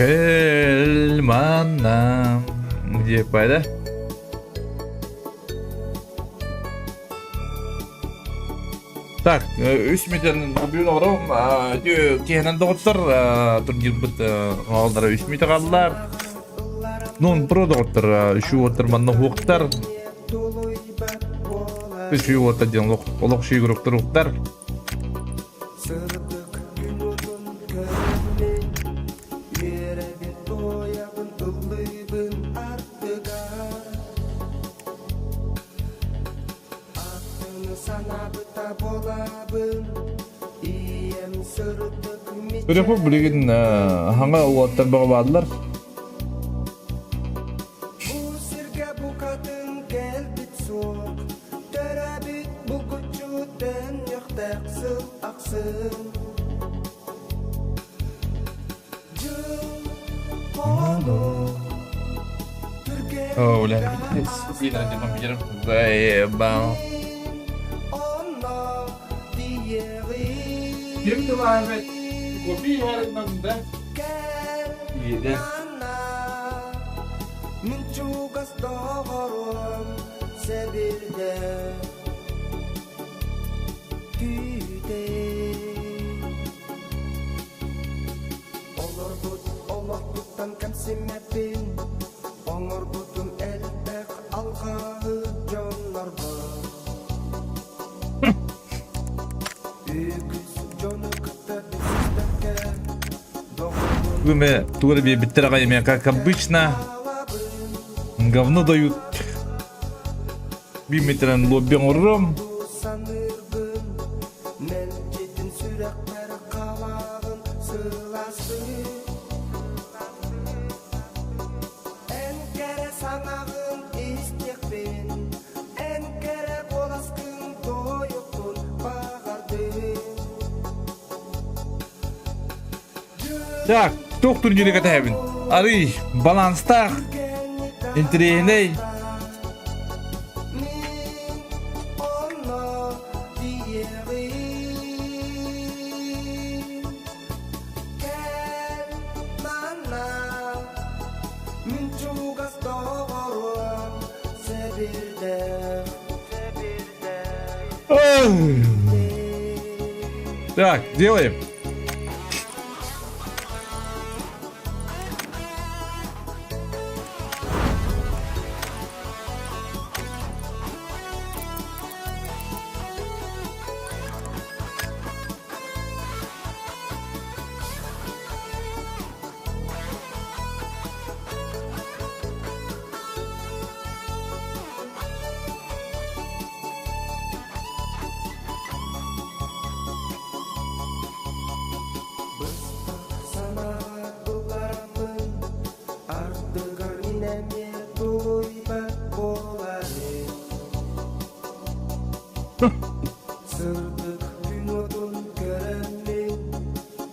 El manam деп байда. Так, 3 метрдің бүгін орым, кейінен доғыттыр, тұргер бұд ғалдары 3 метр қалылар. Нон про доғыттыр, 3 оттыр манны хоқтар. 3 оттыр ден олық шей көріктір оқтар. Көрек бұл білеген хаңа оттар баға бадылар. Oh, ulan. Sila din ang bijar. Bang. Kim tu Ahmet? Kopi harinden de. İyi. Mincugas doğurum sebilde. Güde. Olur bu olmaktan kamsimepin. Olur budum elbek algağı canlar var. Вы туры биттерагами, как обычно. Говно дают. Биметрен лоббен уром. Так, доктор жүрек атабын. Ары, баланстақ. Интерейней. Так, делаем. Sırdık gün odun görenmin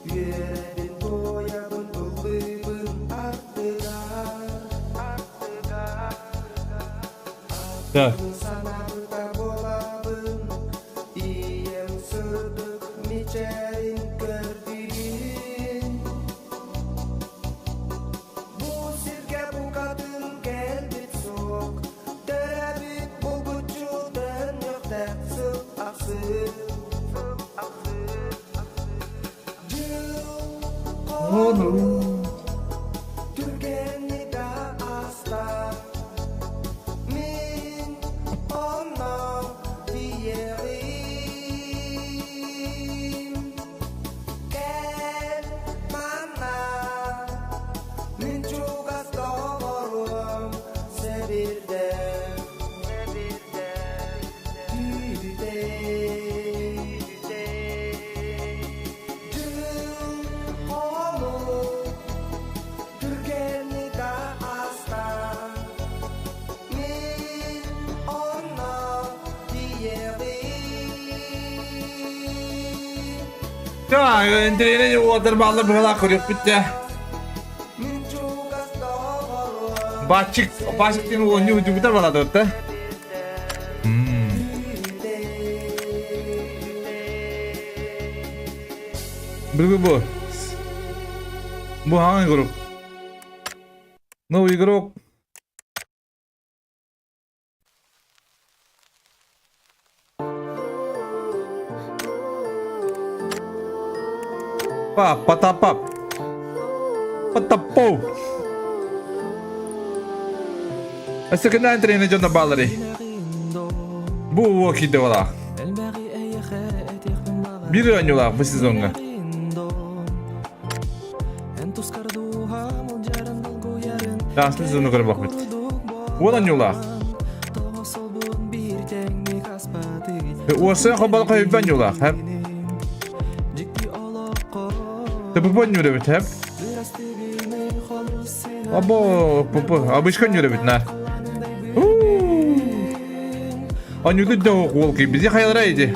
Yüreğin doyabın doluyubun artığa Artığın sanarda bolabın İyem sırdık miçerin gördüğün Bu sirke bu kadın gelbit soğuk Dörebit bu güçüden yok dersin Onu Türgeni da asla Min ona diyelim Gel bana Min çok az doğrurum Sebirde Ya, entrene water ballı bir kadar kırık bitti. Başık değil mi o new Jupiter bana dörtte. Bu hangi grup? Новый игрок. Потапап. Потапов. Asakana entry na John na Ballery. Bu vakit ola. Bir an yola bu sezonga. Aslı sezonu kadar bakmet. Olan yola. Orası kabal kaybın yola. Hep. Tabi bu ne öyle hep. Abo, abışkan öyle bitler. Anюды да волки, bizi hayallara idi.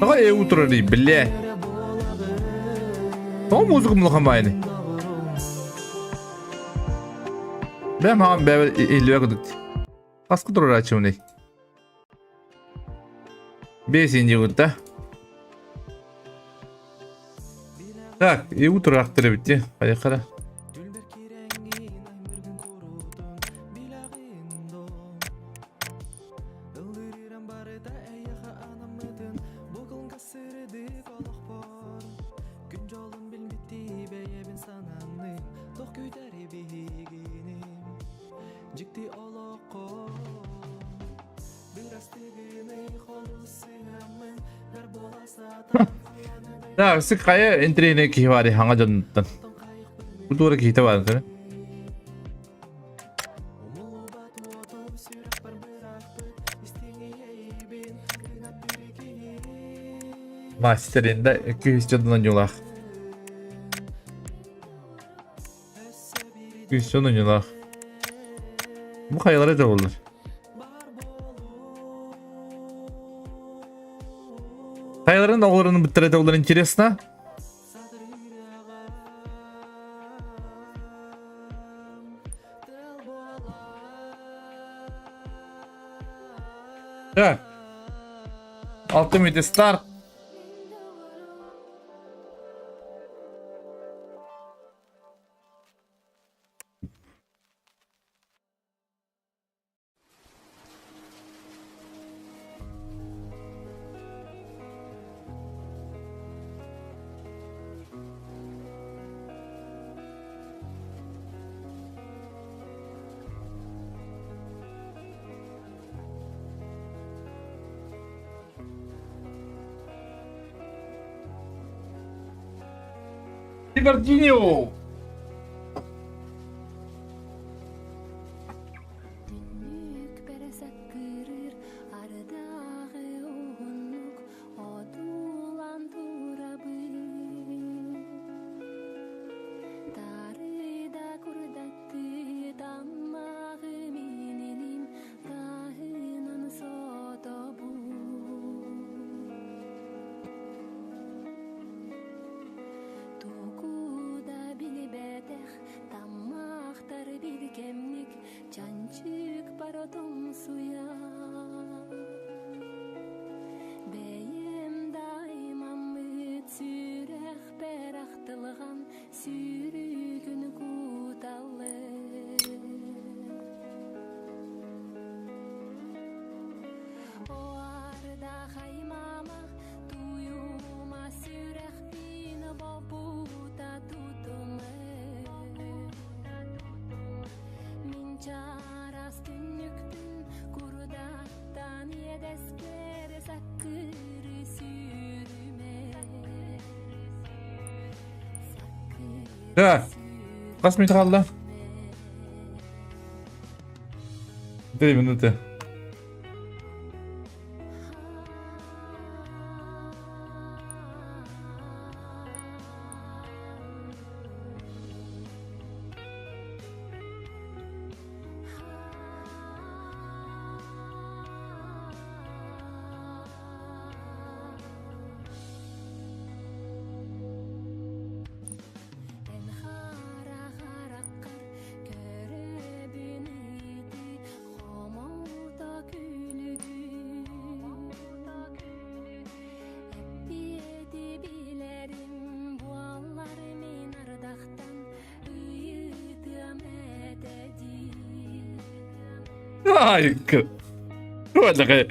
Aga uturari bille. Tamam muzuk mulhamayni. Ben ham bebe 50'ye gıdık. Kaskı durur açımını. 5. yılda. Так, и утро актыры битти. Кая. 자, 스카의 엔트리네 기화리 항아졌던 우도르 기타 왔네. 마스터인데 200전 요라. 200전 요라. Bu kayalara da olur. Kayaların dağlarını bitirete olur интересно. Так. Ultimate Start. Ricardinho! Да. Kaç metre kaldı? 2 minuty. Ay kız. Valla kay.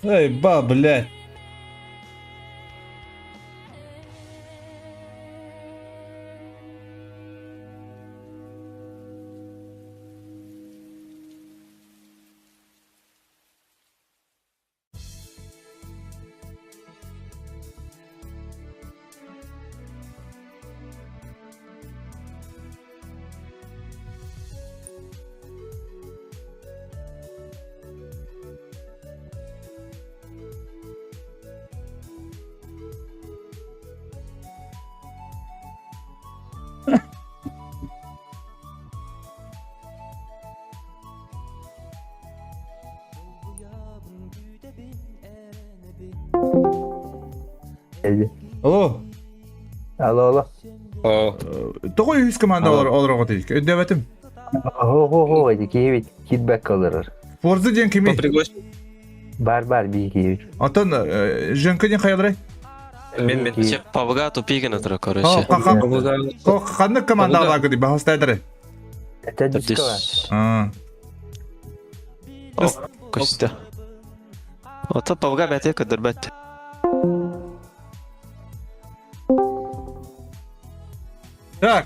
Ey bablət. Alo. Alo. To'g'ri 100 komanda olarak ataylik. Devetim. Ho, iki feedback kalır. Forza diyen kimi? Bar bir iki. Atan Jenka diyen kayalray. Men чек павга тупигина тра короче. Qanday komanda var gidi bahastaydır. Tadbiska var. Ha. Koşta. Ota pavga bete kadar bet. Так.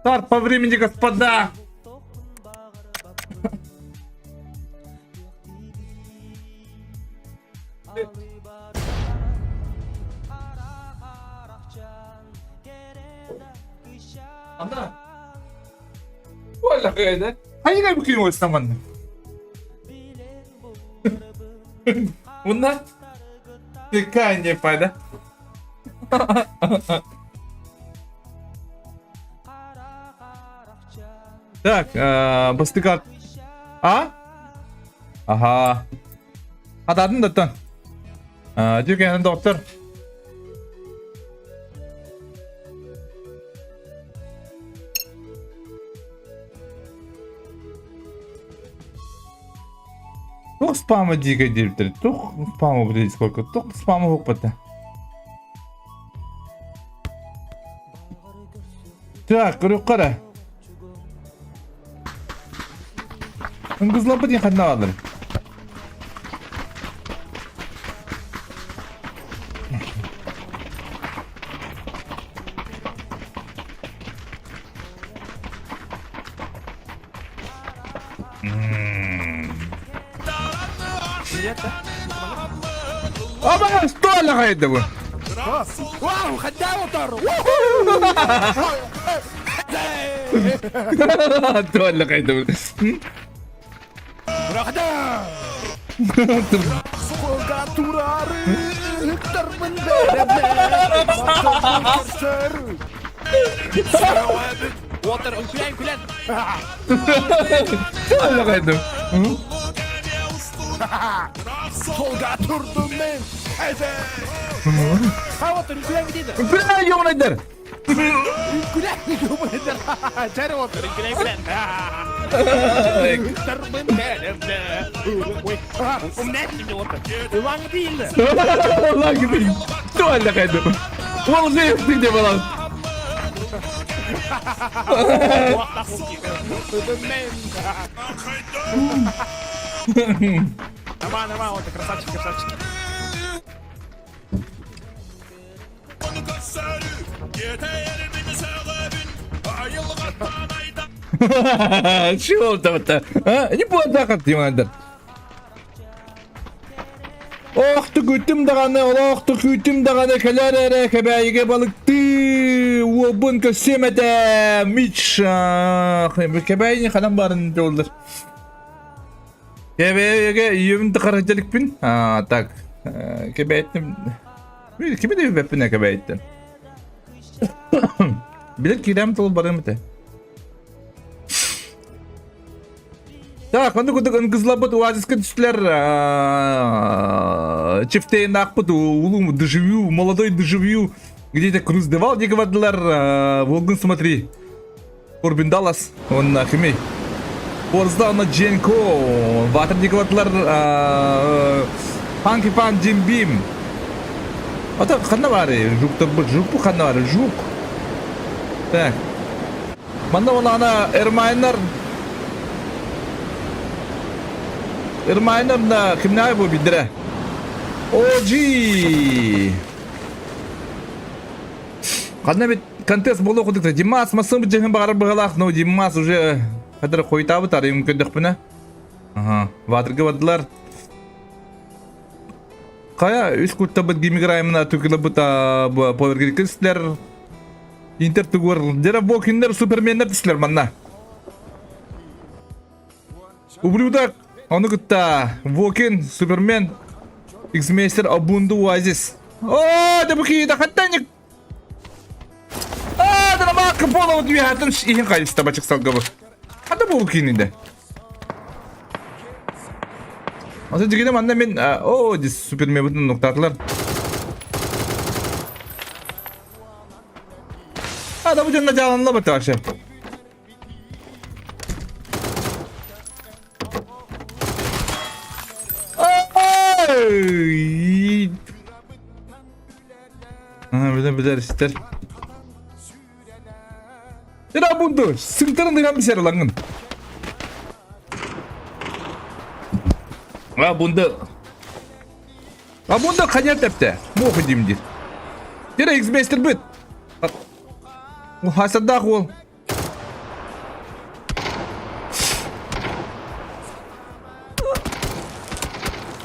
Старт по времени, господа. Anda. Валя кайда. Hangi kay bakayım o İstanbul'da? Bunlar? Dikkat ne fayda? Так, бастыкат. А? Ага. Ададын даттан. Жүрген доктор. Тух спама дига директор. Тух спама, блядь, сколько? Тух спама опыта. Так, рюкара. Kızlar bu diye kadar alır. Ama stol kaydı bu. واو خدامه طر Stol kaydı bu. خدام كاتورار اكتر من Water, kulen kulen. Allah kaydım. Solga durdum ben. Haydi. Ha water, kulen gidiyor. Kulen yok nedir? Kulen gidiyor bu nedir? Cari water, kulen kulen. Terbin benim de. Ne şimdi water? Ulan değil de. Allah gideyim. Allah kaydım. Vallahi yaptın de falan. Нормально, вот ты красавчик, красавчик. Şu oldu hatta. Ne bu adakat diyorlar. Oh tükütüm dağını, oh tükütüm dağını kelere kebeğe balıktı. Wobun kesemede miç. Kebeğin kalan barın yoldur. Kebeğe yevin tıkarıcılık bin. Ha tak. Kebeğettim. Kimi de webine kebeğettim. Bilir kirem tol barın mı te? Так, он такой кызлабыт оазиске түстілер чифтейін ақпыт улум доживью, молодой доживью, где-то круз девал, не говордылар, Волгын смотри, Урбин Даллас, он химей. Орзда он Дженко, ватр не говордылар, Панки Пан Джим Бим. Ата қанна бары, жук bu қанна бары, жук. Так, манда ол ана Эрмайнар, Irmainar da kimler bu bildire? Oji. Kadına bir kontes bolu okuduk da Dimas masum bir cehim bağır bağlak no Dimas уже kadar koyta bu tarih mümkün değil buna. Aha, vatırgı vadılar. Kaya üst kutta bu gimigrayımına tüküle bu ta power grid Inter tugur dera bokinler supermenler tisler manna. Ублюдок. Onu kutta, Woken, Superman, X-Master, Abundu, Oasis. Oh, da bu kita katanya. Da nama kapola o diye hatun ihin kayısta başık salgabı. Hadi bu Woken'inde. Asa jigine manna men, dis Superman butun noktalar. Da bu canına canlanla batı aşağı. Bener ister. Tidak buntu, singkaran dengan bisa langan. Buntu kanya tepte. Bu kudimdir. Tidak X-Master bit. Hasad dah kul.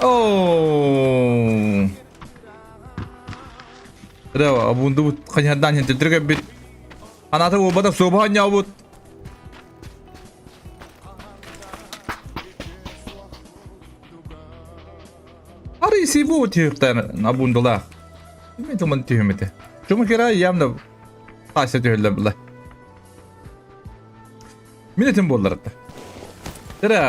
Oh. Ada buntu kenyataan yang terjadi bit. Anak tu obat sobahannya abut. Hari sibuk tiada nabundu lah. Ini tu menti hemete. Cuma kira yam da pasal tu helam lah. Minitim bollar ta. Ada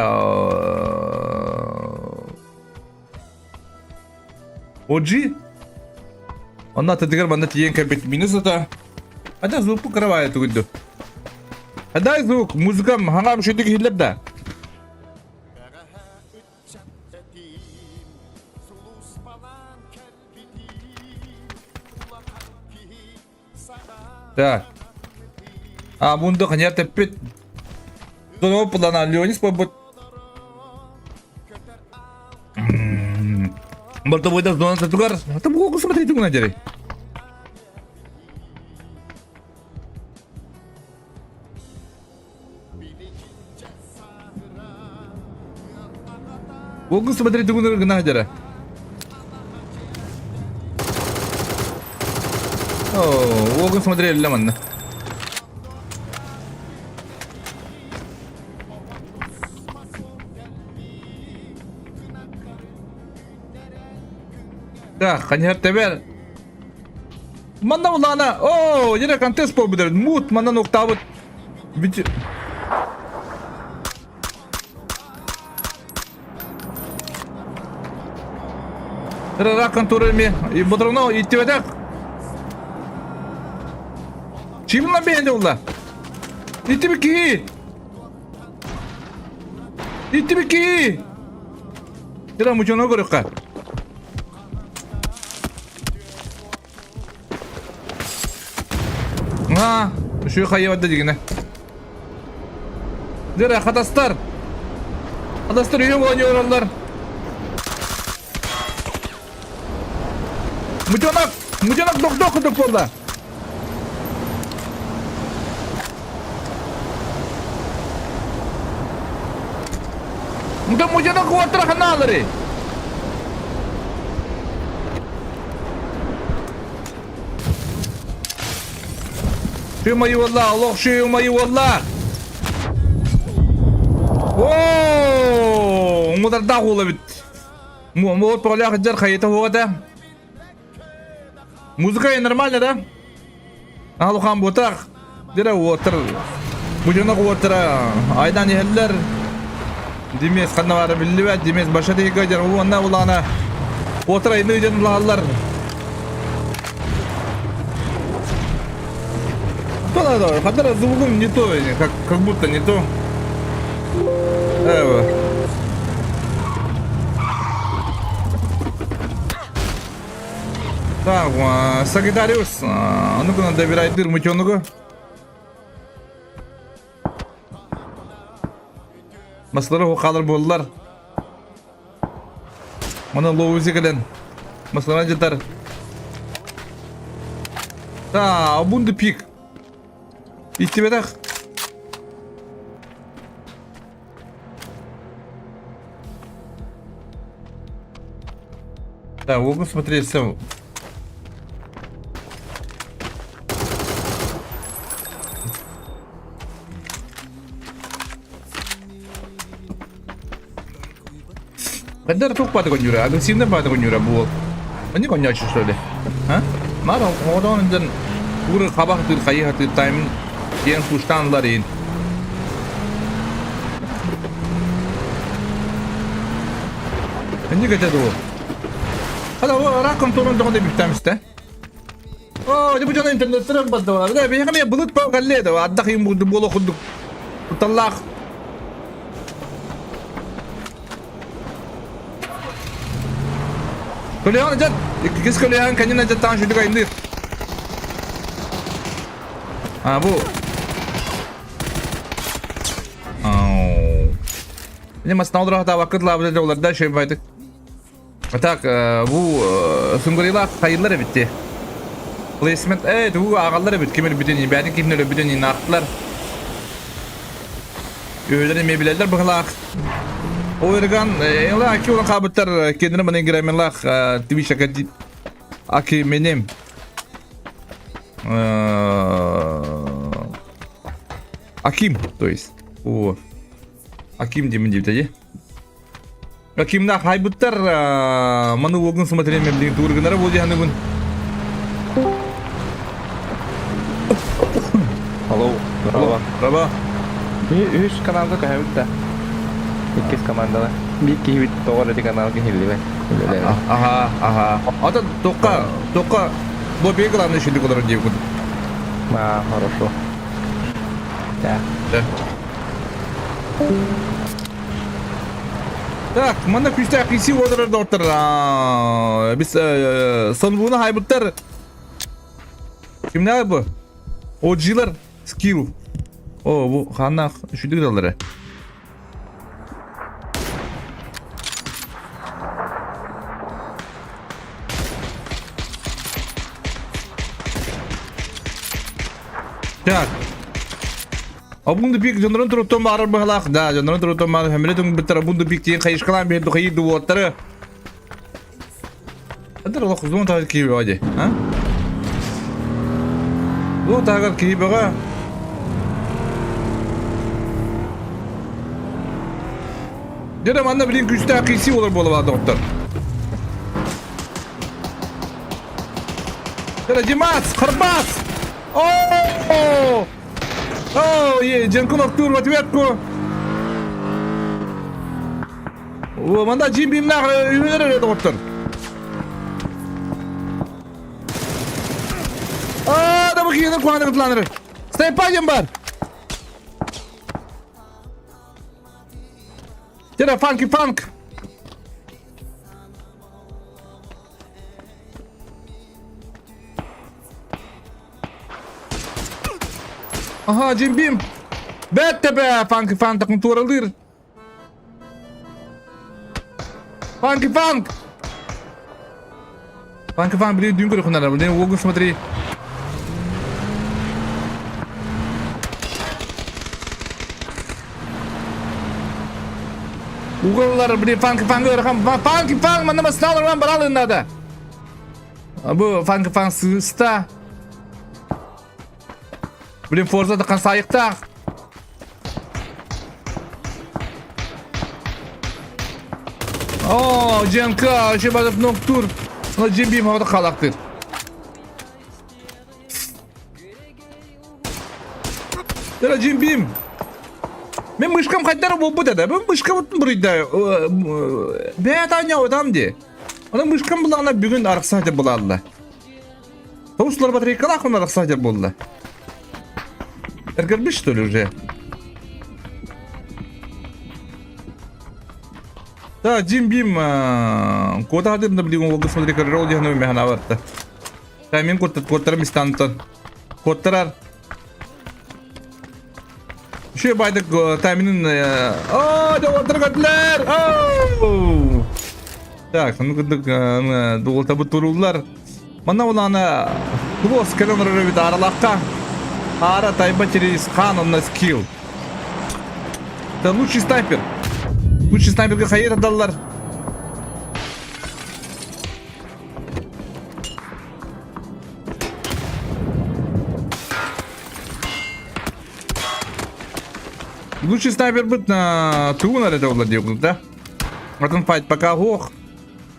Oji? Она тадгар манда тиен капит минусата. Ада звук покрывает уйду. Ада звук музыкам хангам шедик хилеп да. Так. Бунду хanyar tepit. Dono plana Leonis побот. Bertemu dah zona tertukar. Atau buku aku seperti itu ngajari. Buku seperti itu ngajari. Oh, buku seperti itu mana? Dah, kanyar tebel. Mana ulana? Oh, jadi kontes po bener. Mut mana noktabut. Bütün... Rakın turulmi. Budurunu itti vedak. Çimin lan beğendi ulan. İtti mi ki? İtti mi ki? Dira mucuna görük ka. Ha, şu kayıvada digine. Dira kadastar. Kadastar uyum oynuyorlar. Mucanak dok kuduk bolda. Mucanak kuatır hanaları. Şumayı vallah, Allah şumayı vallah. Ooo, mudar da hula bit. Mu polya hajar kayıta huada. Музыка нормально, да? Алухан ботак. Дира отыр. Мужына отыр. Айдан ехелер. Демес қаннавары білді демес баша дейгі жер. Уанна улана. Отыр айны жен лағалар. Да. Хадара звугом не то. Как будто не то. Эва. Так, Сагитариус, ну-ка надо добирать дыр мутёнугу. Маслары хокалар болдылар. Мана лоузи кален. Маслара жетар. Та, абунды пик. Истебетак. Да, могу смотреть все. Kadar çok pada konyura, agresifnya pada konyura bu. Ini konyak что ли? Ha? Mara oradan dan pura kabak tır kayı hatır time yang sustanlar in. Ini kata tu. Hada o rakam turun dokundu bir tanesi. Oh, bu canın internet terang bas da. Da bir kami bulut pa kalle da. Adda kayım bu bolo khuduk. Talaq. Kulihan aja. Kis kulihan kanyana aja tan şudu kayındır. Ha bu. Ini mas tahu dah vakit lah boleh dolar dah şey baydık. Tak bu sungurila hayırları bitti. Placement evet bu ağalları bitti. Kimin bütün ben kimler bütün naklar. Öğrenemeyebilirler bakalım. Oyurgan ela ki olan kabutlar kendine bana giremeler Twitch'a kadar aki benim Akim то есть o Akim diye mi diyeyim Akim da haybutlar manu wogun смотрели мебелин турганара води ханыбын Алло, Merhaba. Üç kanalda kaybettik de. İkiz komandalar. Bir kihit doğru di kanal ki hilli be. Aha. Ata тока bu bir главное şimdi kadar diye kudu. Ma, хорошо. Да. Так, mana küçük akisi order doktor. Biz son bunu haybutlar. Kimler bu? Ojiler skill. O bu hanna şu diyorlar. Так. Abundu pik jonron turutun bağırır bağlaq da jonron turutun bağırır hemletun bitir abundu pik tiyen kayış kalan bir duayı duvarları. Adır Allah kuzun tağı ki hadi, ha? Bu tağı ki baga. Dedim anne bilin güçte akisi olur bu olava doktor. Dedim Dimas, kırbas. Oh! О, Дженкун Октур, ответку. Манда Джим Бимнах үйренер доктор. Да bu kiyinir kuanı kıtlanır. Staypayım var. Jera funky funk. Aha Jim Beam. Bette be funky funk takım tuğralır. Funky funk. Funky funk biri dün görüyor bunlar. Ne Wogus смотри. Uğurlar bir funky funk öğren. Funky funk mana mas nalar lan baralın nada. Bu funky funk sığısta. Bir Forza da kan sayıkta. Cenka şey bazı noktur. Ona cebim havada kalaktır. Dera cebim. Men mышкам қайтарып болып бітеді. Ben mышқа бұттым бұрыйда. Бәйт anya адам де. Ona mышкам бұлағына бүгін арықсадер бұлады. Таусылар батарейкалы ақын арықсадер болды. Эргербиш что ли уже? Да, Джим Бим. Кода хадыр да білген олғы смотри каррол дегені механа бартты. Мен kodtarım istantan. Kodtarar. Şu baydık tahminin da oturgatlar. Так, ну когда думал табу турулар. Мана улана дулос калонры бит аралакка. Ара тайба через хан он на скилл. Это лучший снайпер. Лучший снайперга хайыр адаллар. Лучший снайпер быть на туна это владел, да? Атын файт пока ох.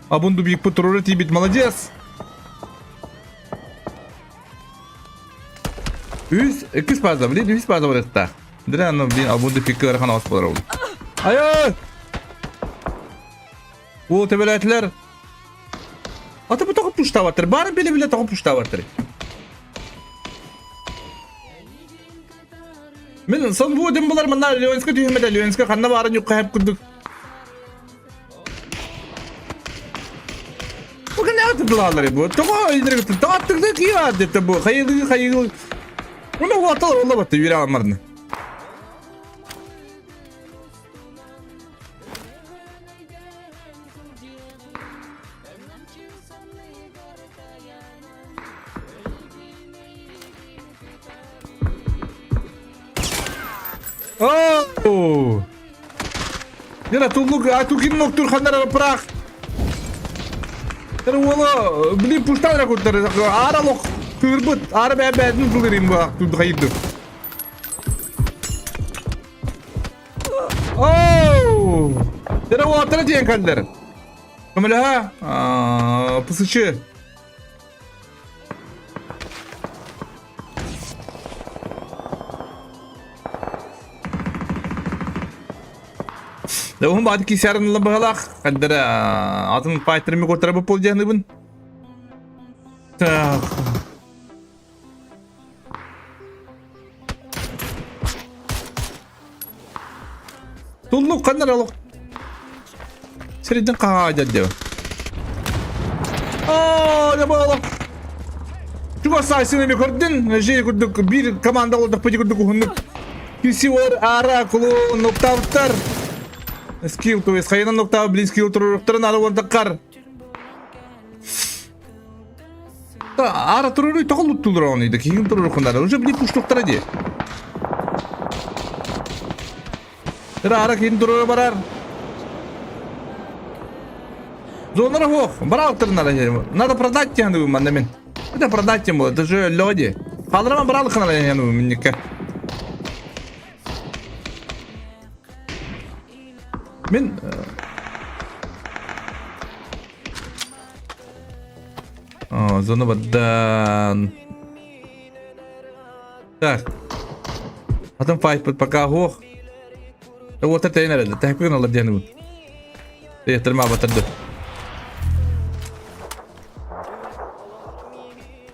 А бунду бик патрулит и бит молодец. Üz, 200 fazla değil, 100 fazla var hatta. Direkt anlam bir abundu fikir kan az para oldu. Hayır. O tebeletler. Ata bu takıp puşta vardır. Bari bile takıp puşta vardır. Men son bu ödüm bular manlar Leonska düğmede Leonska kanna varın yok hep kurduk. Bugün ne attılar bu? Tamam öldürüp attık da ki vardı bu. Hayırlı. Ona ortalar olla battı yürü almarını. Yana tulluk atukin noktur khandara prak. Ter wala bili pushtan ra kutter ara lok turbut ara bebedin tulirim bu tu haydı. Ter water diyen kallar. Kamala pusıçı. Daun بعد كي سعر نلبها لك قدر عطن فايتر مي قطر بقول جهنبن طلو قدر لو سريدن قاعدة ديو يا بالله شو سايسين مي كردن جي كردك بير كمان دولة بيجي كردك هنك كيسي ور آرا كلو نقطة Skill to is hayran nokta bili skill tururukların alıwan takar. Ta ara tururu takıllık tulur onu da kim tururuklar. Уже bili puştuklara diye. Ara kim tururu barar. Зонара хох, брал тренера. Надо продать тяну манмен. Это продать ему, это же люди. Халрама брал ханала яну минника. Мен зона баддан. Так. Атын файт пока хох. Вот это инерет, так пин алып жаныбын. Тырма батырды.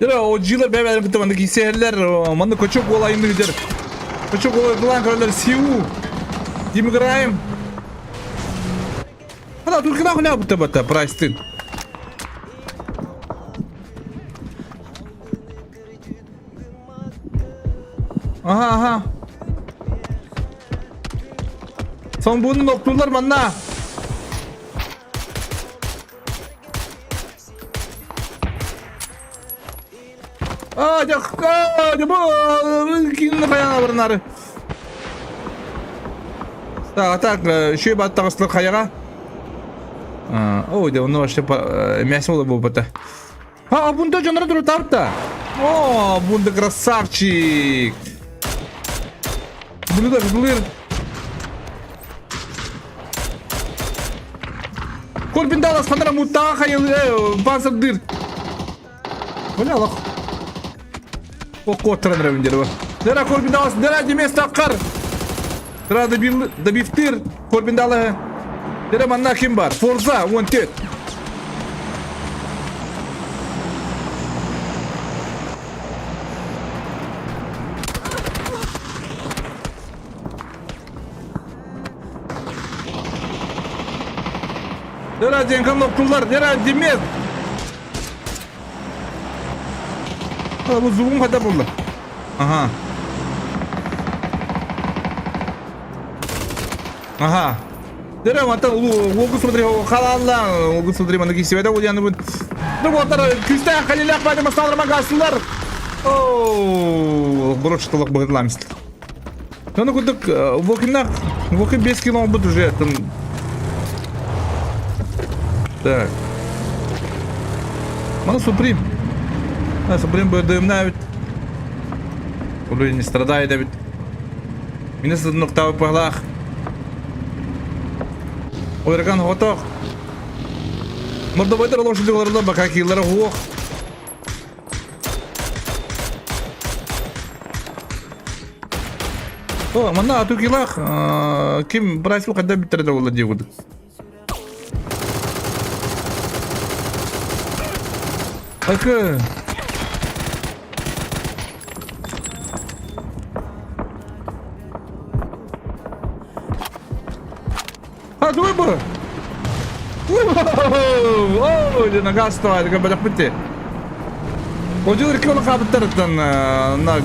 Жара о жилер бебелер битте мында кисерлер, мында көчөк болайынды дер. Көчөк болайын калар сиу. Димграем. Ана туркина хуля бутта бата прайстын. Aha. Son bunu noktalar manna. Bu kimle kayana barınları? Tak, şu battağıslı kayağa. O da onu işte мясо oldu bu bata. Ha, bunda canları durup tartta. O, bunda красавчик. Блир. Корбин Даллас фанера мутаха панцирдыр. Понял? О, котран равендер. Дера Корбин Даллас, дера демес таккар. Дера добивтыр Корбин Даллас. Дера манна ким бар? Форза, вон тет. Dera cenkan noktalar, dera demez. Bu zoom hada burada. Ага. Дера мата логу смотри, халалла, логу смотри, мана кисеведа уяны бу. Дуботар күстә халилак байды масталар магасылар. О, броштылык багырламыз. Тоны күдүк вокинак, вокин 5 кило бут уже там. Так. Мана Суприм. Суприм бöldüğümde evet. Ulu не страдает evet. Минес нокта палах. Ойраган хоток. Мордовайдар лошадыларда бака киллер хук. О, мана ату килах. Ким прайс когда битерде болду дегуд. Акы. Выбор! О, на газ стоит, как бы так пути. Вот я рекомендую хабитар на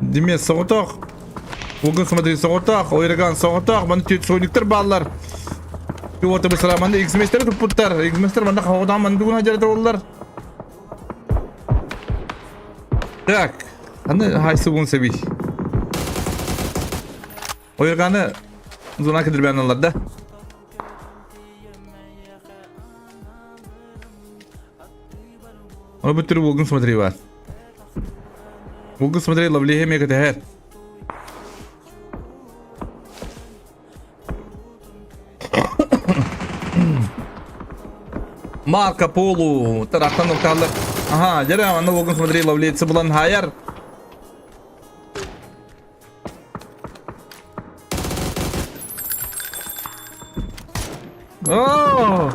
Демес соғытақ. Оғын смотри соғытақ, ойраган соғытақ, маны түйет соғыниктер баллар. Вот бы сара манда X-местер тұппыттар. X-местер манда қауыдан манда күн хажарады олар. Так, аны хайсы бұн сәбей. Ойраганы Zona kadar beğenenler de. Ona bir tür bulgun смотри var. Bulgun смотри lovely hem yakıt her. Marco Polo taraftan noktalar. Aha, jadi anda bulgun смотри lovely sebulan hayar. Oh!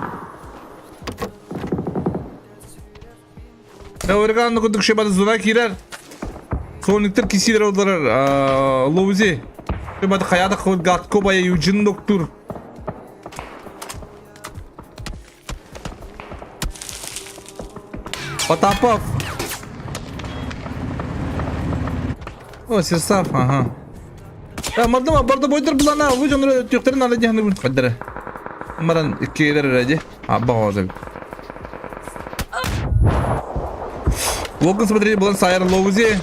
Ya oyragan kuduk şebada zona kirer. Soniktir kisiler oldular. Lovuzi. Şebada kayada gatko baya yücün doktor. Потапов. О, Сирсав, ага. Ya mardama barda boydur bulana. Bu canları tüklerin alacağını bunu kaddere. Umarım iki yer aracı. Abba olacak. Volkan смотри, bulan sayar lovuzi.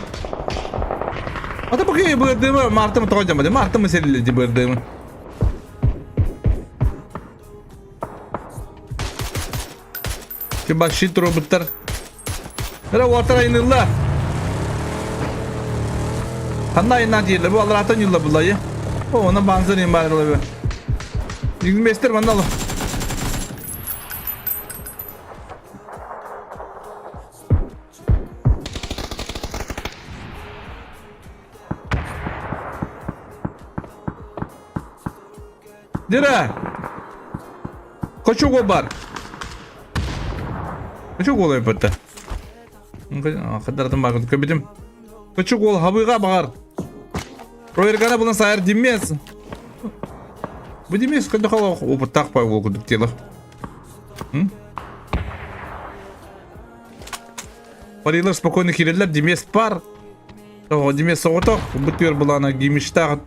Ata bakıyor bırdığımı Mart'a mı takacağım hadi. Mart'a mı serildi bırdığımı. Ki bak shit robotlar. Nere water ayınırlar. Hanna ayından diyorlar. Bu Allah'tan yılla bulayı. O ona banzırayım bari olabilir. Yükmester bana alın. Dire. Kaçı gol var? Kaçı gol yapıttı? Kadardan bakın köbidim. Kaçı gol habıga bakar. Roergana bulan sayar demez. Bu demez kada kala o patak pa gol kuduk tela. Парилар спокойно киреллер демес пар. Того демес ото бутер была на гимиштаг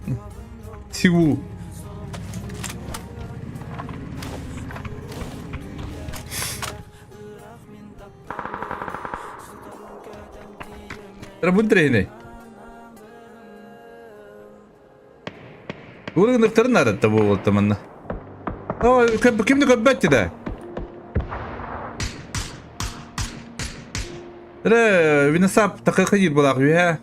Сеул. Рабунтрейный. Урынықтарын аратта болды таманна. О, кімді көпбәтті да? Виносап такой ходит была, я.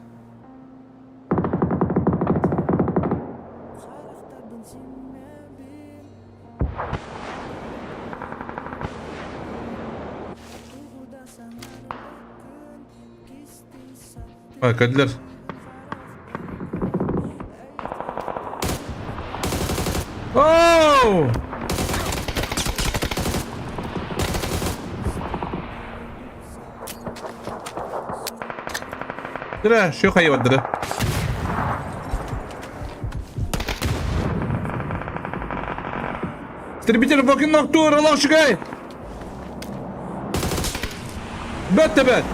Ой, Кадлер. Оу! Dira, şu hayvan dira. Истребитель покин ноктур, Allah şükay. Бәтте бәт.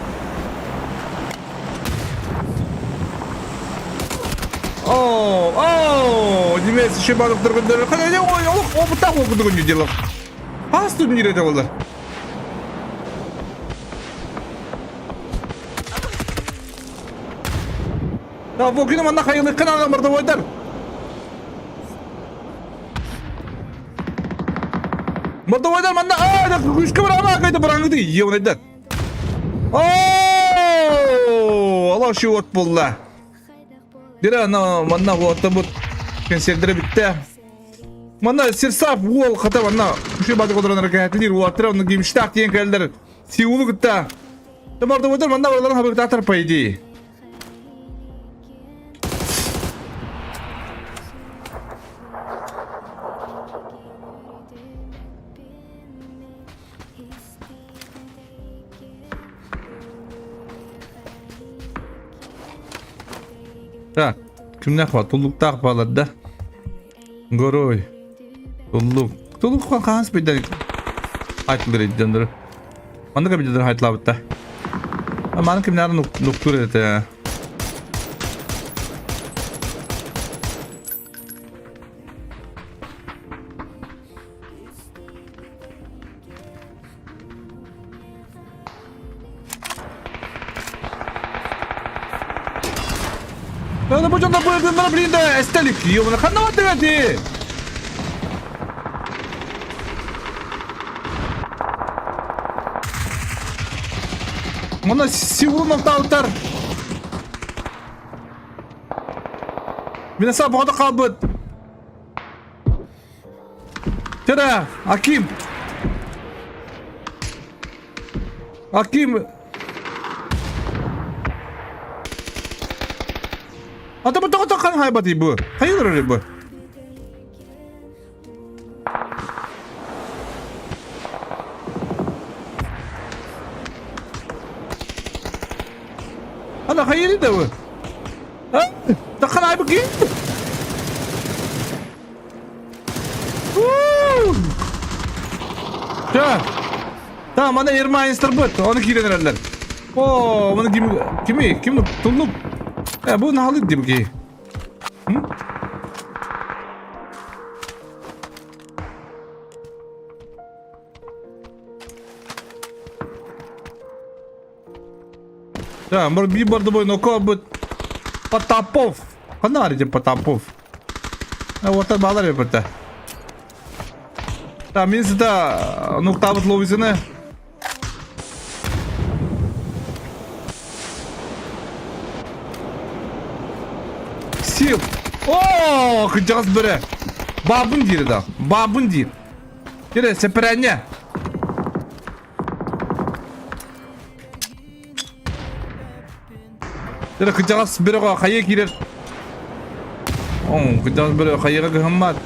Демес еще банок дыргындыр. Қане не ой, о бұтақ оқыдығын не делап. Астын не реді олар. Ya bugün ama hayırlı kanalım burada oynar. Burada oynar manda da kuş kamera ama kaydı bırakıldı. Yiyor neden? Allah şu ot bulla. Dira na manda otta bu pensildire bitti. Manda sirsaf wol kata manda şu bazı kodran hareketler otra onu giymişler diyen geldiler. Siyulu gitti. Tamam da oynar manda oraların haberi atar paydı. Так, kimden var? Tulluk tak bağladı. Goroy. Tulluk. Tulluk kan kahans bir de haytları edildir. Manda ka bir de haytla bitti. Ama kimden noktur etti ya. Ya bu canlı bu evden bilin de estelik yiyor bunu kanna var dedi. Bana Sivul nokta altar. Bina sa bakada kabut. Tada, Hakim. Hakim. Ada betul betul kan hebat ibu. Hayır ibu. Ada hayır da bu. Ha? Takkan ay bakayım. Ya. Tamam bana 20 ayınstır bu. Onu kirenirler. Oo, bunu kimi tulluk. Ya bu ne halıydı bu ki? Hı? Ya, bir barda boy noko bu Потапов. Kana arayacağım Потапов. Ya orta bağlar yapırdı. Ya minsi de noktabıt lobisine. Sil. Oo, kıcağız böyle. Babın değil da. Babın değil. Gire seperenya. Gire kıcağız böyle kaya girer. Oo, kıcağız böyle kaya gıhımmat.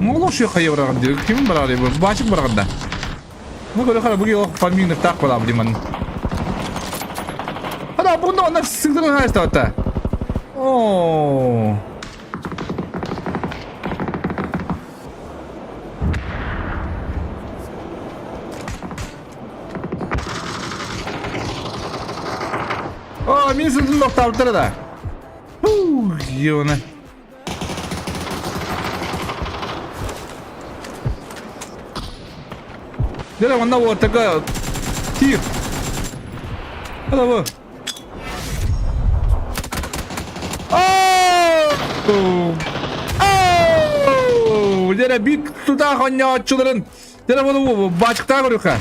Ne olur şu kayı bırakın diyor. Kimin bırakıyor bu? Başık bırakın da. Ne kadar kadar bugün o palmini tak bırakın diye man. Hadi bunda onlar sıkıntı var işte hatta. Oo. Oh, min sızın doktorları da. Yona. Dere wanda wata ka tir. Hada bu. Oh! Oh! Dere bit tuta hanya açıların. Dere bunu başıkta görüyor ka.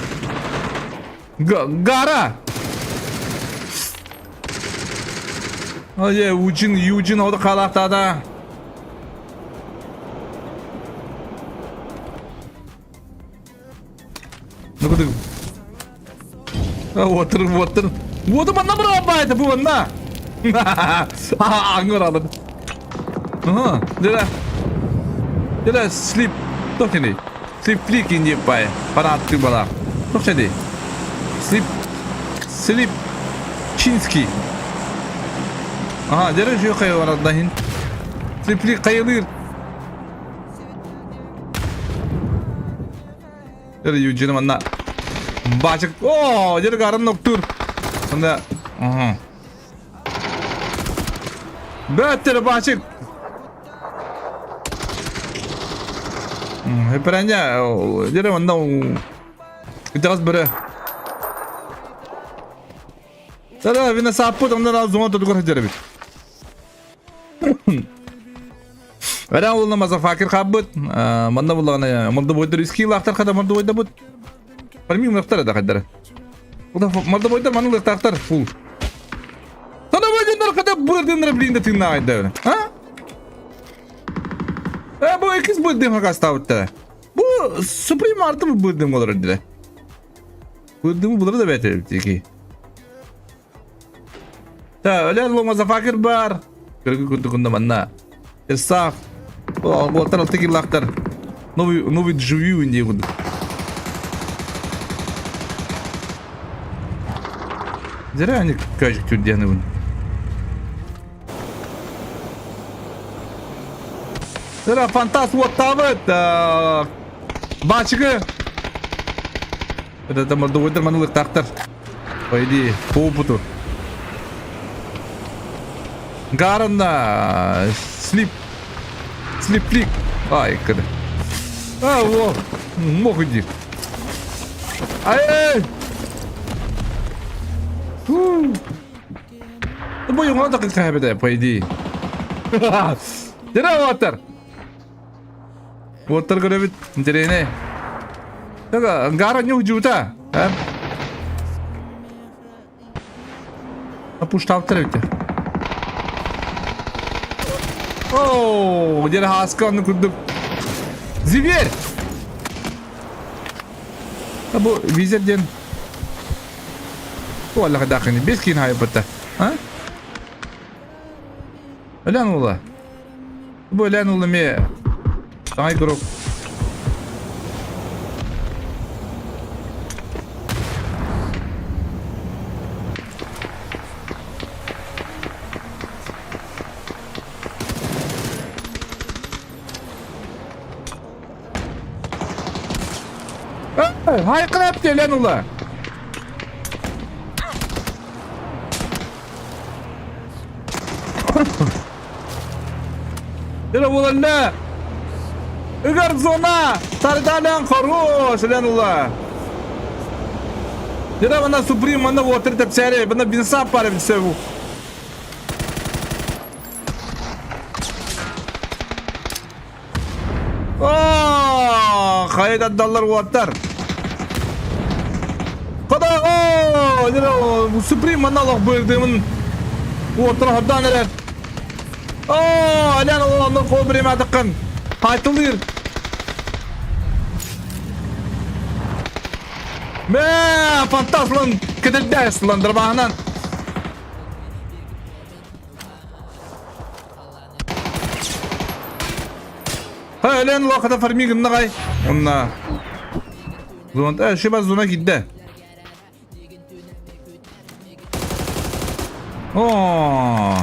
Gara. Hadi Eugene oldu kalakta da. Ne kadar? Water. Water mana berapa itu bu mana? Anggur alın. Aha, dia sleep. Tuh sini. Sleep flick ini apa ya? Paratu bala. Tuh sini. Sleep. Chinsky. Aha, dia şu kayu var dahin. Sleep flick kayılır. Dia Eugene mana? Başık. Oo, jadi garan noktur. Bunda. Aha. Better başık. Hep aja. Jadi bunda kita harus ber. Sada bina saput onda lazım zona tutuk hajar bit. Ada ulna masa fakir kabut. Manda bulana. Manda boyda riski laktar kada manda boyda but. Palmi laktar ada kadar. Udah manda boyda manu laktar full. Sana boyda kada burdinler blinde tinna ayda. Ha? Bu ikiz burdim hakas tavutta. Bu Supreme artı mı burdim olur dedi. Burdim bulur da beter ki. Ta öyle olmazsa fakir bar. Kırgı kuntu mana. Esaf. Oh, bu tarafta ki laktar. Novi живью indiye kuntu. Zira hani kajık türdiyanı bunu. Zira fantas watavet. Başıkı. Ada tamar do manu taktar. Paydi puputu. Garanda sleep flick. Ay kada. Ah wo. Mokuji. Ay. Bu yung ada kahabet paydi. Dera water. Water ko dapat interene. Taga garan nyo juta. Ha? Apustav terete. Oh, dia haskan kuduk. Zivier. Abu vizet din. Wala kadakin biskin hay pata. Ha? Lan wala. Bu lan wala me. Ay grup. Hay kırap diye lan ula. Dira wala. Igar zona. Tardalan kharosh lan ula. Dira bana Supreme bana water tepsere bana binsap para bisevu. Oh, kayda dollar water. Kada oh, dira Supreme bana Allah böldüğümün water hadan eder. Oh, lan Allah'ın kobri ma dıkkın. Haytılır. Me, fantas lan. Kededes lan derbahanan. Hey, ölen vakada farming nagay. Onna. Zona şu baz zona gidde. Oo.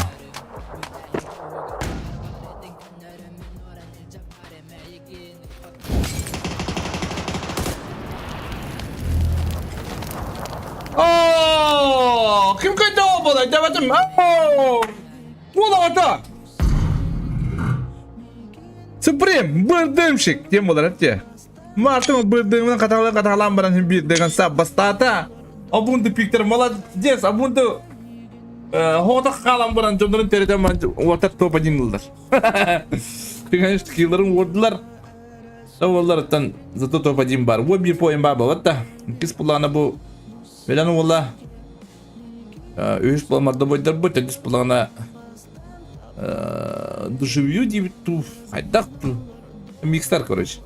Oo, kim kaydı o bana? Demedim. Oo. Bu da hata. Supreme, bırdımşık diye olarak diye. Martım bırdımın katalan baran bir dengan sabastata. Abundu piktir молодец, abundu. Hoda kalan baran jomların terete man water topa jinıllar. Dengan skill'ların vurdular. Tavallardan zato topa jim bar. Bu bir poin baba vatta. Kis pulana bu. Velan valla. Üç bulamadı boylar bu tedis pulana. Доживью дивиту, хайдакту, микстар, короче.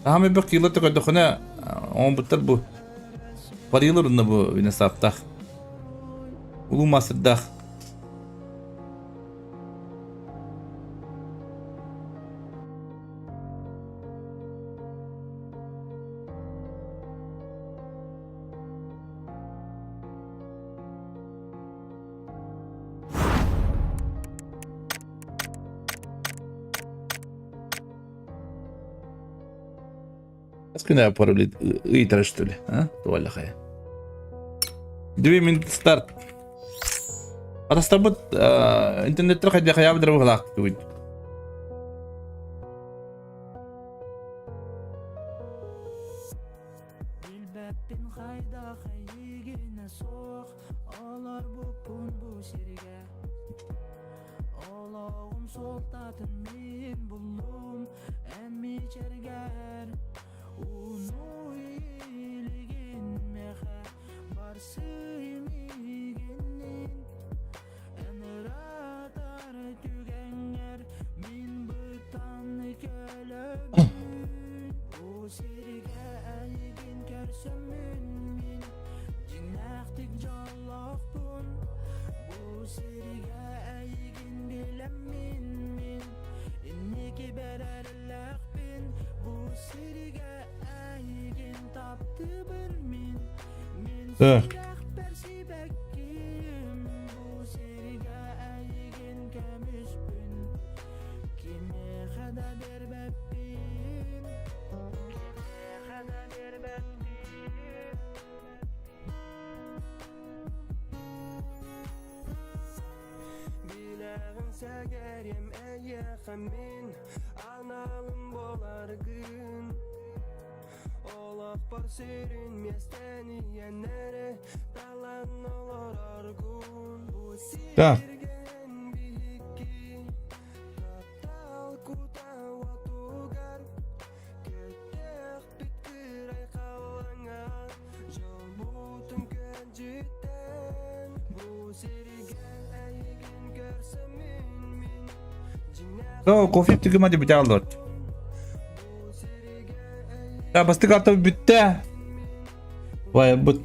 Ами бак йылы төгө дөхөнө, он буттар бу. Парылырны бу винесаптах. Улумасырдах. Сколько пару лет итра что ли, а? Туалла хая. 2 минуты старт. Атастабыт интернет трохи для хая бдра вглак туит. Segerim eyyeğemin analım bolargın Olak bar sürünmezden yiyenlere dalan olur argun Bu sirgen bihiki Kaptal kutawa tugar Ketek bitkir ay kalangan Jol butum kenciten Bu sirgen eygen görsemin О, кофе тиги мади биталлар. Да, басты карта битте. Вай бут.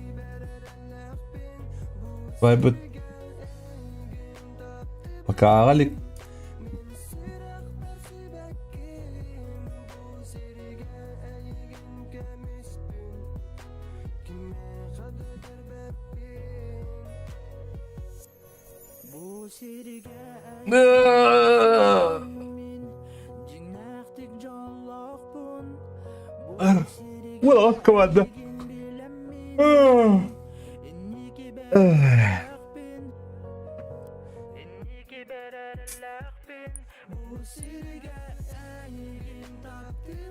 Вай бут. Пока агалик. Ulan komanda.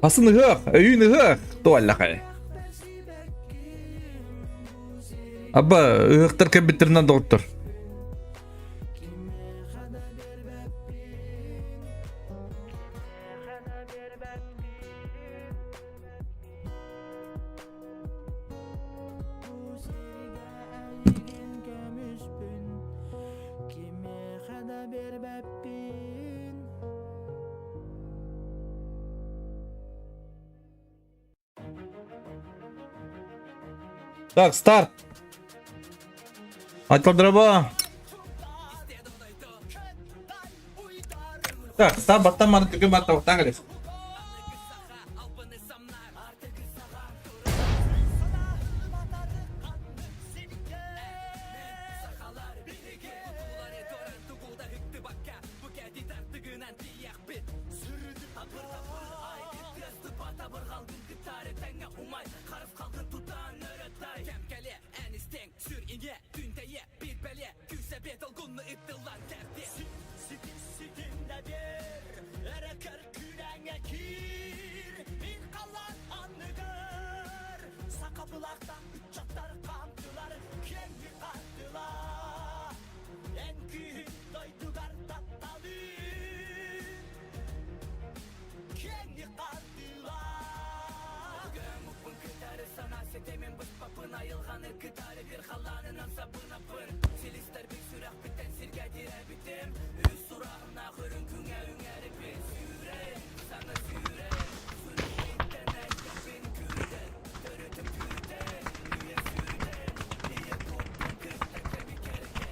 Aslında hık, öğünü hık. Doğallakay. Abba, hıktır kebittirinen doktor. Так, старт. Атыл дроба. Так, сабаттан маны түгү маттабыктан келес. Kapılaktan üç çatlar kantılar, kendi kantılar. En büyük doydular tatlı, kendi kantılar. Gömükpün kıtarı sana setemin bıç papın ayılganı kıtarı bir halanının sapına pın. Silistar bir sürak biten sirgedire bitim. Üst surağına kırın küne üngeri bir süre. Sana süre, sürüyitten eşkepin kürden. Törütüm kürden, üye sürden. Niye tuttun kırkta kebi kerke.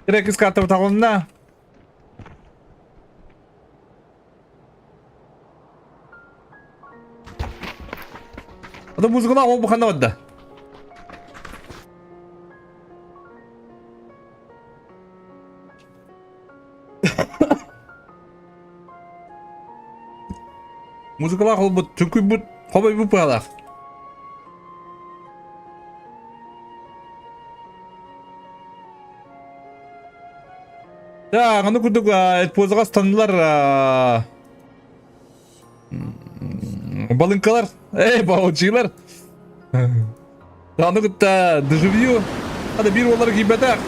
Direkt üst katta takılında. Adam muzgula o bu kanda vadda. Muzgula kol bu çünkü bu hobi bu pala. Ya, аны күрдік этпозыға стандылар балынкалар, баучилар. Аны күтті дежавью, ады бір олар кейбәтәк.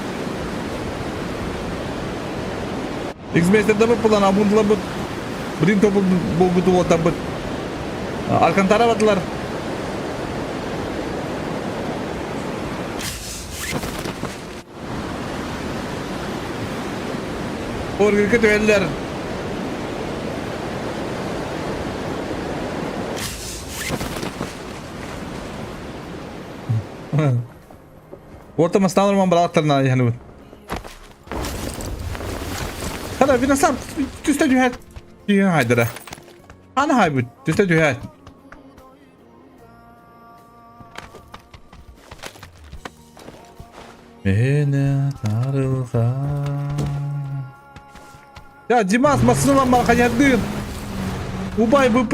Иксмейстерді бұд бұлан абундылар бұд, бірін тобыл бұд олата бұд. Алкантара бадылар. Orgulke düeller. Orta mastan orman balıklarına yani bu. Hadi bir nasıl tüste dühet. Diye haydıra. Ana hay bu tüste dühet. Beni tarılgan. Ya Dimas masını lan bana kanyardın. Ubay BP.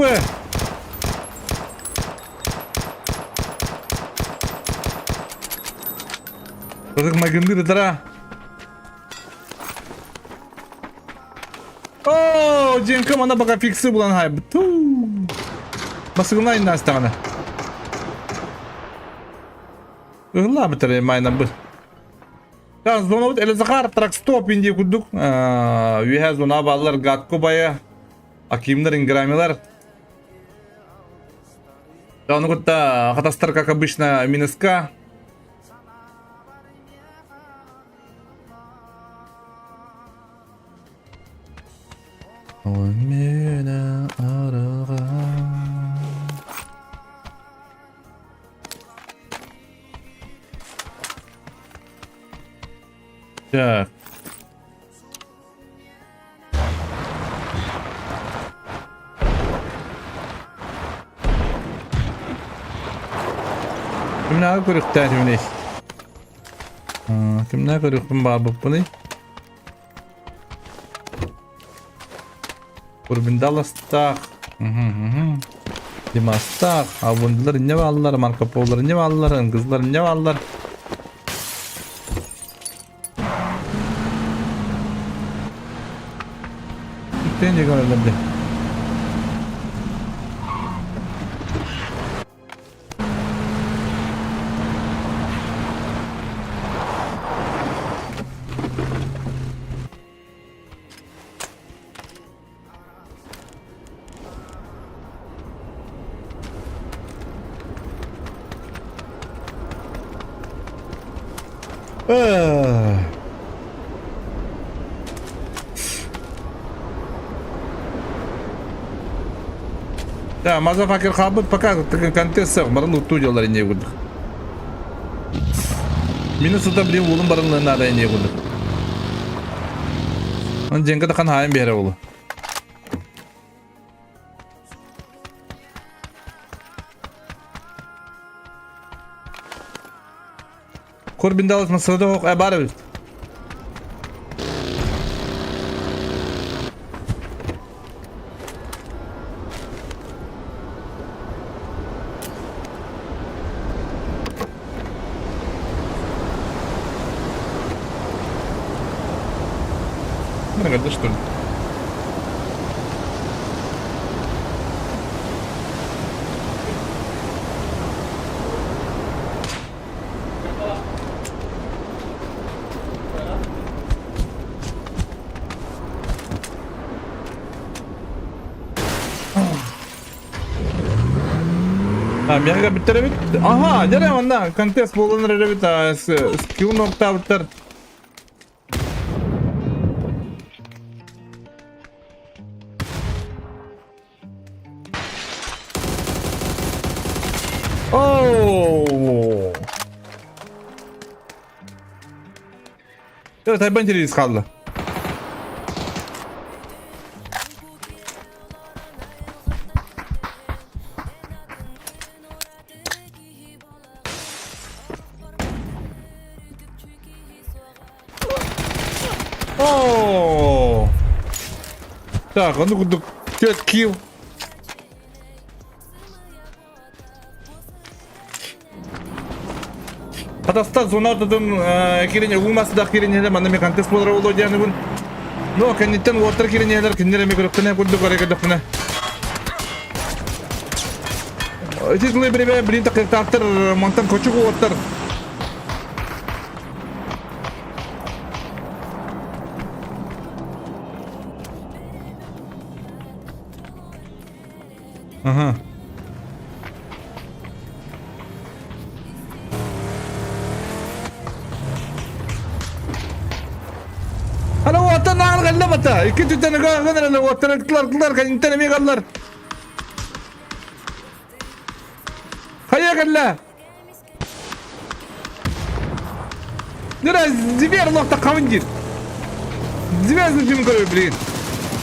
Kırık magındır dara. Oo, Cenk'im ana baka fiksi bulan hay. Masını lan nasıl tane. Ihla bitireyim aynen bu. Ya zona bit ele zakar trak stop indi kuduk. Üye zona bağlar gatko baya. Akimler ingramlar. Ya onu kutta katastar как обычно минуска. Он меня араган. Так. Kimnaga görük tärimini? Kimnaga görüküm bar bu bunu? Kurbindalastak. Dimastak. Abundular ne vallar, Marco Polo'lar ne vallar, kızlar ne vallar. Tende görüldü. Да, мазафакер хабыт пока контест барын утту жоллар ине курдук. Минусуда билим улум барынлыгына да ине курдук. Он женге да хан хайын бере улу. Корбиндалыс масада ок бары. Да что ли? Мега биттеребит. Ага, жарай анда контест болгон ребит. Скилл нокта биттер. Ооо. Evet, tabancayız kaldı. Ооо. Так, а ну-ка, 5 килл. Қазақстан зонардадан керене улмасы керенелер мана контест болар болу дияны бун. Но кеннеттен отыр керенелер киндереме көрөктүнө курду көрөгөдөкүнө. Тиглы биребе блин такыктар монтан кочугу отыр. Ага. Ana watan nang galla mata ikinci tane gana watan klar kan intene mi gallar Hayya galla Nere ziver nokta kavingir Ziver zim koy bilin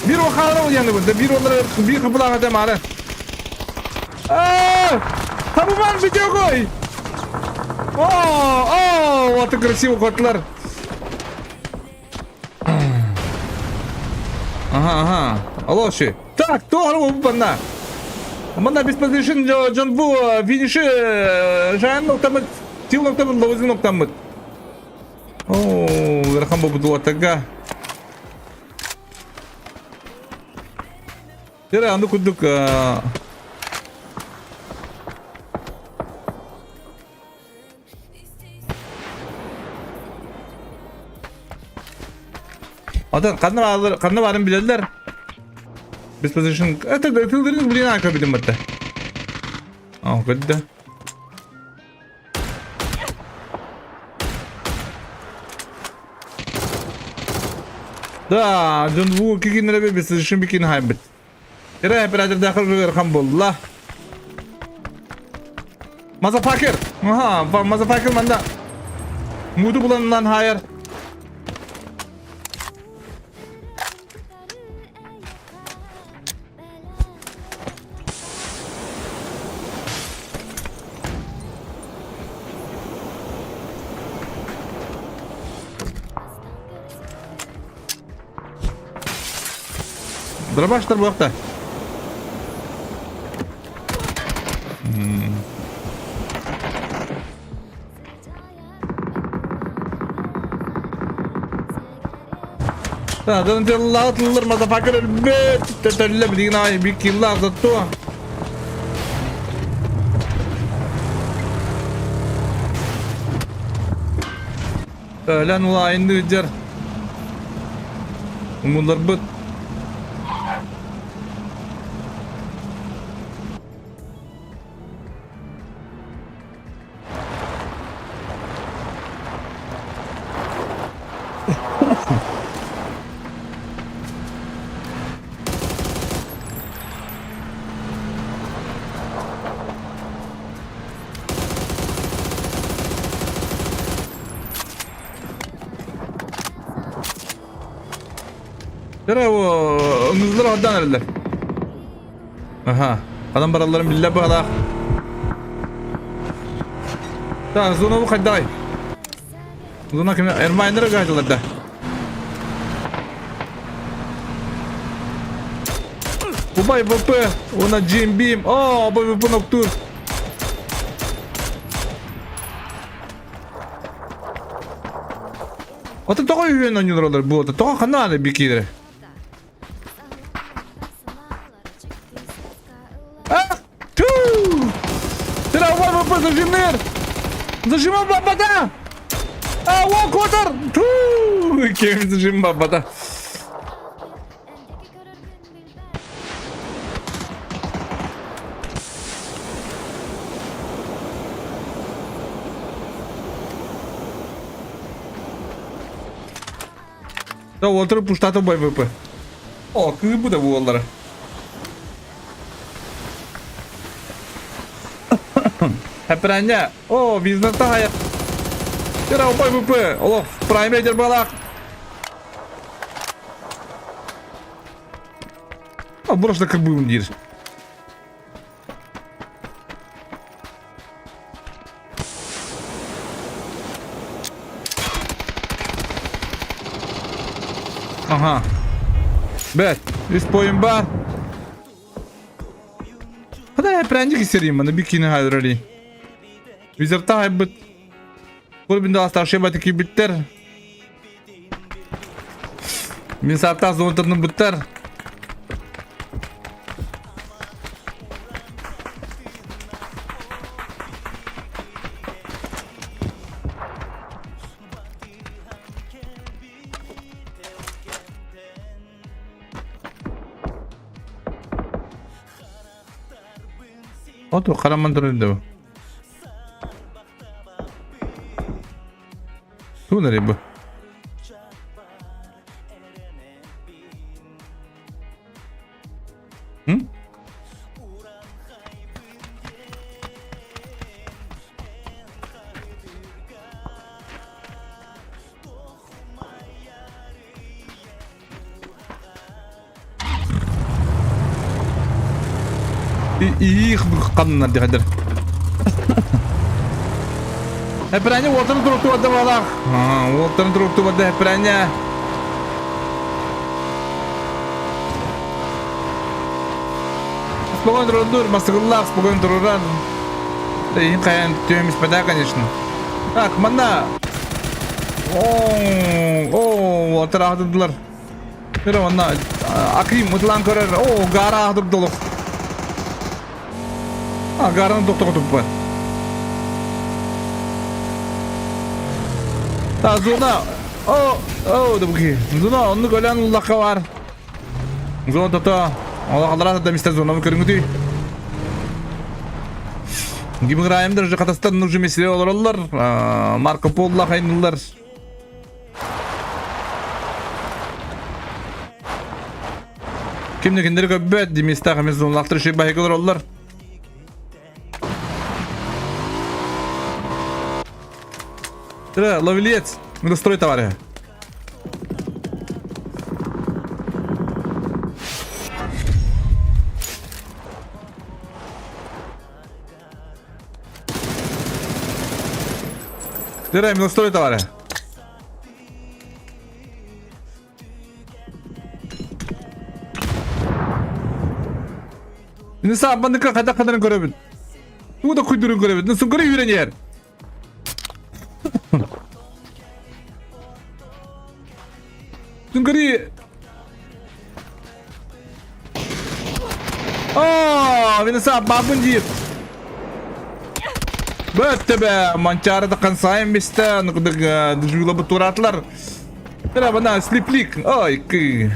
Bir o khara uyandı bunda bir onlara bir kapıdan adam ara Tamam video koy вот красиво котlar Ага. Алло, ши. Так, то банда. Банда без позишн Джон Бу финиши жан ноктамы, тил ноктамы, лозин ноктамы. О, верхам буду атага. Тера анду кудук. Atan kanına varın bilirler. Biz position tılдырын блин ака бидим батта. Кыдда. Да, Джон Ву кикинлер бе position бикин хайбит. Эра оператор дахыл верхам болла. Motherfucker. Ага, motherfucker manda. Mudu bulanından hayır. Darabaşlar bu hafta. Zaten Allah atılır motherfucker elbet. Tetelle bildiğin ay bir killa zattı. Ölen ula indi cer. Bunlar bıt. Bravo. Hızlılar haddan eriler. Aha. Adam baraların billah bu ala. Da zona bu kadday. Zona kimi ermayınlara gaydılar da. Bu bay bu. Ona Jim Beam. Oh bu noktur. Ata toğa yürüyen oynuyorlar bu ata. Toğa kanal bir kere. Ah! Tu! Tira var mı zajimler? Zajima babada. Ah, walk water. Tu! Kim zajim babada? Da water pushtato boy boy. Oh, kız bu da bu onlara. Heprenya. Oh, biznesda hayat. Tira boy boy. Allah, prime ranger balak. Ah, burası da kırbığım değil. Aha. Bet. Üst boyun var. Hadi hep rencik istedim bana bir kine hayrali. Wizard'ta haybet. Kulübünde astar şebati ki bitter. Min saatte zontarını bitter. Otur karamandır öyle bu. Bu nereye bu? Hı? İyi kanlar dikkatir. Heprenya water'ın turuktu wadda balak. Ha, water'ın turuktu wadda heprenya. Спокойно трудур, масыгыллах, спокойно туруран. Да и каян тюем испада, конечно. Так, манда. О, water ahdırdılar. Bir anda akrim mutlan körür. O, gara ahdırdılar. Ha, gara'nın doktor var. Ta zona. Da bu ki. Zona onu gölen Allah'a var. Zona tata. Allah da mister zona mı körüngü gibi grayımdır katastan nurcu mesele olurlar. Marco Polo'la kaynırlar. Kimde kendiri köbbet demiste kamiz zonlaktır şey bahik olurlar. Тра, ловелец, настрой товары. Тра, настрой товары. Indi sabandyka kada kadar görebin. Bu da kuydurun görebin. Nasıl göre yürenyer? Süngeri. Beni sababın deyip. Bötte be, mançarı da kansayım biste, nıkıdık düzgüle bu turatlar. Bana bana sliplik, ay ki.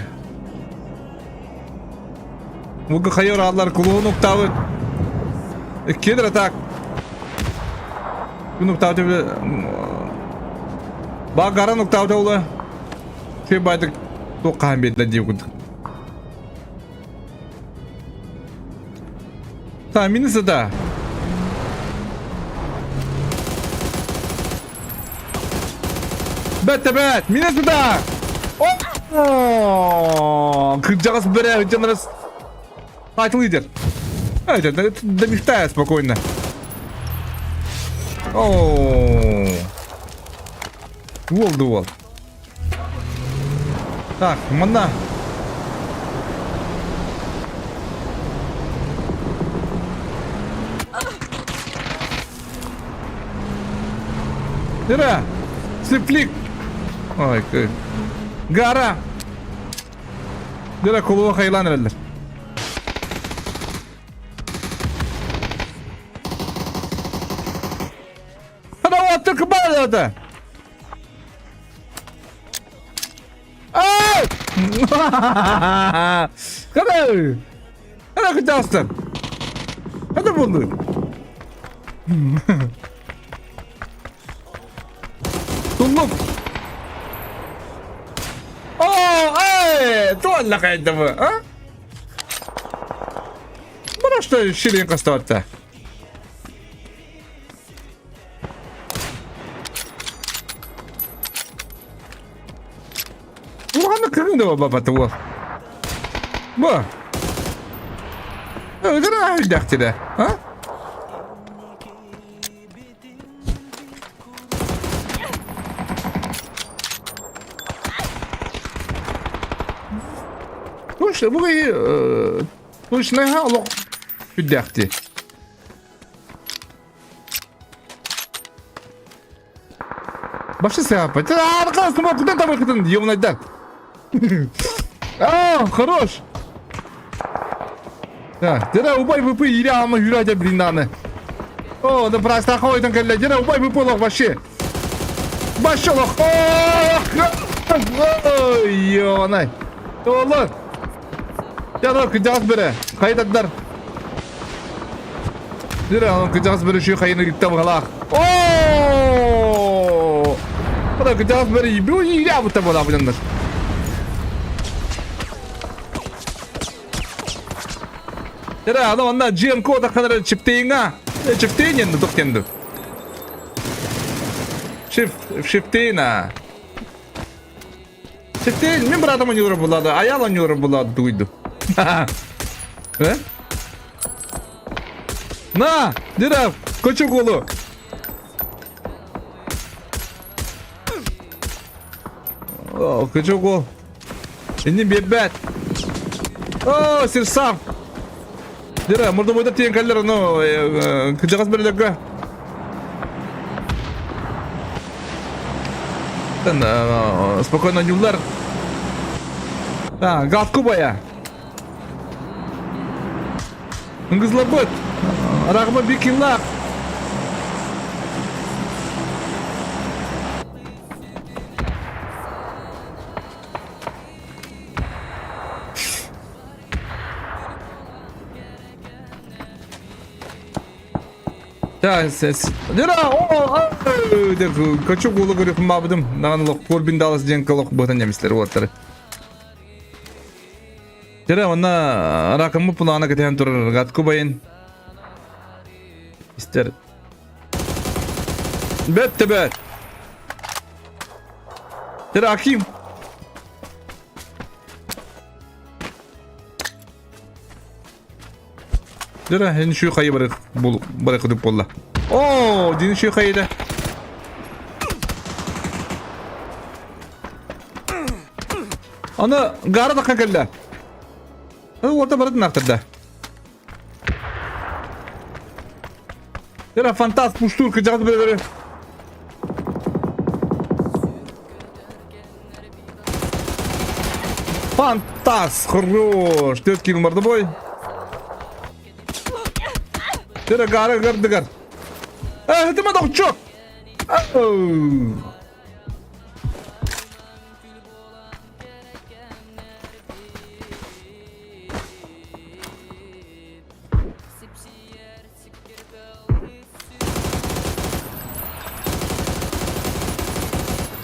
Bugün hayır ağlar kuluğu noktavı. Kedir atak. Bu noktavı tabi. Bak gara noktavı da ola. Şey baydık, toqağın bedle diye kuduk. Tahminisi da. Bet, minesi da. Кырджагас бере, жанрас. Тайтл лидер. Это да мечтаю спокойно. Волд. Так, мана. Ира, слепlik. Ay kız. Gara. Dile kuluğa haylan eller. Hadi o atır kıbar da. Ay! Hadi. Hadi kıcarsın. Hadi bunu. Tulluk. تولق عندما ها براش شيلين قصتوتا وانا كرنا بابا تو با انا دختي ده ها وش نها الله في الدختي باش سيابا خلاص ما كنت انت يوم ندك خروش ترى وباي بوبي يرا ما يرا جاب لنا ده براس تاخوي تنقل جرا وباي بوبي لو باشي باش الله يا ناي والله Ya da kıcağız bire. Kayıt ettiler. Dire onun kıcağız bire şu kayını gitti bakalım. Ooo! Bu da kıcağız bire iyi. Bu iyi ya bu tabi ola bilenler. Dire adam onda GM koda kadar çifteyin ha. Çifteyin yendi dok yendi. Çifteyin ha. Çifteyin mi bir adamın yoru buladı. Ayağlan yoru buladı duydu. He? Na, Dirav, koçuk oğlu. Koçuk oğlu. Şimdi bebet. Sirsam. Dirav, burada boyda tiyen kaller onu. Kıcağız bir dakika. Спокойно юлар. Газ кубая. Ngızlabıt. Rağma bir kinlak. Ya ses. Dira kaçuk oğlu görüp mabıdım. Nağanlık korbin dalas cenkалық bıhtan yemisleri ortları. Dira ona rakamı pulağına getiren durur. Gatku bayın. İster. Bet. Dira akim. Dira henüz şu kayı bırakıp bolla. Dini şu kayı da. Ana gara da kakalla. Orta baradın aktırda. Dere fantast puştur kıcağı böyle. Fantast, хорош. 4 kill vardı boy. Dere gara gardıgar. Hadi mi dokçu?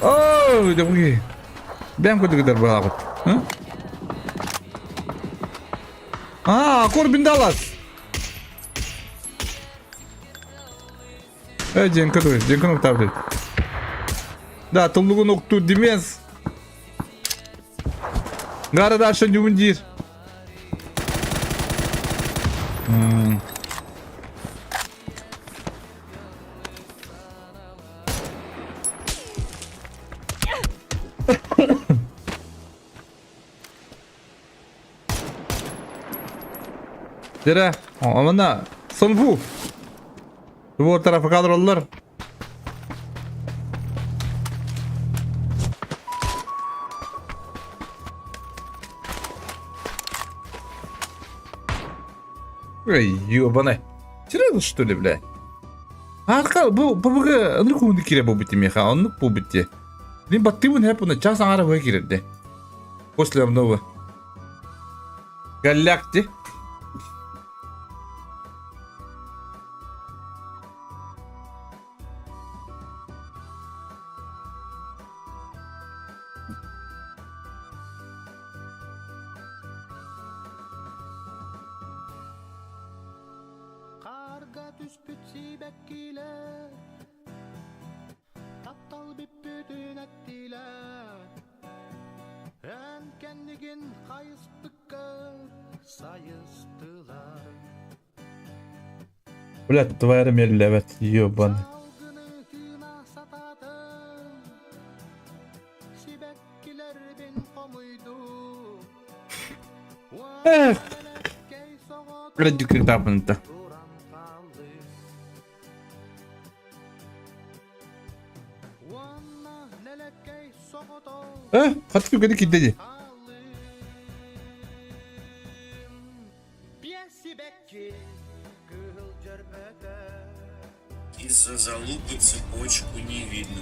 Oh, de bu. Ben kötü gider bu vakit. Hı? Korbin Dallas. Jenka tuh, Jenka nokta update. Da, tolluğu noktu demez. Gara da aşağı cumhur. Dere, amana, sınıfı. Bu tarafa kadrolar. Ey, ёбаный. Серьезно, что ли, бля? Bu anlık kumdu kire bu bitti mi ha? Anlık bu bitti. Nin battı hep ona ças ara bu kiredi. После обновы. Галакти. Karga düşpüt sibekkiler Tattal büppütün ettiler En kendigin kayıstıkka sayıstılar Блядь, твоя ремель, evet, ёбаный. Salgını hına satadım Sibekkiler bin komuydu Эх, ради когда это? Хатки гады кидdedi. Из-за залупы цепочку не видно.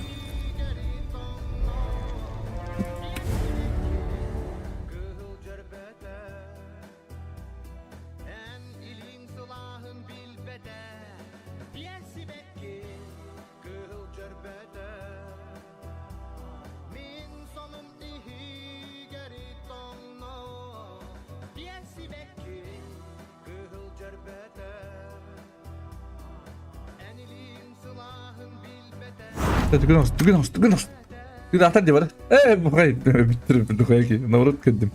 Tıkınos. Bir atar diye bana. Bu hayır. Bitirdim. Koyayım ki. Navrut kendim.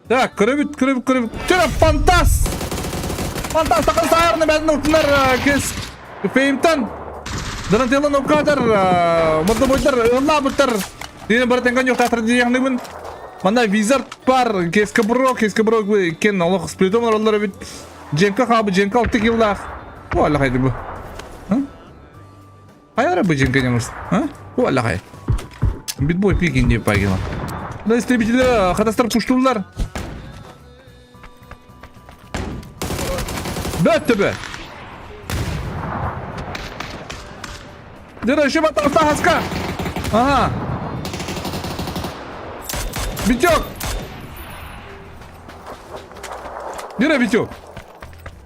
Tak, kırıbıt. Çöre fantas. Fantas takıl sayarını ben noktalar kes. Fehimtan. Dalam tiyalan o kadar. Mutlu boyutlar. Allah beter. Dini bertengkan yok tak terjadi yang demen. Mana wizard var. Keske bro ken Allah splitom oralara bit. Jenka 6 yıllar. Vallahi haydi bu. Ha? Hayır bu Jenka yalnız. Ha? Vallahi hayır. Bit boy pik diye payına. Da istebiciler arkadaşlar puşturlar. Böttü be. Dira şu batarsa haska. Aha. Bit yok. Dira bit yok.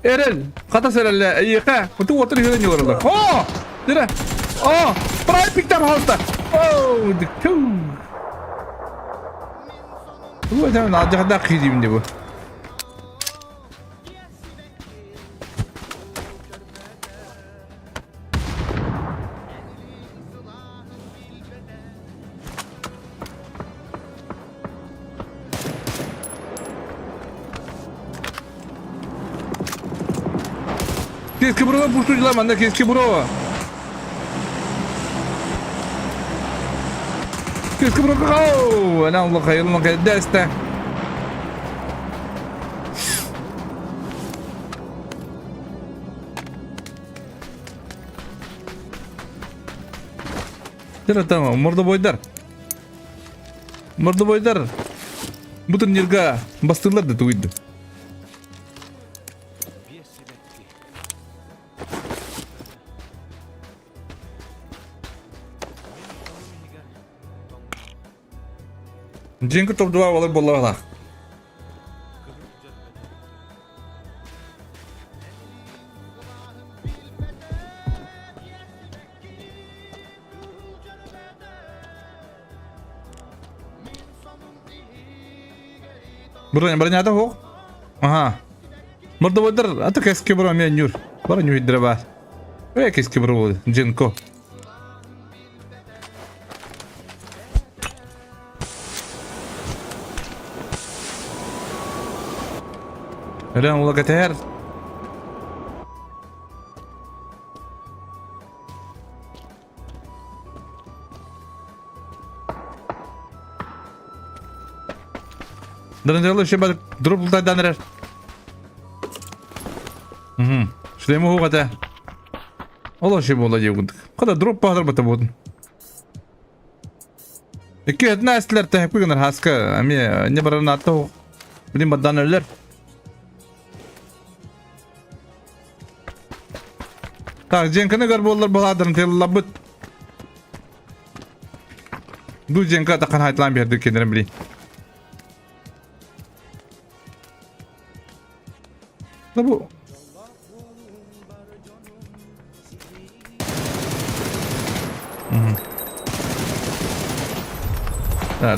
Erel. Kata serelle. Yıka. Kutu otur yürüyen yorulur. Oh. Dira. Oh. Prime pikten hasta. Oh. Diktu. Bu adam acayip da kıyımdı bu. Keski bro pushtucular manda keski bro. Keski bırak. Oo, ana Allah hayırlı deste. Jara tamam, murda boyдар. Murda boyдар. Butun yerga bastırlar da tuydu. Jenki top 2 olur bollalar. Beranya ada ho. Aha. Merdo boder atau keski bro mi anyur. Beranya hidra bas. Keski bro Jenko. Ulan ulah keter. Dan jalan siapa drop ulta danerer. Şuraya mı kata? Allah şey olacak bu. Kada drop bağlar bata bu. İki etna aslar tahkik kadar haska. Ami ne baran atta o. Bilim badan ölür. Tak jenkana garbollar baladan tel labut. Du jenka takkan haytlan bir yerde kendine bileyim. Bu.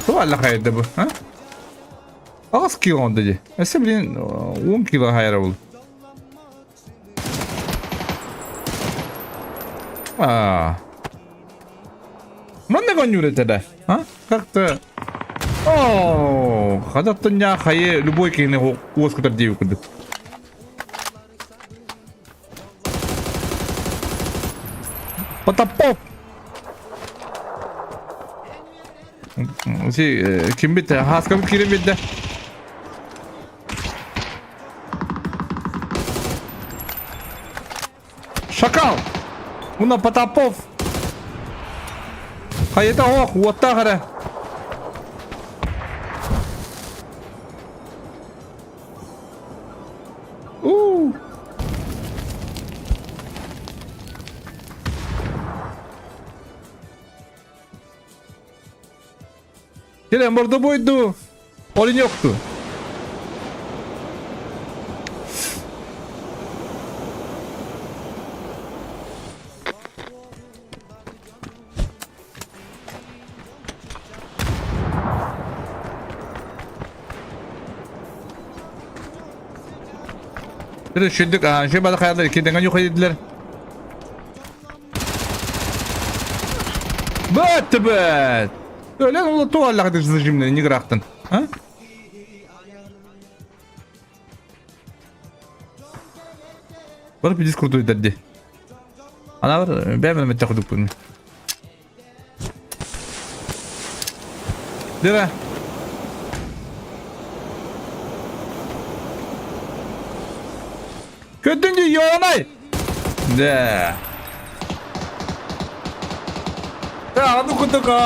Tu alla kaydı bu, ha? Az kilo oldu diye. Mesela 10 kilo hayır oldu. Mana kau nyuruh tadi? Ha? Kakta. Oh, kada tanya kaya luboy kini uas kita dia kudu. Patapop. Kim bitti? Haska bir kirim bitti. Şakal. Buna Patapov. Kayıta o, watta kare. Gelen burada buydu. Olin yoktu. Terus şudduk, şey bana hayalleri kendine yok edildiler. Bet. Öyle ola tuvallah edilsin şimdi, ne kıraktın? Ha? Bana bir Discord'u öderdi. Ana var, ben mi takuduk bunu? Dira. Kötüncü yoğunay. De. Так, ну куда-ка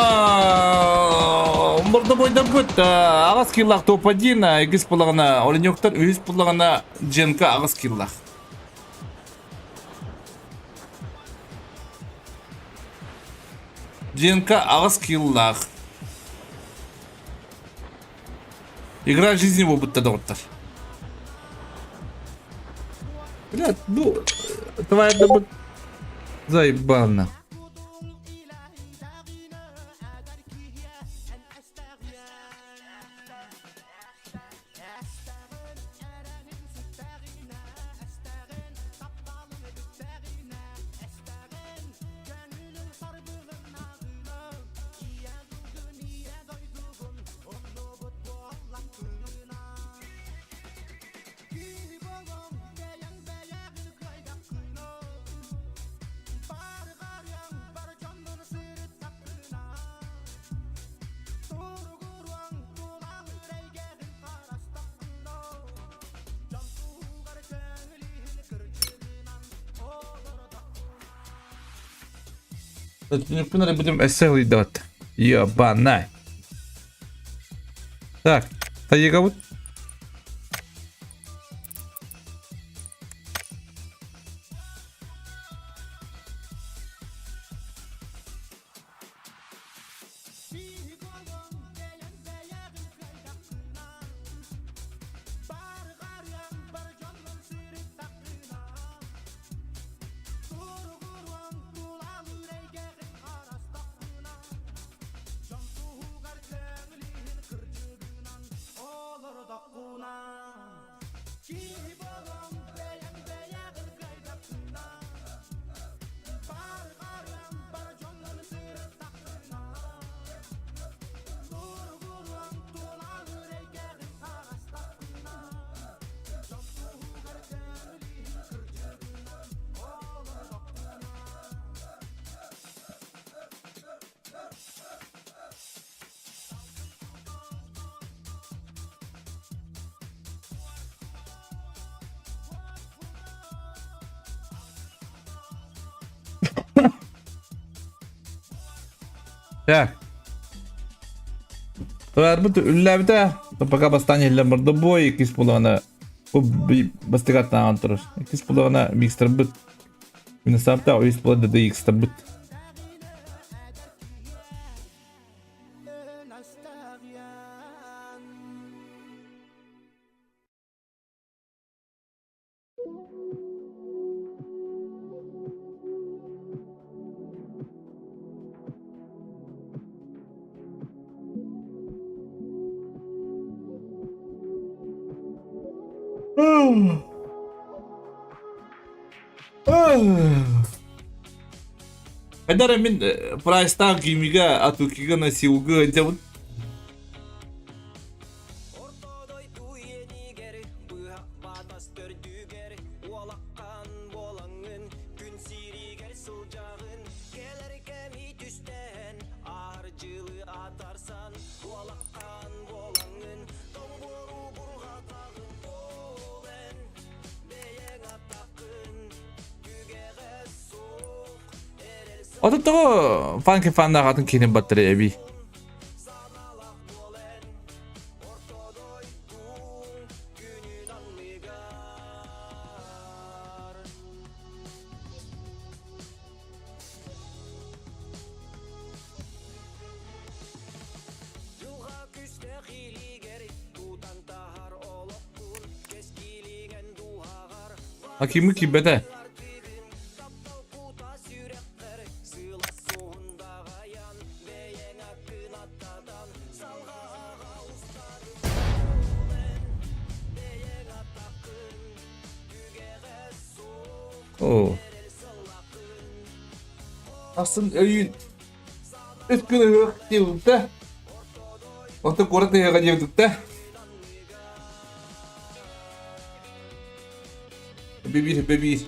мордобойда бут агас киллах топ-1 эгис пулагана оленёктор үз пулагана Женка агас киллах. Женка агас киллах. Игра жизни его будто доктор. Блядь, ну твоя добы заебана. Отпинали будем эсэл идет. Ёбанай. Так, таега вот. Так. Арбут үлләбдә. Пока бастание для мордобой, якийсь полона. Бастигат на антурус. Якийсь полона микстер бит. Він сапта, ось полона DX та бит. Kadar min price tag gimiga atau kiga nasi uga aja bud. Atau tuh fan ke fan dah katun kini baterai abi. Hakimi kibete. Oh. Aslında öyle üskünü hırk diyorduk da. Orta korata yaga diyorduk da. Bebir.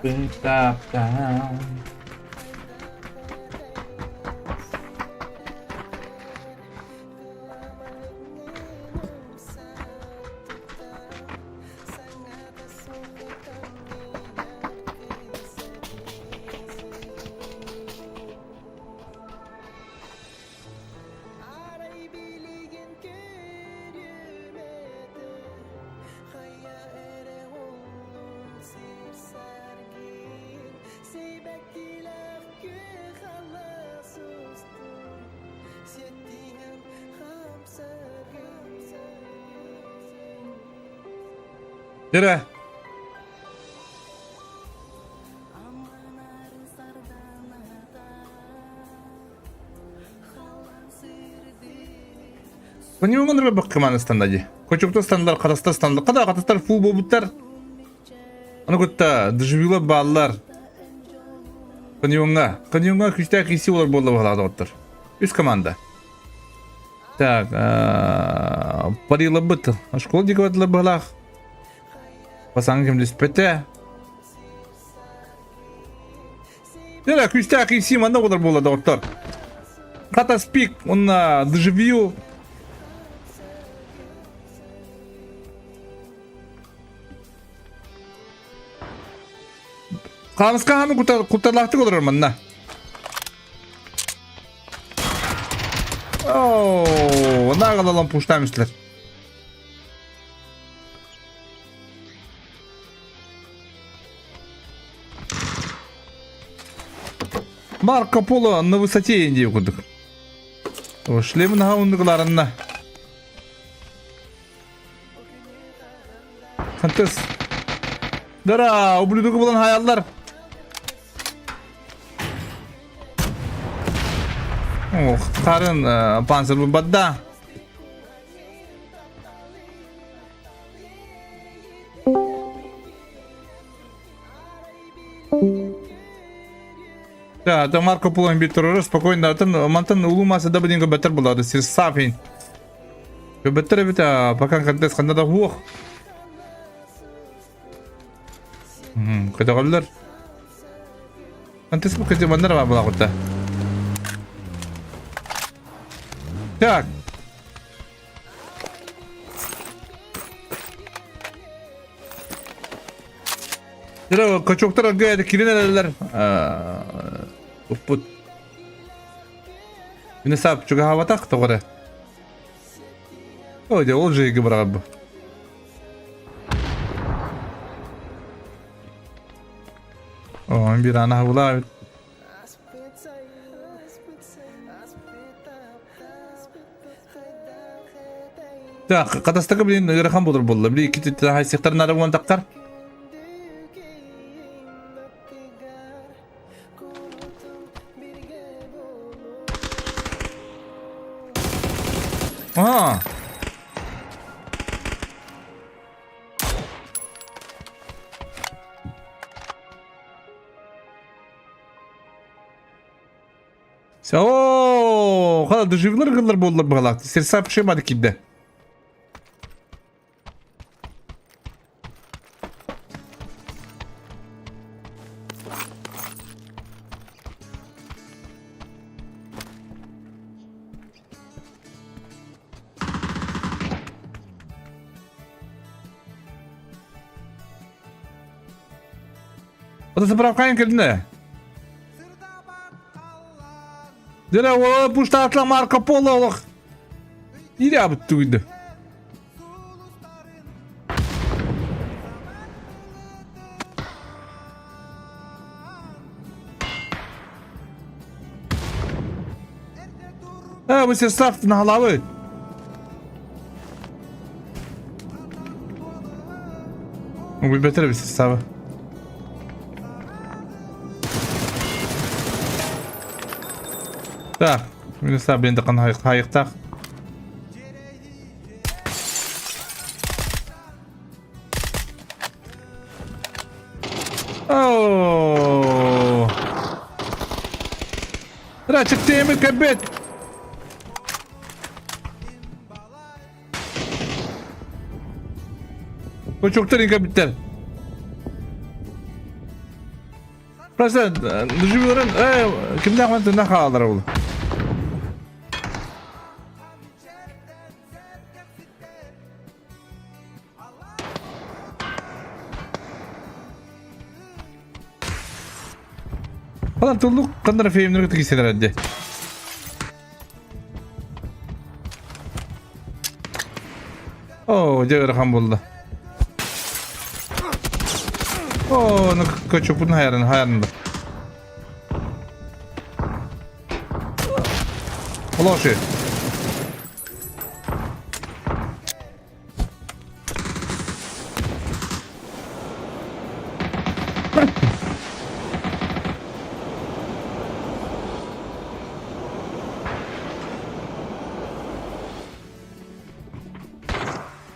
Bıtaptan. Yürü. Bunu mu onlara bak kıman standajı? Koçukta standlar, katasta standlar, kada katastar full bobutlar. Ana kutta dışvila ballar. Kanyonga küçük kisi olur bolla bağladı otlar. Üst komanda. Так, парила быт. А школа дикого для балах. Пасангем диспете. Дела küçük kisi manda olur bolla otlar. Kata speak on доживью. Kamska hamı kurtarlaktık olur manna. Ooo, ne kadar lan puşlamışlar. Марко Поло на высоте Индии кудык. Ушли мы на гаундыкларына. Хантес. Дара, ублюдок булан хаяллар. Ох, қарын панцир бадда. Да, это Марко Поло бит террорист, спокойно, мантан улумасы да будинга бетер булады, сир сафин. Бетер бит, пока контест кандада хух. Кайдағалар. Контест бұл кезде бандар ба бұла құтта. Так. Жара качоктар гайда киренелер. Upput. Yine sap çok hava tak doğru. O da olacak gibi bırak. O bir ana hava. Ya kadastaka bilin rakam bulur bulla. Bir iki tane sektör nara bu antaklar. Aha. О, kadar доживлар кылар болдулар багалак. Серсап шемады кидде. O da zapravkayan kendine. Dere o puşta atla Marco Polo. İri abutuydu. Ha bu ses saftın halavı. Bu beter bir ses saftı. Так, минус блин такан хайыктак. Ооо. Рачык темir кабет. Koçuklar inkabitler. Burası düşüyorlar. Kimden var ne kaldır oğlum? Falan tulluk kandıra filmleri gitsinler hadi. Oo, cevher kan buldu. Oo, ne kaçıyor bunun hayalinde. Allah şey.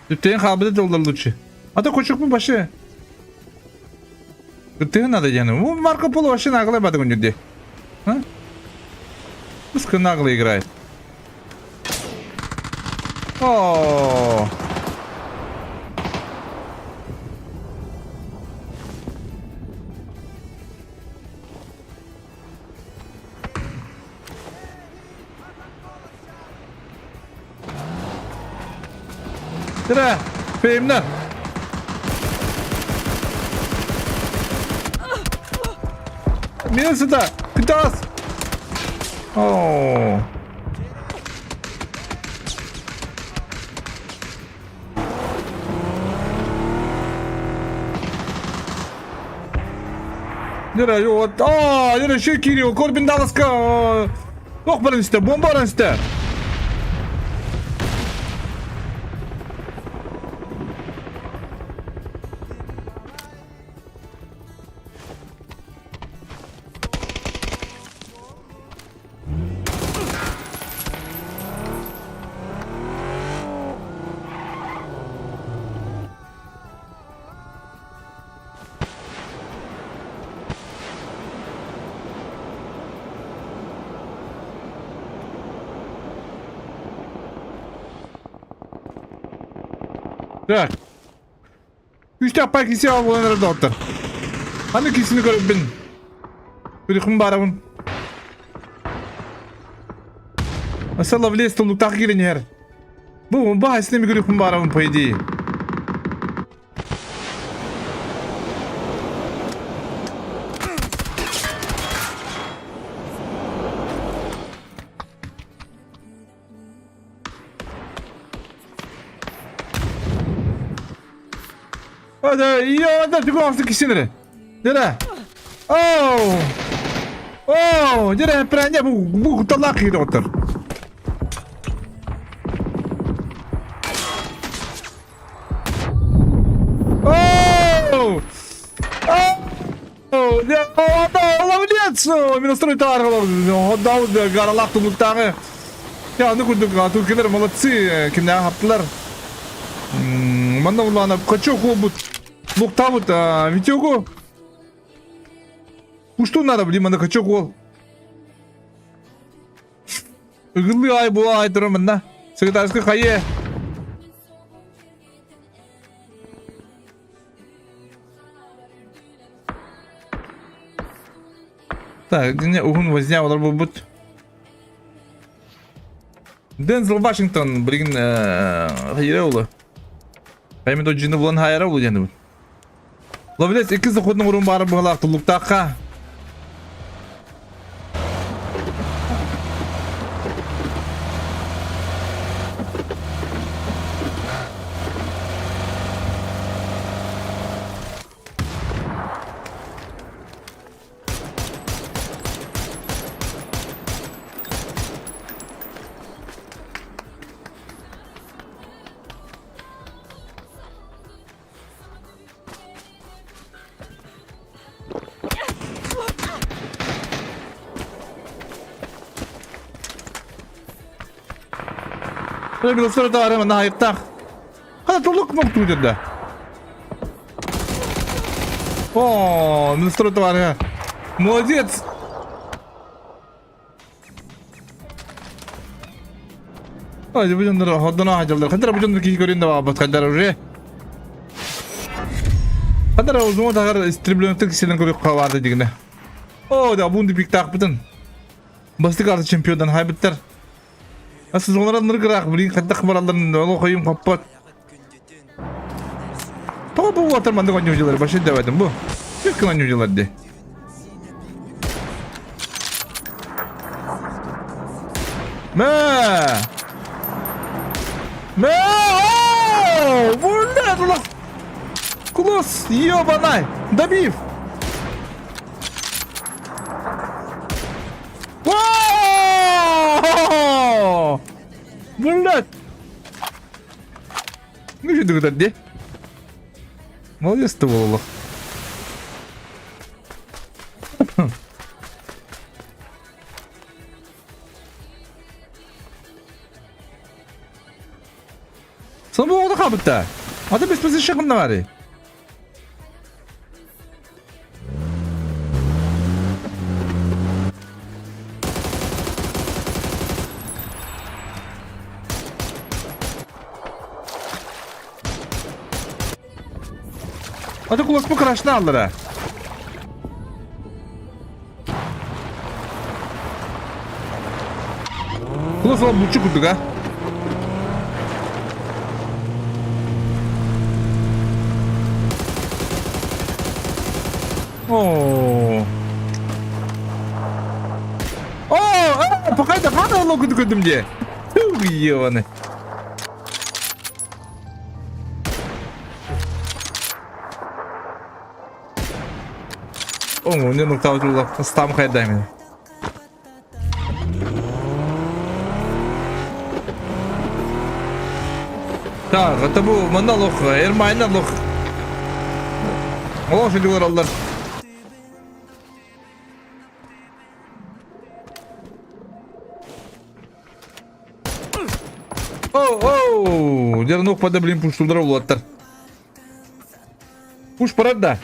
Tütteğin kabili doldurdu uçu. Hatta koçuk mu başı? Tütteğin adı yani. Bu Marco Polo başı nağılı yapmadı önce diye. Ha? Sıkı nağılı играет. Ooo. Sıra. Filmden. Neresi de? Kıtas. Oo. Nereye yok? Nereye şey giriyor? Korbin Dalaska. Yok bana iste. Bomba bana iste. Bırak. 3 defa kişi avlanır doktor. Hani kişini görüp bin. Bırakın barabın. Asal bile istollukta girin yer. Bu hasne mi görüp barabın paydı. Hadi iyi orada tükü kişileri. Dere. Oh. Oh, dere prende bu talak yedi otur. Oh. Oh, ya da olabiliyor. Ministro tarih olabilir. Da garalak tumuktağı. Ya ne kurduk Türkler молодцы. Kimler yaptılar? Manda ulan kaçıyor bu. Буктавут, Витёгу. Что надо, блин, мана качок ол. Игылы ай bu ay durumunda. Sekreterski kayı. Так, не угун возня олар бут. Дензел Вашингтон, блин, hayır oldu. Kayımı da cini bulan hayır oldu yani bu. Ловлес iki zahodun vurun bari bu halak tullukta. Böyle bir sırada aramında ayıktak. Hadi tulluk mu tutuyordu? Oo, ministro var ya. Молодец. Hadi bu canları hoduna hacallar. Kadar bu canları kişi görüyordu baba. Kadar öyle. Kadar uzun da kadar istriblöntek kişiden görüp kavardı digine. O da bundu pik takbıtın. Bastık artık şampiyondan haybıtlar. Asıl onlar anları kırak bilin katta kıbaralların ola koyayım kapat. Tabi bu waterman'da oyuncuları başı demedim bu. Yakın oyuncular de. Me. Burada ulan. Kulos yiyor bana. Dabif. Wow! Burada. Ne şey diyor de? Молодец ты, Вололо. Sen bu oda kabıtta. Hadi biz şakında var. Hadi kulak kıraşını alır ha. Kulak falan buçuk kurduk ha. Oo. Pakayda kana lo kudum diye. Tüh yiyor bana. О, не нокта ула. Стам хайдай меня. Так, это был монолог, эрмайна лох. Лошади уралдар. Оу, дернук подоблин пуштулдар улаттар. Пуш парада.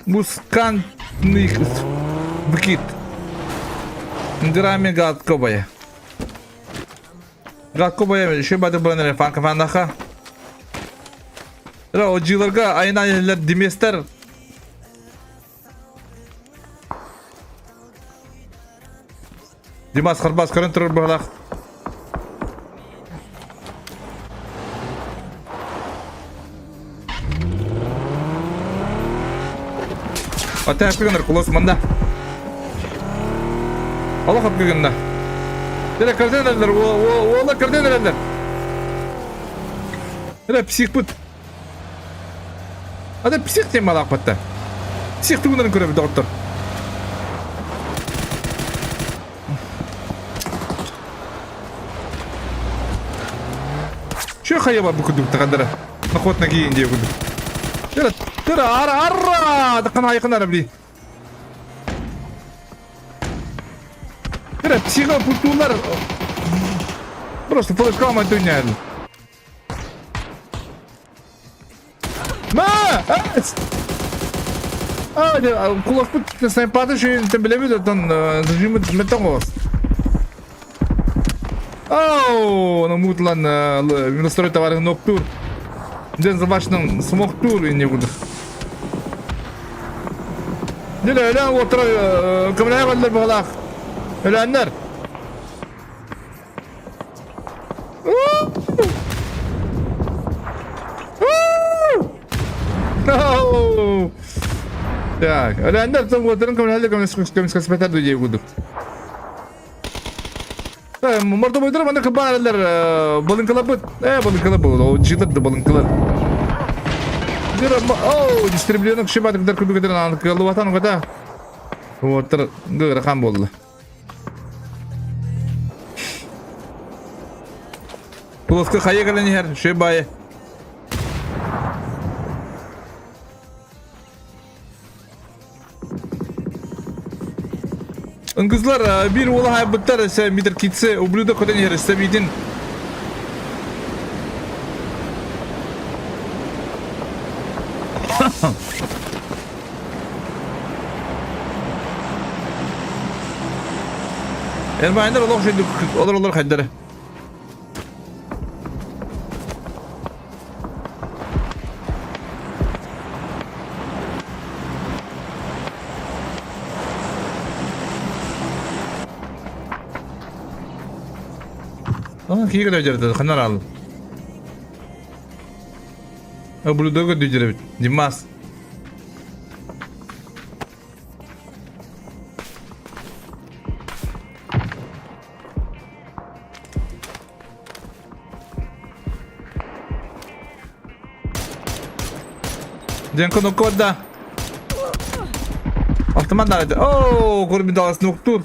Мускантный вкид. Дирами гадкобая. Гадкобая şey bade bana fanka fandaha. Ra ojilarga ayna yerler dimester. Dimas kharbas karan turur balak. Ata yapıyorlar kulos manda. Allah yapıyorlar. Direkt kardeşler, oğla kardeşler. Direkt psik put. Ada psik tem malak patta. Psik tu bunların görevi doktor. Şu hayva bu kudu takandara. Nakot nagi indiye kudu. Direkt ara dakkan ayaklar bili. Direkt psika putular. Просто полыскал мать дуняли. Кулак пut снайпады şu tembelemedi dan zajimi metangos. На мутлан настрой товары ноктур. Ден завашным смоктур и не буду. Диле ölen otur kameraya geldiler bakalak. Ölenler. Так, ölenler tam oturun kamerayla kamerası speter duyuyor bulduk. Morda boydur bana kabarlar balın kalabı. Balın kalabı o cılır da balın kalabı. Distribusyonun kişi batık der kubik ederin anlık kalı vatan o kadar. Otur gırakam boldu. Kulaskı kaya gelen yer şey bayi. Kızlar bir ola haybatlar ise midir kitse ублюдок kodan yer istemidin. Elmaylar olur şey olur haydere. kiye götürdü kanar al. Bunu da götürdü. Dimas. Jangan kau nokot dah. Oh teman dah ada. Oh, kau lebih dalas noktur.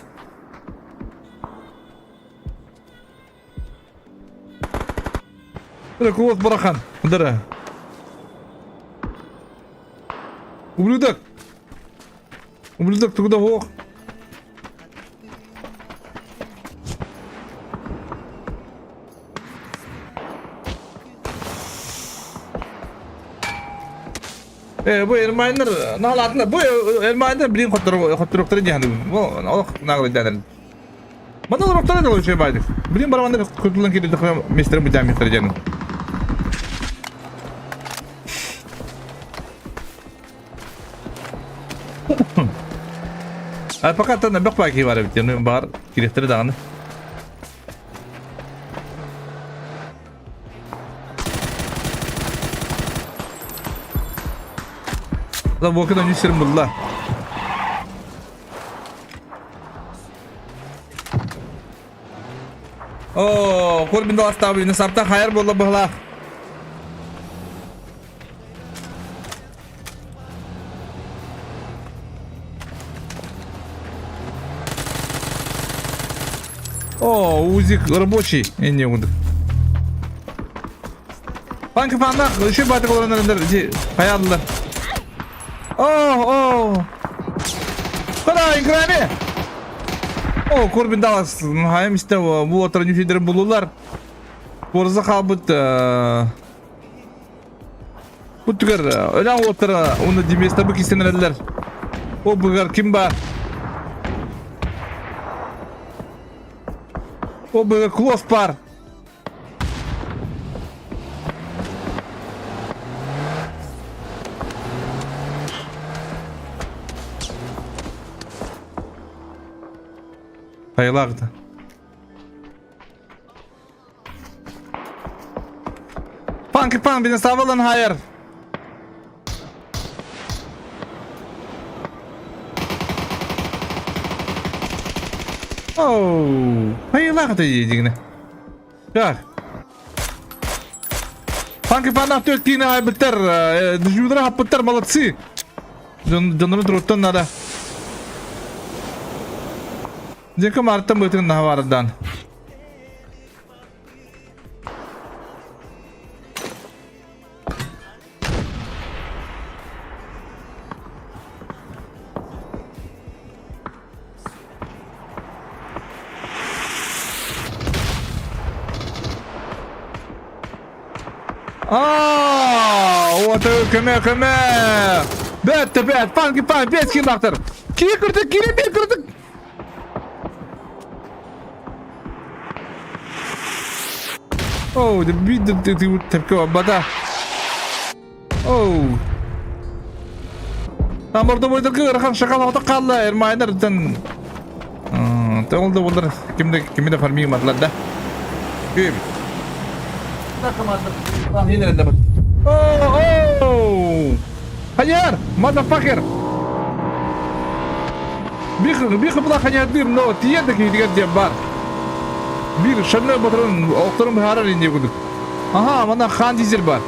Udah kuat berakan. Udah. Ублюдок. Ублюдок, ты куда вох? Bu Ermaniler nalatlar. Bu Ermaniler bilin xotturukları diýen. Bu ol nagry diýen. Mana xotturukları da şey baydy. Bilin baramanlar kurtulan kedi mester bu jami diýen. Fakat da bak baki var biteni bar kirehteri dağını. Da bu kadar yüzlerim bulla. Oh, korbin da astabi ne sapta hayır bolla bahla. О, узик рабочий. Не буду. Панки панда, еще батик оlanlar hayallar. Oh. Kara inkrami. Oh, Corbin Dallas. Hayım işte bu oturan şeyleri bulurlar. Borza kabut. Bu tüger. Öyle otura onu demesi tabii ki istenirler. O bugar kim ba? O bugar close par. Hayırlarda. Funky Punk beni savalan hayır. Oh, hayırlarda yiyeceğine. Gel. Funky Punk atıyor ki ne biter. Düşürdüğüne hap biter malatsi. Canını duruttan nada. Jika Marta betul nah wardan. Keme. Bet, Funky Punk, bet kim baktır. Kiri kırdık. Oh, the beat the tepki var bada. Oh. Tam orada boyda kırıkan şakal hata kaldı Ermanilerden. Oldu bunlar kimde farmi matlar da. Kim? Tamam yine de bak. Oh. Hayır, motherfucker. Bir kıbla hayır bir no tiyedeki diye var. Bir şanlı batırın oktarın baharar indiye kuduk. Aha bana kan dizel var.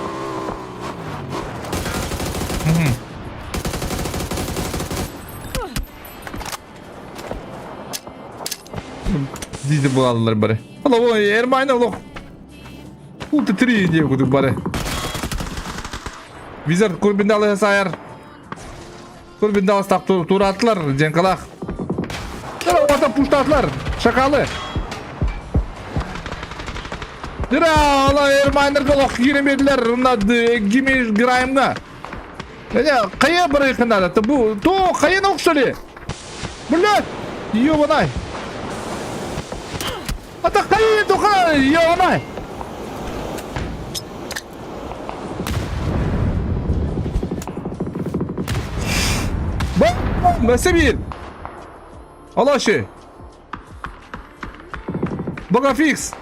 Dizi bu aldılar bari. Allah o Ermani Allah. Ulti 3 indiye kuduk bari. Wizard kurbinde alaya sayar. Kurbinde alastap tur attılar cenkalak. Sonra orta puşta attılar. Şakalı. Dira Allah Ermaniler kalak giremediler. Onlar gimi girayımda. Ya kaya bırakınlar. Bu to kaya noksali. Bulat. Yiyor bana. Hatta kaya dokana yiyor bana. Bak mesebir. Allah şey. Baka fix.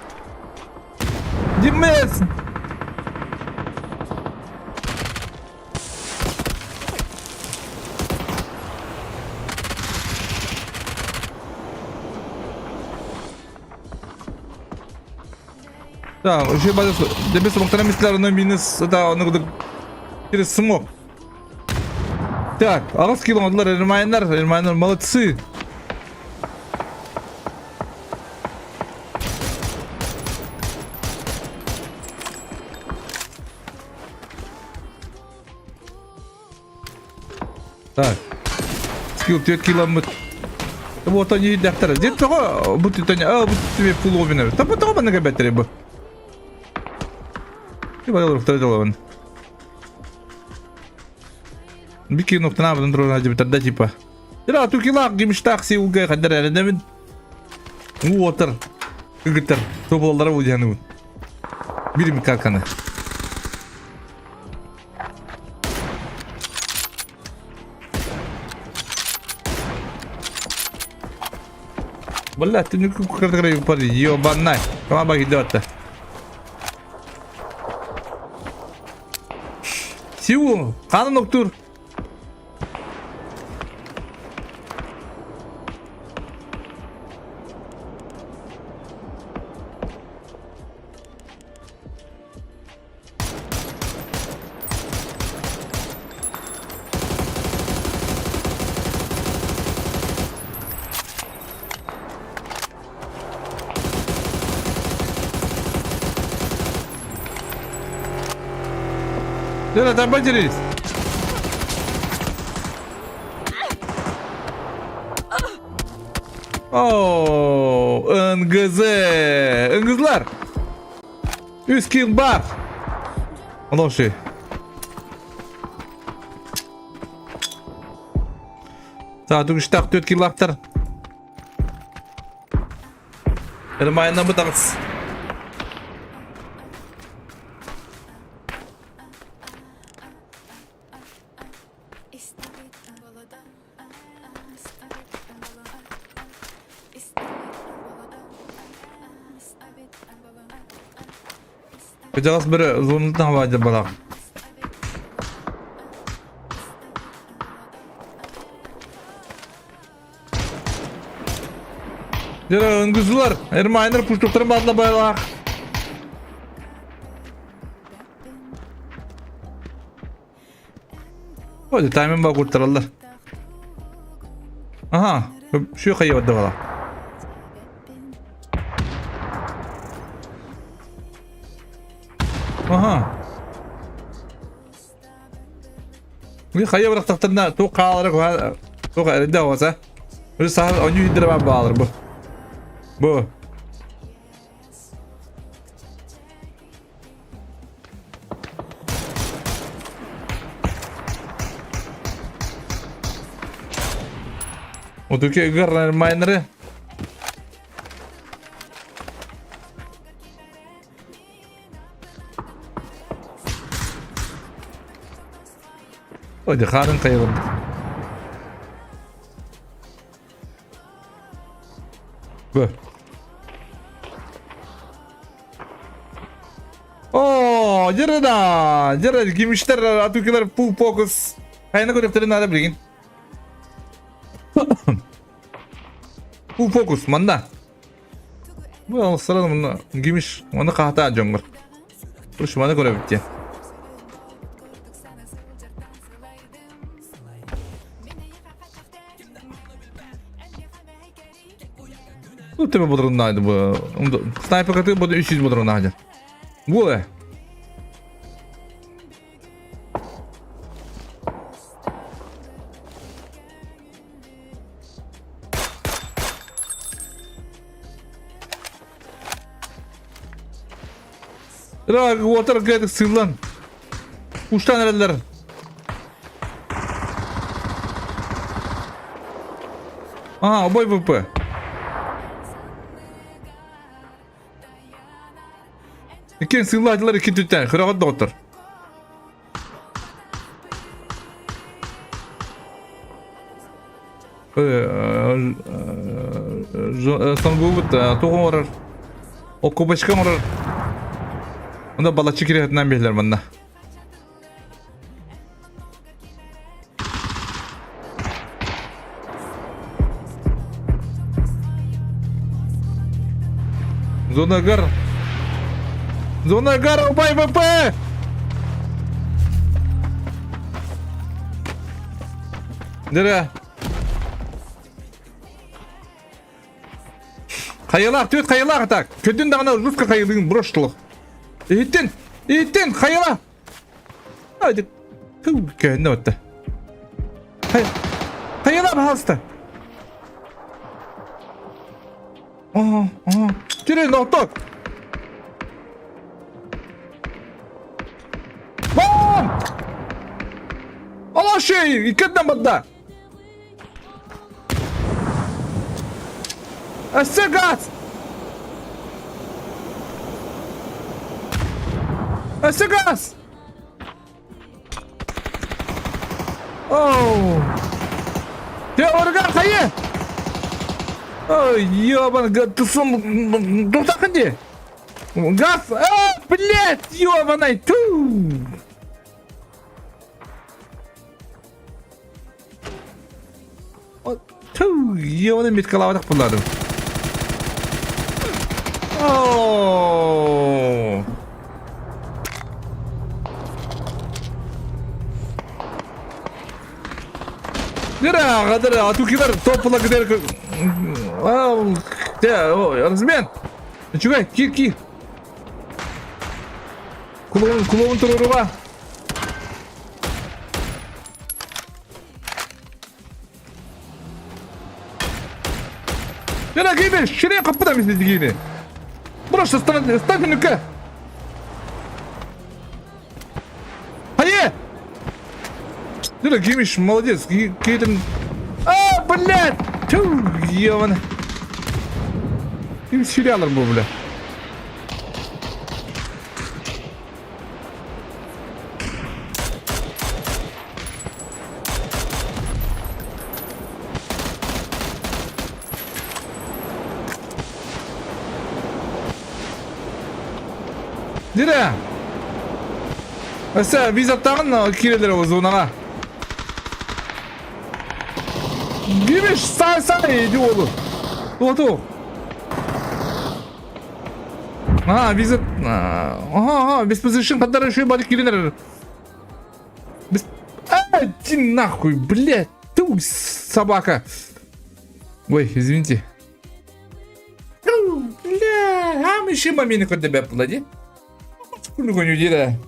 Kimmesin? Так, еще база. Тебе смог мистер на минус, да, он говорит, через смог. Так, арас километр, ремайнер, молодцы. Так, скилл 4 километр. Вот они дактора. Где того будет они, вот тебе половина. Там потом она габет треба. И валил второй доллар. Бики нуктана бутан дрон аja bitarda типа. Ира тукилак гимш такси уга кадар ada min. Water. Кыгытар. Тополлары удяны. Бирим каканы. Валла ты не кукарграй упали. Ёбанай. Кама баки дёта. Сиу, қаны ноктур. Dur adam bacırız. Oo, ıngızlar. 100 kill bak. Ana şey. Saat 3'te 4 kill aktar. Benim ayından bu takız. Kıcağız bir zonundan havacı balak. Jara öngüzüler. Ermayınlar puştukları badla balak. Hadi time'ın bak kurtarırlar. Aha. Şu kayı vadda balak. Aha. Bir kayı bıraktıklarında toğ kağıları toğ erinde olsa. Bir sahil önce yüzdüreme bağlar bu. Bu. O Türkiye ıgır miner'ı. Hadi karın kayalım. Bu. Oo, jarada giymişler Atuklar full focus. Kaynak öğretmenlerin nada bilgin. Full focus manda. Bu sırada bunu giymiş. Onu kahta jongor. Şu bana göre bitti. Bu tabi budurundaydı bu. Sniper katı bu da 300 budurundaydı. Bu ne? Rak water gate sığlan. Uçtan erdiler. Aha boy VP. İkin sığlaydılar iki tütten. Kırakat doktor. Son bu toğum orar. Oku başkan orar. Onda balaçı kiretinden bilirler bana. Zona gar. Zona gar, opay opay. Nere? Kayıla, tüt kayıla atak. Ködün dağına Ruska kayılığın broştuluk. İttin, kayıla. Hadi. Kendine öttü. Kayıla bir hasta. Aha. Türe noktak. Bam! Allah şey, ikiden badda. Assegat! Assegas! Oh! Ya organ kayı! Ой, ёбаный, ты сам, ну так иди! Газ! Блядь, ёбаный, ту! Ту, ёбаный меткалаватых пулладым. Ооо! Дыра, а тут кидар топла gider. Размен. Чугай, ки. Kulağın tururuğa. Yana giyme, şuraya kapıda mısınız giyini? Burası stand nükle. Hayır. Yana giymiş, молодец, giydim. Блядь! Тьфу, ёбаный. И сериалом был, бля. Дире! Аса, виза тағын кирелер о зонаға. Гибиш, сай, иди оğlum. Doğru. Виза. Ага, без position kadar еще бадик кирелер. Без... Иди нахуй, блядь. Ты собака. Ой, извините. Бля, мы еще мамины куда тебя плоди. Кулю гоню дире.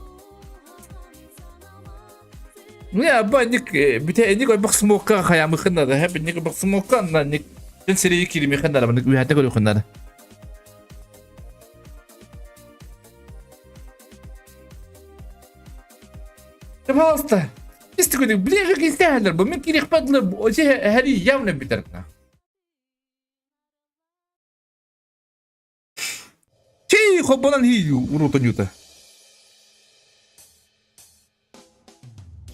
Ya banyak bitaini ko bak smoke kaya mo khanda da hab ni ko bak smoke na ni den seri kilimi khanda man wi hata ko khanda Пожалуйста. Если ты ближе к стене, бо мен кирих падла оже хари явно битерна. Чи хоббанан хию уротонюта.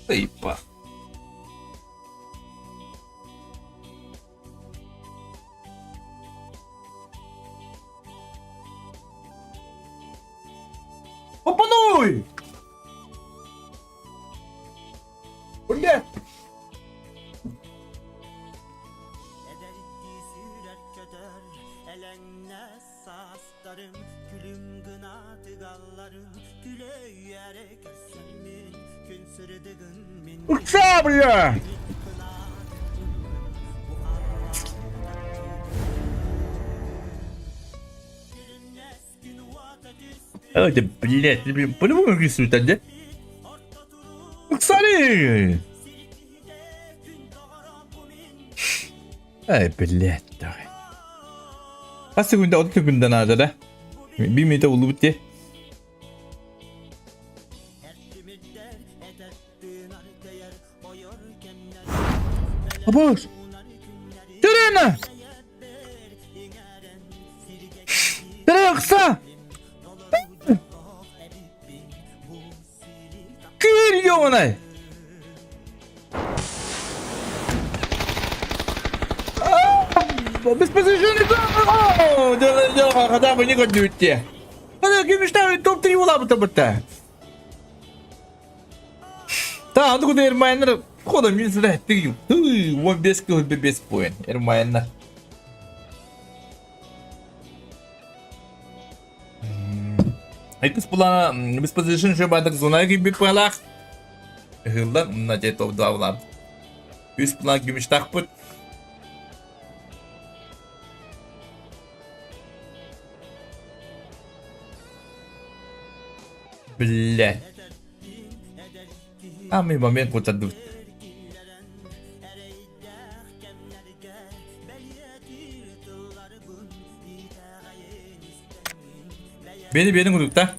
Epa. Opa noi! Olha! Uçağım ya! Это, блядь, по-любому рисует, да? Смотри! Ай, блядь, давай. Kaç günde 10 günden nerede de? Bir metre oldu bitti. Abos. Dönene. Dönene kısa. Geliyor bana. Без позиционных. О, да, когда бы не годите. Hadi gümüşler top 3 ola bu tabitte. Ta hadi kudu ermayanlar kodum yüzüne etti. 15 kıl 5 puan ermayanlar. Ekis plana biz position şu bardak zonaya gibi palak. Hırlan nace top davlar. Üst plan gümüş takput. Bile. Ami mamen kota dur. Beni grupta.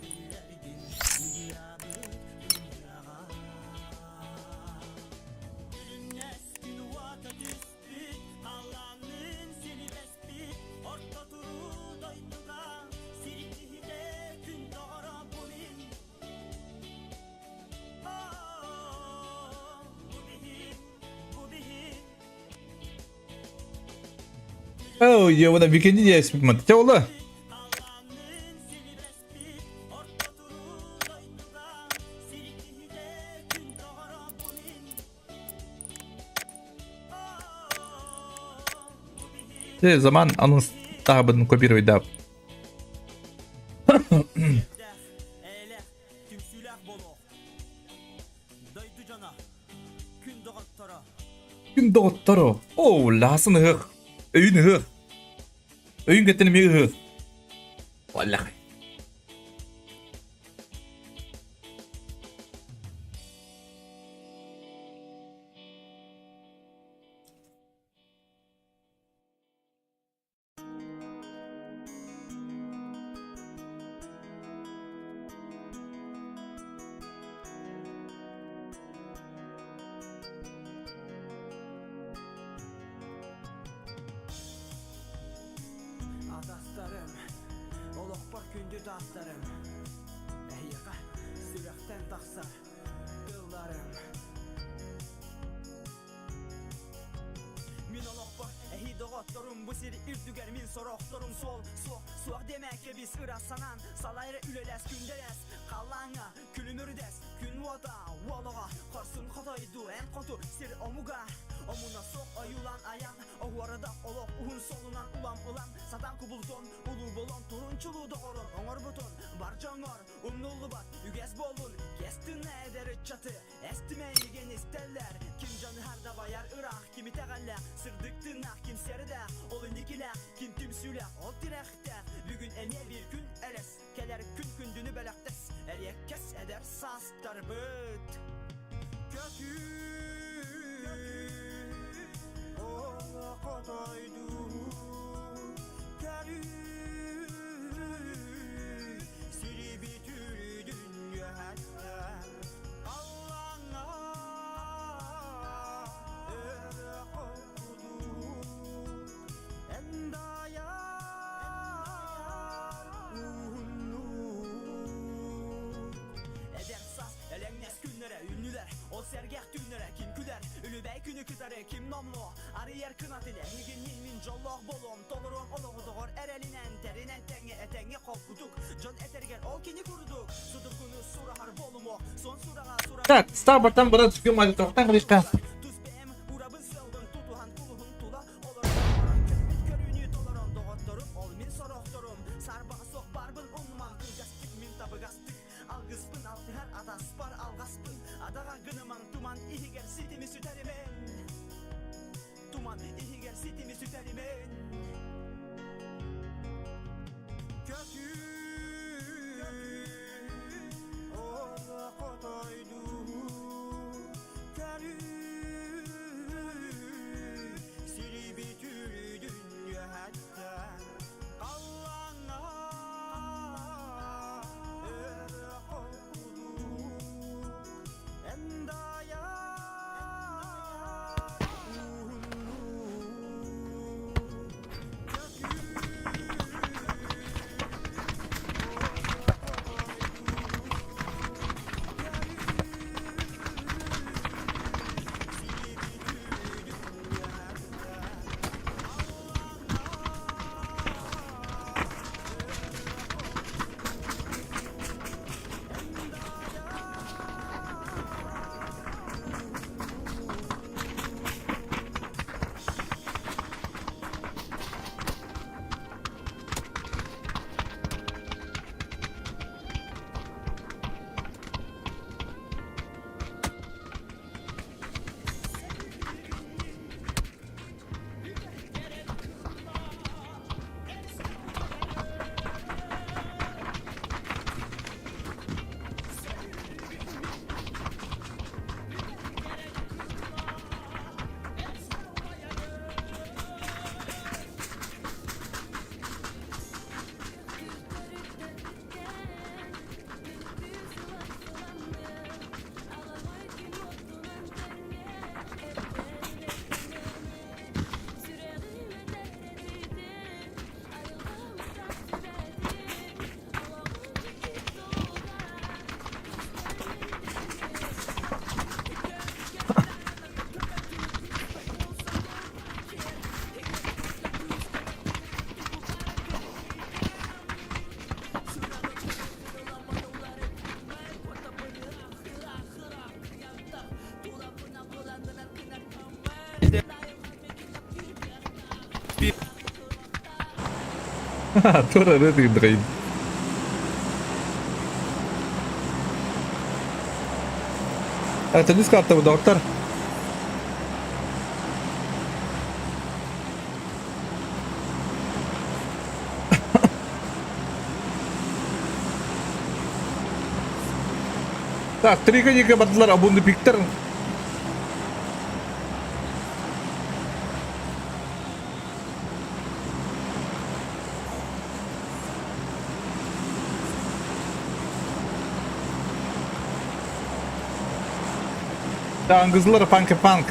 Oh, ya bana bikinci diye ismi mi? Çavula. Zaman anons daha bunu kopyayı da. Gün doktoru. Oh, lasın hır. Öğün hır. Öğün getirin bir hır. Vallahi. Adaslarım, oluqba gündü dastlarım. Əyyaqa, sürəkdən taxsar, qıllarım. Min oluqba, əhi doğatlarım, bu siri ürdügər min soraqlarım. Suaq demək ki biz ırasanan, salayra ülələs gündələs. Qallanğa, külünürdəs, gün vada, valağa. Qarsın qataydı, ən qatu, sir omuqa. Omuna sok ayulan ayan, o arada olok uhun solunan ulan satan kubulton, ulu bolon turunçulu doğurun, oңор butun, barcaңor, umnullu bat, ügez bolun, kestin eder çatı, estimeygen isterler, kim canı harda bayar ırak, kimi teğallak, sırdık tırnak, kim serdak, olun dikilak, kim tümsülak, ol direktek, bugün ene bir gün eles, keler gün gündünü belaktes, eriyek kes eder sastar büt, kötü. Kotoydu Karı Siri bitür dünya hatta Allah'ına Öyle korkudu Endaya Eder saz elenmez günlere ünlüler O sergah dünlere kim küler Ülü bey günü kütare kim nomlu Arı yer kınat ile higin min jolloq bolum Tolurum oluğu doğur erelinen terinen tenge etenge kopkuduk Can eterger ol kini kuruduk Sudukunu surahar bolumu Son surağa surağa Tak, Starbucks'tan bana çıkıyor hadi toktan kırışkan. Tuz beğem urabın sığdın tutuhan kuluhun tula Olur köpüt körünü dolaron doğutturum Ol min sorokturum Sarbağa sok barbın unman Kılgastık min tabı gastık Algıspın altihar adaspar algaspın Adağa gınıman tuman ihiger sitimi süterimen Tuman ihiger sitimi süterimen Kötü Ola kotoydu Karı Siri bitür dünya hatta Allah'ına Öyle korkudu Endaya Tuh ada tinggal. Tadis kartta bu doktor. Так, 3 коньяка бадлар абунды пиктер. Tamam kızlar punk.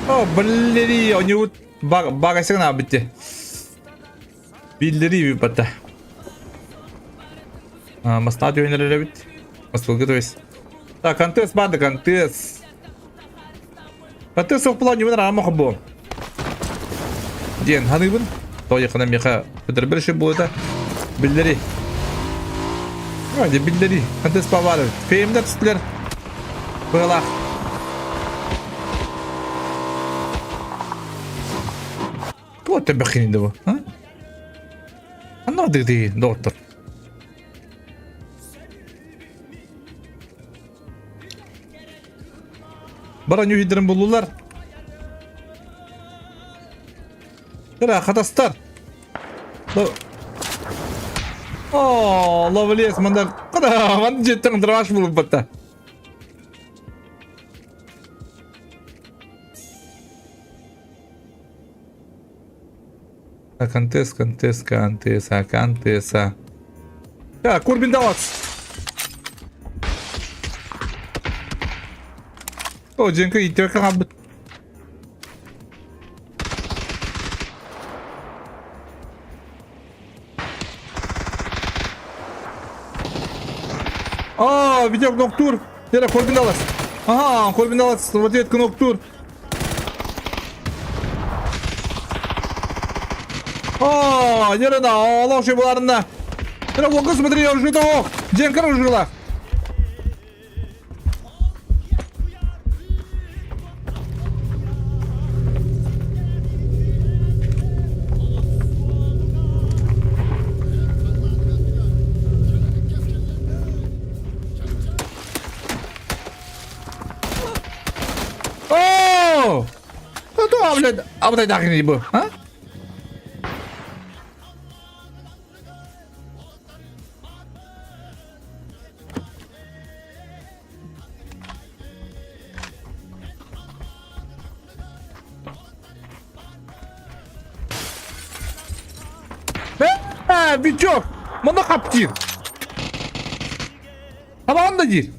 Oh, beli o nyut bagasi na bitti. Bildiri bir pata. Masnadi oyunları bit. Nasıl готовись? Так, контест банда, контест. Контест в плане вон рама хабо. Ден ханыбын. То yakına meka bir şey bu da. Bildiri. Hadi bildiri. Kontes bavarı. Fehimler tuttular. Böyle. Kau tebakin itu, ha? Anladık değil, doktor. Baranyu hidrim bulurlar. Tera katastar. Oh, lovely mandar. Kada, man jetang drash bulup batta. Контес. Ya, Corbin Dallas. O Cenko itiyor kan. Видел Ноктур. Тера Corbin Dallas. Ага, Corbin Dallas в ответ к Ноктур. Nerede? Allah şey bularında. Tera Volga смотри, я уже того. Cenko уже. Apa tadi dah ini bu? Ha? Bicho, mana kaptir? Apa anda jir?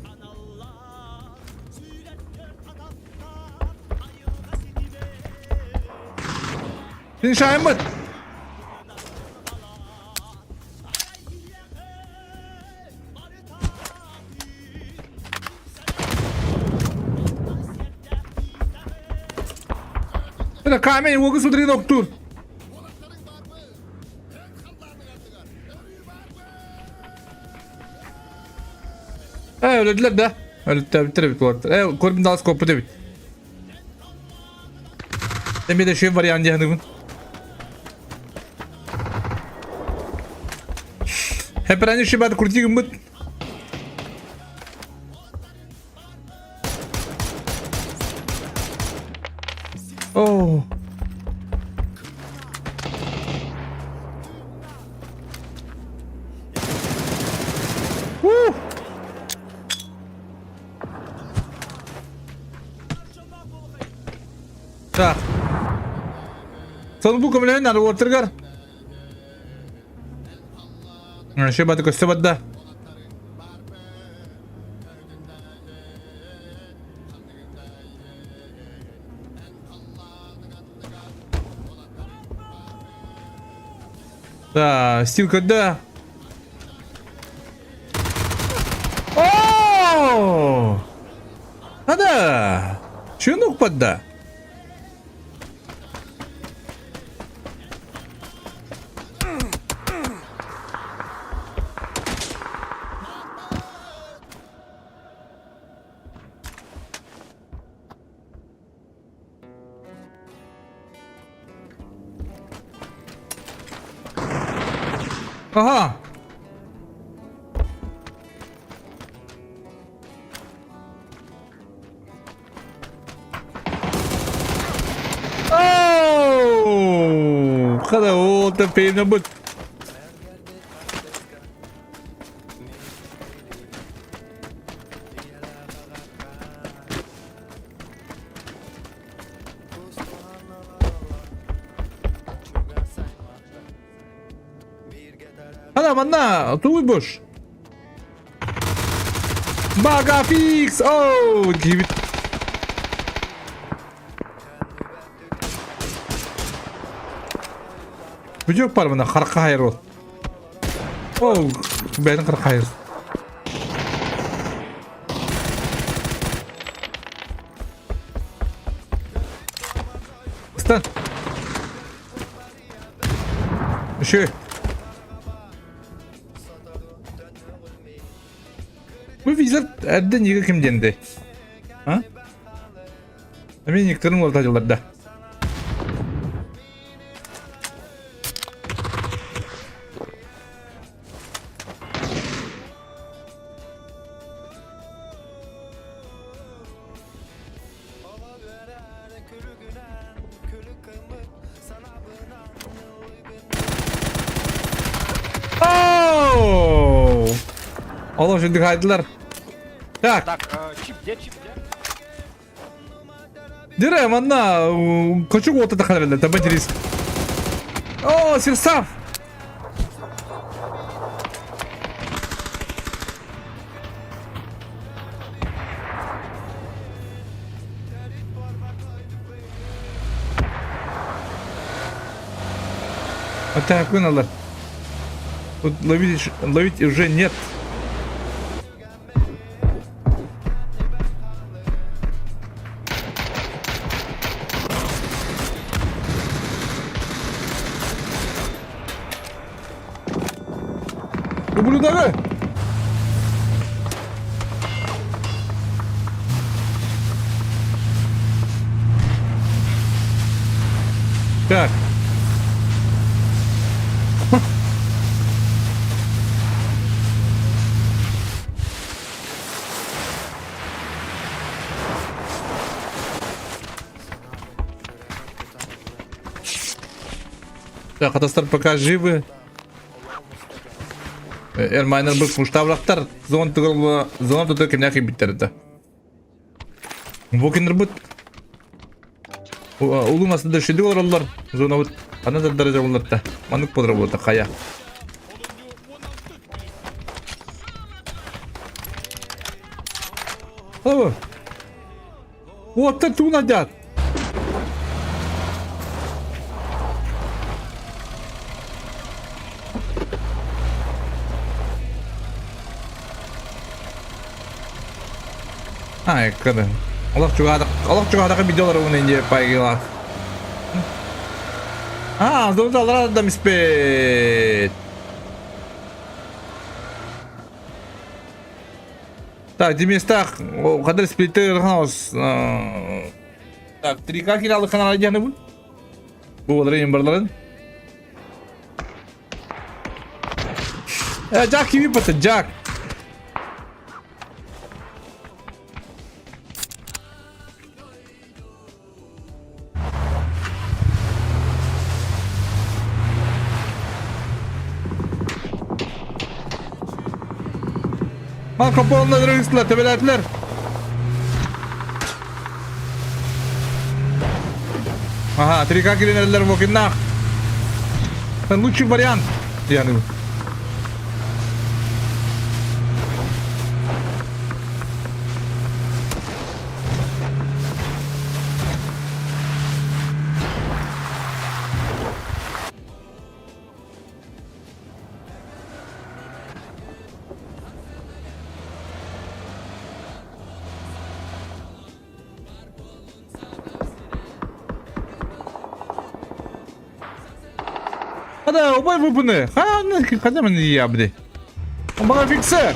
Senin şahin mi? Это камень, его смотри, Ноктур. Öldüler de. Öldüler bitir bu arada. Corbin Dallas koptu tabii. Demir de şey var yani hanımın. Hep aynı şey ben kurtayım mı? Oh. Tak. Saan buka muna yun? Water gar. Siya ba ito ko? Sabad da. Стил когда? О! Надо! Чунук подда. Aha. Oh, kada o tepe na but. Hadi manna, tu boş. Baga fix. Oh, give it. Bücük var bana, 40 hayır ol. Oh, benim 40 hayır. Stan. Şu. Bu vizir erden yıkı kim dendi? Ha? Emin yıktırım ortacılarda. Oh! Allah şimdi kaydılar. Tak. Так, чип, где? Dire manna koçuk ortada kalırlar tabi diriz. Oh sirsaf. Атаку надо. Вот ловить уже нет. Ублюдок! Так. Так, атастар пока живы. Эрмайнер бір куштавлақтар зон тұты кемняқи біттерді. Вокендер бұд. Улың асында шеді олар зона бұд. Анадыр даража оларды. Манық подыр болды қая. Ава. Отта туын адят. Ay kadın. Allah çok ada videoları bunu ince paylaşıyorlar. Ha, zorda Allah da mispet. Так, в местах, когда сплиттер хаус. Так, 3К kiralık kanal ayağını bu. Bu olur yemberlerin. Jack kimi patı Jack. Kapı onları üstüler, tebelerdiler. Ага, 3К girenler вокинах. Это лучший вариант. Yani. Hadi obay bu bunu. Hadi mı ya abi? Bana fikse.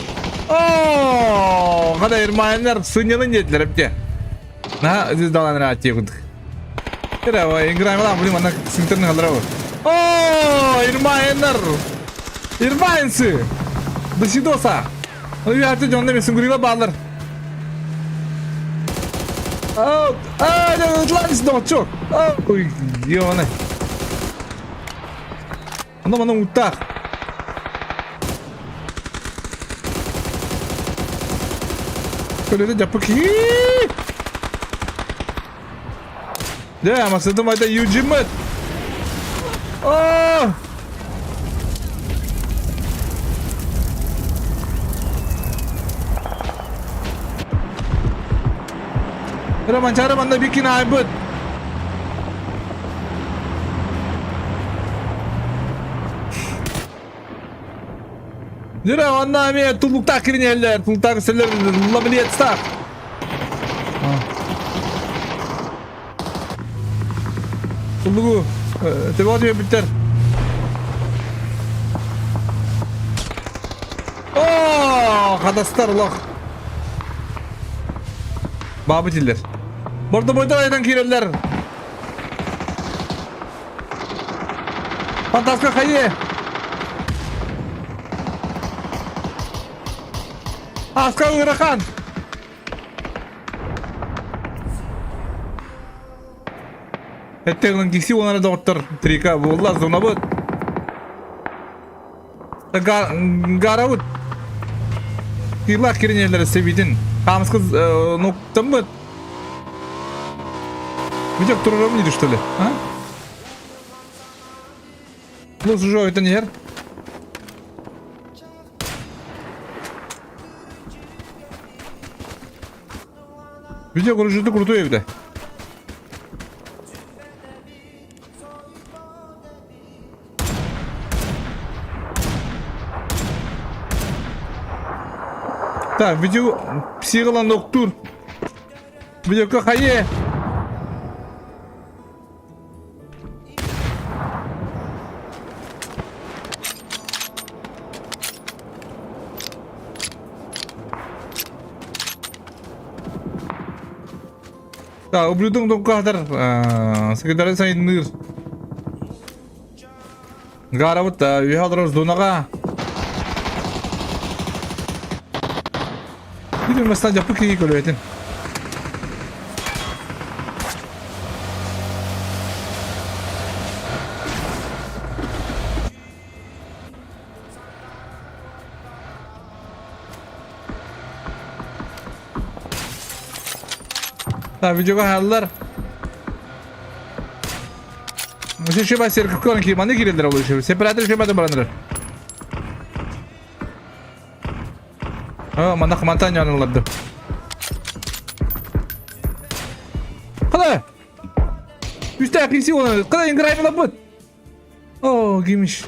Oo, hadi irmayenler sınyanın yediler hep de. Nah, siz dalan rahat yiyorduk. Kira, ingray malam beli mana sinter nih kalau. Oh, irmayenler. Irvainsi. Dışı dosa. Onu bir artık canlı demesin. Gurila bağlar. Lan işte çok. Oy, yone. Bana muhtar. Şöyle de yapık. Ya maksadım ayda yücümmet. Cara manda bikin aibet. Jira wanda mi tulukta kirin yerler, tulukta seller labiliyet stak. Tulugu tebadi biter. Kadastar Allah. Babıcılar. Burada boyda aydan kirerler. Fantastik kayı. Aska uğrakan. Ettiğin kişi onlara doktor. Trika bu Allah zona bu. Garavut. Kıyla kirin yerlere sevidin. Kamız kız nokta mı? Видок туром не что ли? А? Ну, слушай, это не хер. Видео кружит крутой evde. Так, видео психола ноктур. Видео как хае. Так, ублюдок дом кадр. Секретарь сайныр. Гаравут, вихадрос донага. Видим места yapık iyi kolyetin. Так, videoga haller. Mesela şey başlar kıkılan ki bana girildiler oluyor şey. Separatör şey bana baranır. Mana kemantan yanıladı. Kala. Üstte akisi ona. Kala ingray mı laput? Giymiş.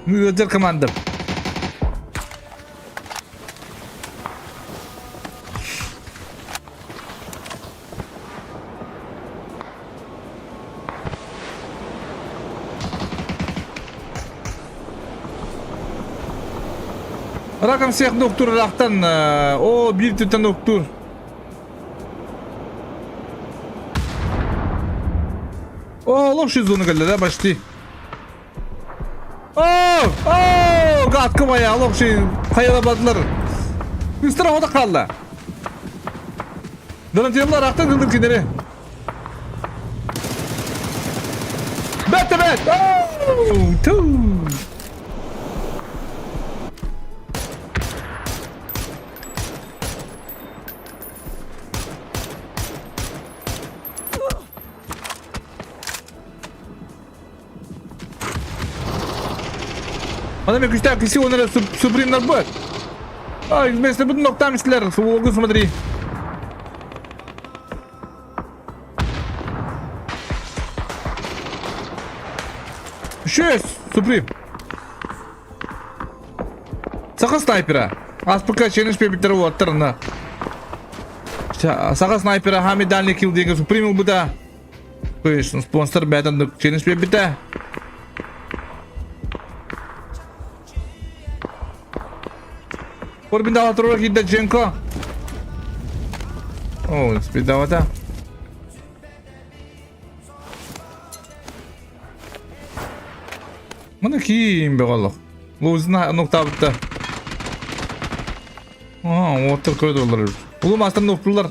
Müdür kemandım. Rakam siyah doktor raktan. Bir tüten doktor. Allah şu zonu geldi başlı. Katkı bayağı Allah şey kayalabadılar. Üst tarafa da kaldı. Dönüntüyorlar raktan kıldır kinleri. Bet. Tuuu. Madem я кричал, если он Supreme набор. Вместо будут ногтами слер, сволгу смотри. Еще есть Supreme. Саха снайпера. АСПК челлендж пебиттер уаттырына. Саха снайпера хами дальний килл деген Supreme бұда. Конечно, спонсор бәтін челлендж пебитті. Por bin daha troll gidecek Cenko. Bir daha da. Mana kim be galak. Luzna nokta bitti. Otur koydu onlar. Ulu master noktalar.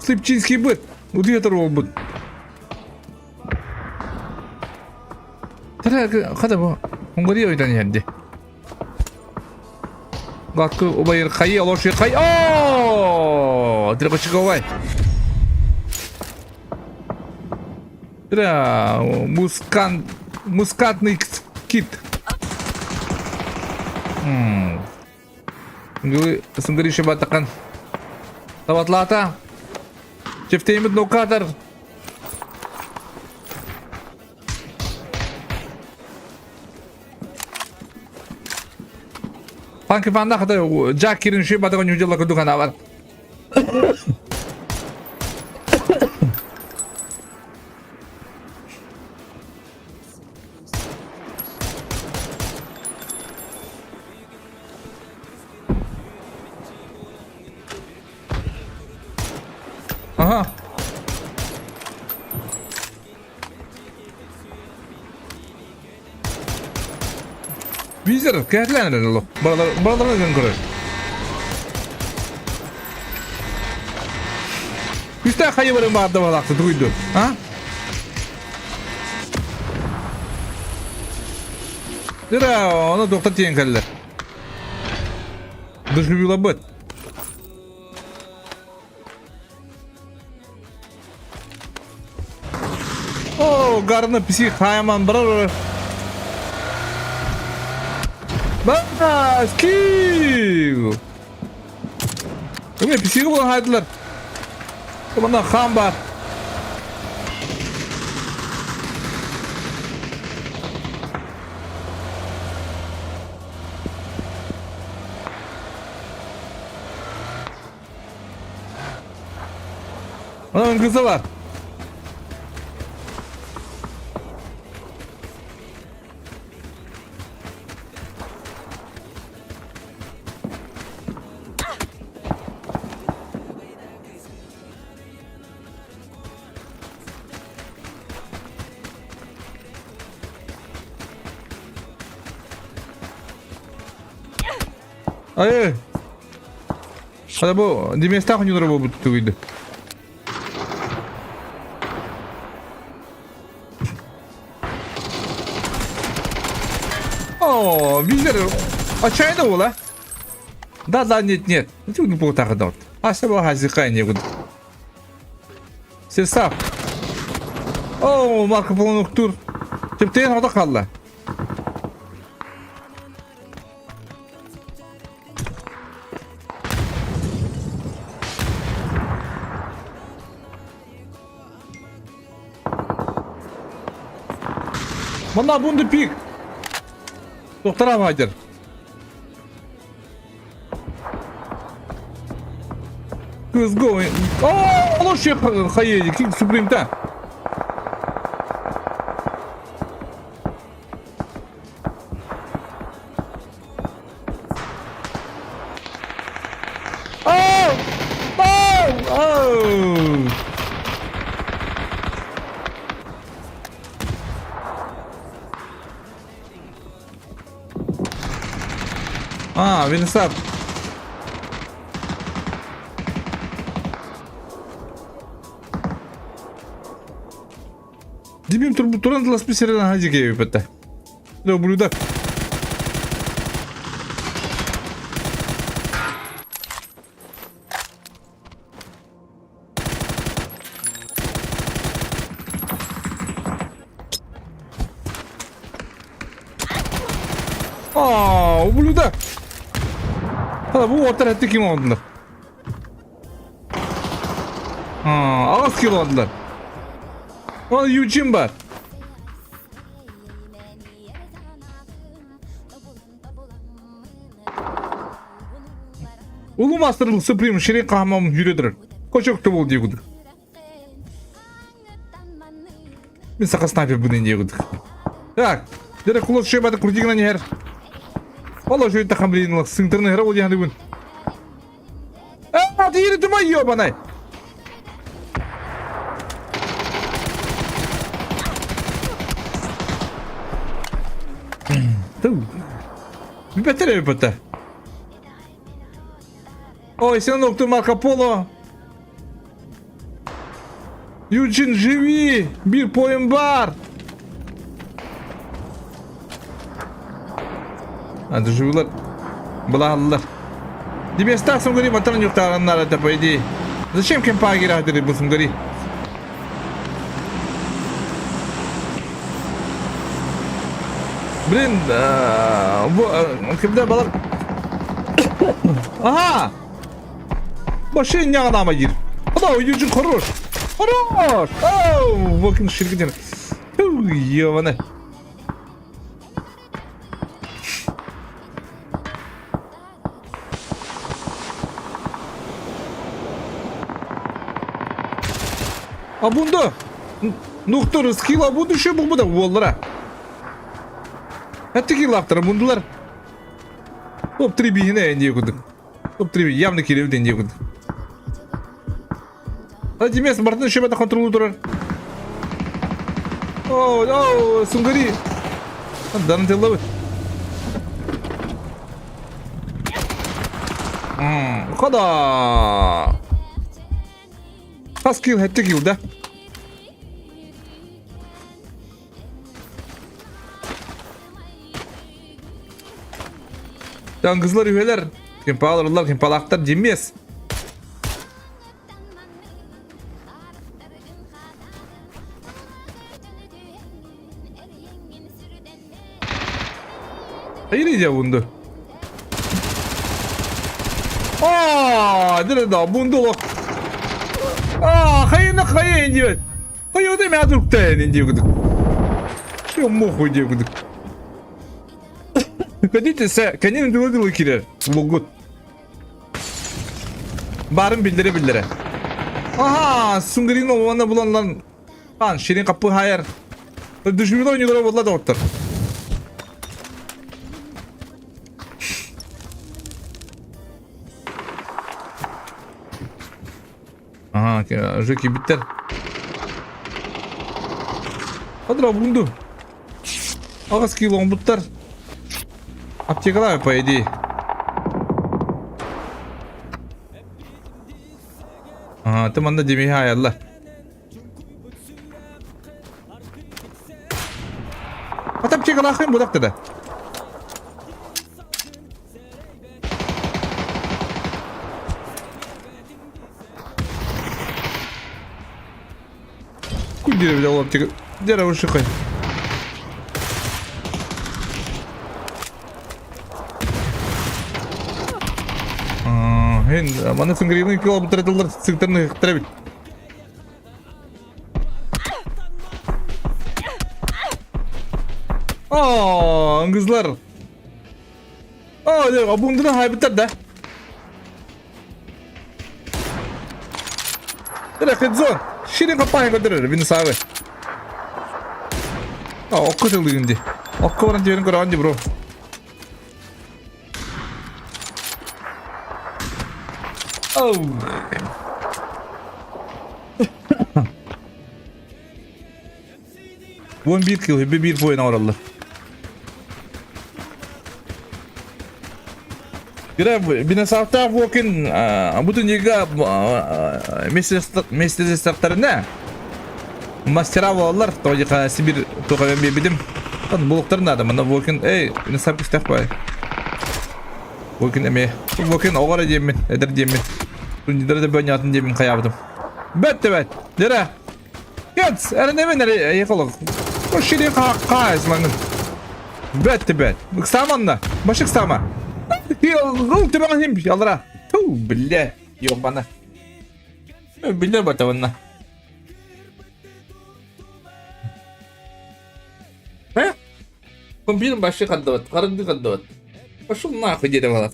Слепчинский быт. Удиятор ол быт. Тара када бу? Унгari oydan yendi. Gatkı o bayır kayı aloşu kay. Oo! Треба чековать. Да, мускатный кит. Сыңгыры шебатакан. Таватлата. Чефтеймит нокатар. Панки панда хата Джак кирин шебатакан южала кудукан авар. Aha. Визер, кәтләнер ло. Балаларны гынкыры. Üstə xayıvırın barda balaqdı duydu. Ha? Dira, onu doktor tiyen kəllər. Dışlubila bıt. O, qarını pisi xayman bırar. Bana, skill. Öyle pisi bulan haydılar. Bana xam var. Onun kızı var. Ay. Hadi bu dimesta kunyuları bu tutuydu. О, визер. Отчаянно было. Да, нет. Ничего не получилось. А что хазикай не будет. Сесап. О, Марко Поло тур. Тептен orada kaldı. Bana bunu pik. Doktora Hacer. Kız go. Allah şey hayır ki Supreme'den. Винсап. Димим туран дала специально хазикеви петте. Да блюдак. Блюдак. Bu orta etti kim oldular? Az kilo oldular. O Yucin var. Ulu Master'ın Supreme şirin kahmam yürüdür. Koçoktu bol diye guduk. Biz saka sniper bu diye guduk. Так, direkt kulak şey batık kurdigina ne her. Vallahi şöyle takım bilin lak sıntırını her oldu yani bugün. 16 yeri tuma yiyor bana. Bir beter bir beter. Ой, sen доктор Марко Поло. Юджин, живи! Bir poyun var. Hadi живулар. Балалар. Тебе остался говори, матан yok таранlar это по идее. Зачем кемпа играть ты будешь говори? Блин, когда балар. Ага! Başın yanına gir. Hadi oyuncun хорош. Хорош. Ooo, bakın şirketin. Yavana. А bunda. Nokta skilla bu düşüyor bu da vollara. Hatta skill'lar bunlar. Top 3 bihine indiye kuduk. Top 3 явно кирев indiye kuduk. Hadi mes Martin şöyle de kontrolü durur. Oh, Sungari. Hadi tella. Kada. Pas kill hatta kill da. Yan kızlar üyeler. Kim pahalılar, kim palaktar demez. Hayır ya bunda. Dire da bunda lo. Hayır diyor. Hayır da mı adukta diyor guduk. Şu mu koy diyor guduk. Kadite se kendini durdurur kirer. Logut. Barın bildire. Aha, Sungari'nin olmanı bulanlar. Lan şirin kapı hayır. Düşmüyor oynuyorlar vallahi doktor. Aha, Jackie bitter. Hadi la bundu. Ağız kilon butlar. Аптекалар по идее. Ага, ты манда демей аялла. Ат аптекалар хем будак да. Куди взял аптека? Дерево шихай. Hen, mana Sungari'nin kilometreler sıktığını hıktırabilir. Kızlar. Bundan haybetter de. Direkt zon. Şirin kapağını götürür beni sahibi. Okku tıldı Okku varan diyelim kırancı bro. Bu 1 kill bir point oralı. Bina safta walking bütün juga mesele startlarında mastera varlar. Toyka Sibir toka ben bidim. Kan bulukların adamı walking bina safta staff bay. Walking eme. Walking ogara diyemin, eder diyemin. Tuncıları da ben yatın diyemin kayabdım. Bet. Nere? Git. Erine ben nereye yakalık. O şirin kağız lan. Bet. Samanla. Başık sama. Ulti bana him yallara. Billah. Yok bana. Billah batavanna. He? Kumpir başı kaddavat. Karındı kaddavat. Başım nakı diye valla.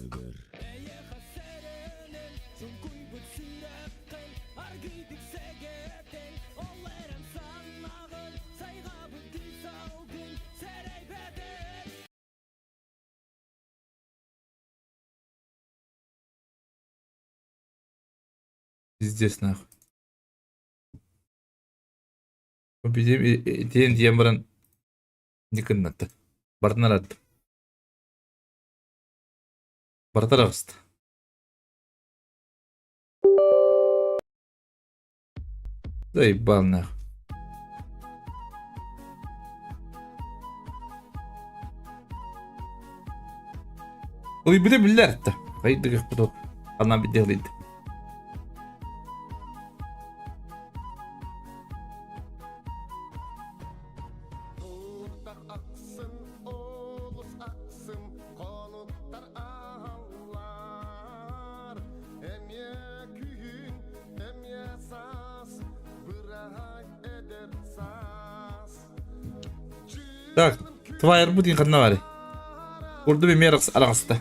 Пиздец нахуй. Победим тен дембран никыннатты. Бартналат. Бартарагыст. Заебал нахуй. Ой, bir de biller etti. Haydi bu da. Anlam bir deliydi. Uğurlar aksın, olus aksın, konuklar ağlar. Emye kühün, emye saz, bırak eder saz. Так, твайер bu din kadına var. Burada bir merak arasında.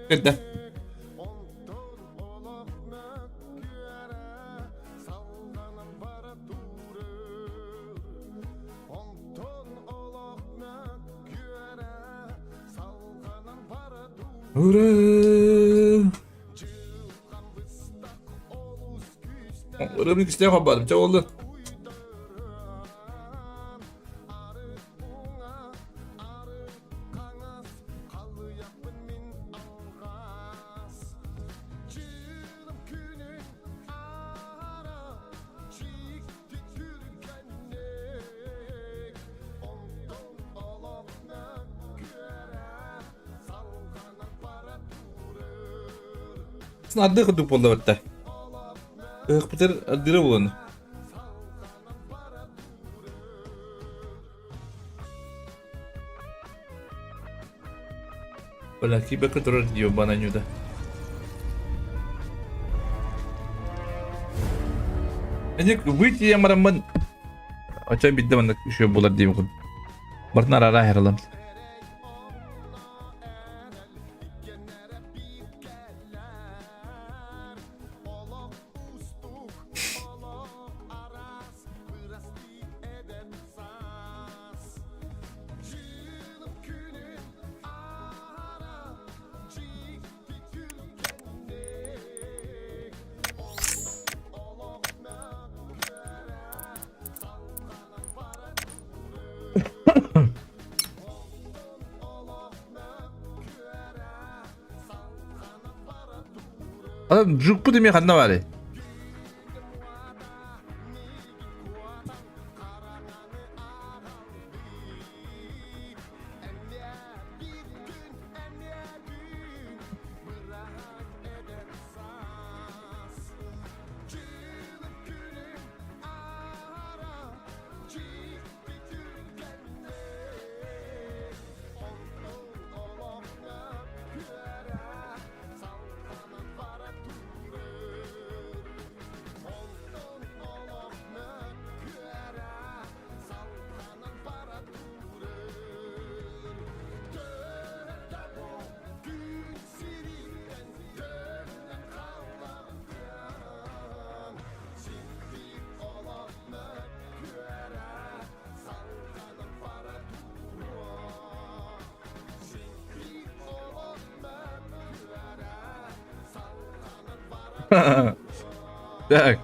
Gitti. Ondan olak mökküere, salganan bara durur. Ondan olak mökküere, salganan bara durur. Ura. Cılgan bıstak olus küste Ura bir kişiye kapadım. Çok oldu. arı unga, arı kanas, kalı yapın min algas. Cılım günün ara, çikti türkennek. Ondan olak mökküere, salganan para durur. Sınadı kıdık oldu hatta. Kıpıtır adire bulanı. Belki bakı durur diyor bana nyuda. Ancak выйти я мараман. Açay bitti bana şu bular diyeyim kun. Bartnar ara heralam. Olak ustuk, olak aras, pırastik eder saz. Cılım günün ara, çikti türkennek. Olak mökküere, salganan para durur. Olak mökküere, salganan para durur. Adam cuk bu demeye kadına var. Так.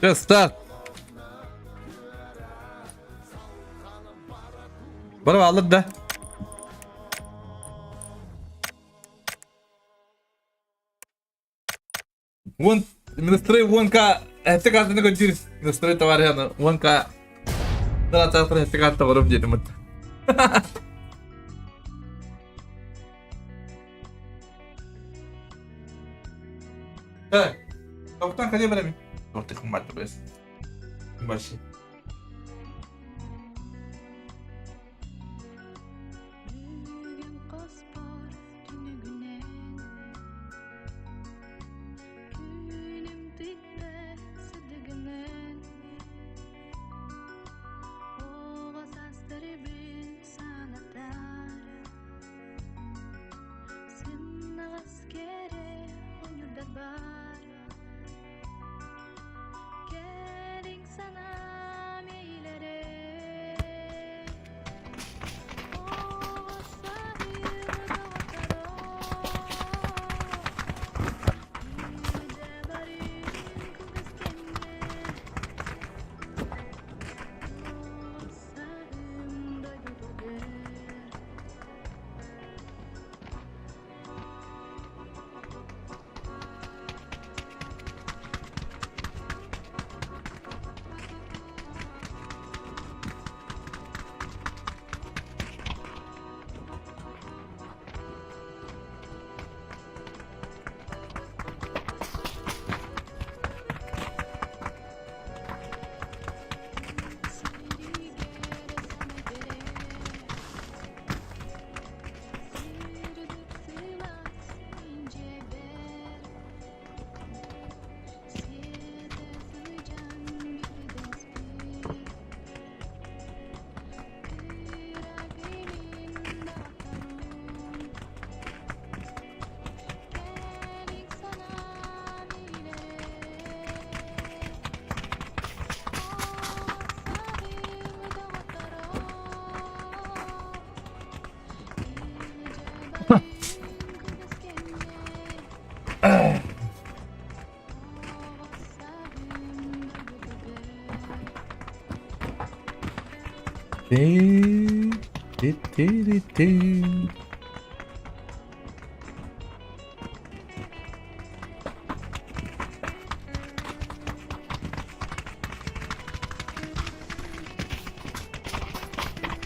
Сейчас старт. Bana alır da. Вон, настрой вонка. Это как на контире. Настрой товарища. Вонка. Да, завтра это как товаром делим. Так. Капитан, ходи время. Вот их мать, блядь. Большой. Büyügen kaspar tünügünen Günüm bitti sıdıgınen Oğa sastırı bin sanatar Sinna askere onu da bar Gelin sana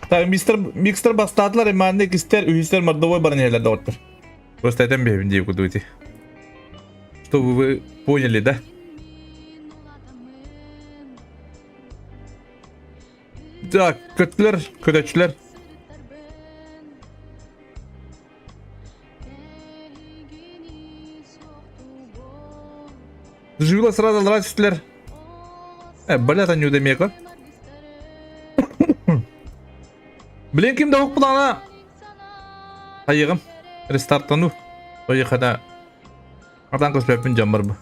Так, микстер бастатлар эманде кистер үхистер мордовой барнелер доктор. Просто это мне винди кудуйте. Чтобы вы поняли, да? Так, kötüler. Живила сразу лрачтылар. Блять, они удемека. Білен кімді оқ бұлана? Қайығым, рестарттану. Ойықада ардан көспеппін жамбар бұ.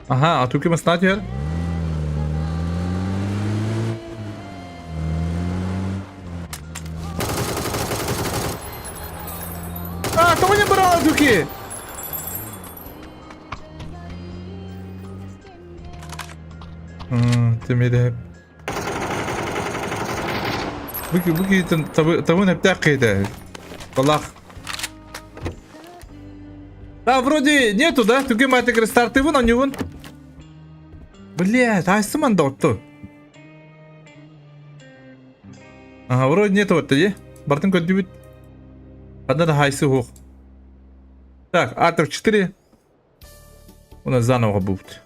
Aha, Atürk'ü masnat yer. Kau yang berapa Atürk'ü? Temede. Buki tabu hep такие-то. Аллах. Да, вроде нету, да? Ты гематик рестарт его на него. Блядь, айсыман да отто. Ага, вроде нету отто, е? Бартын көтті бүт. Одна да хайсы хух. Так, А-4. У нас заново будет.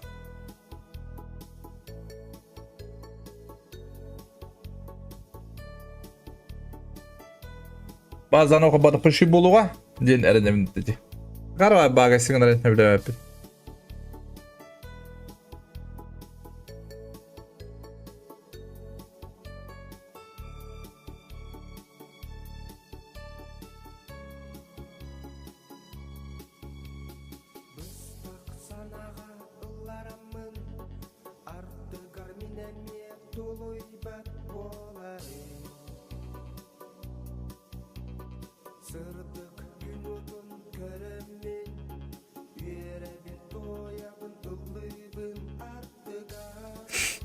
Bazen o kadar pışı buluğa. Diyen erenemin dedi. Karva bagasın kadar etme bile yapın.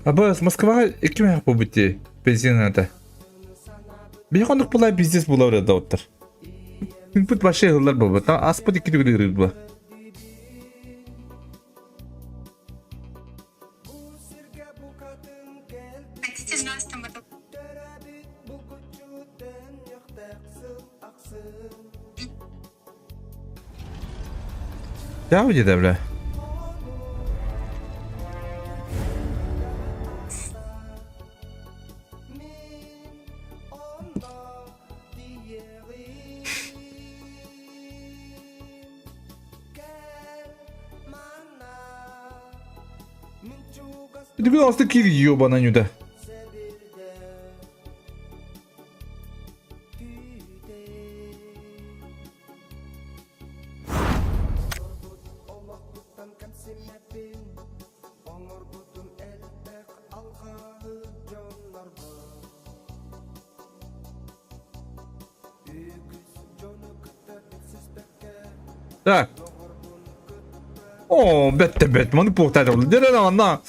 Абы, с Москваға 2 аяқ бұл бітті бензинада. Бейқондық бұлай бизнес бұла өреді оттыр. Бүт башы ғылар бұл бұд. Аспыд 2 түгілі ғырды бұл. Ya bu dede bile. Bir de aslında kill yiyor bana yüde. Так. О, бет, манипулятор. Дерена,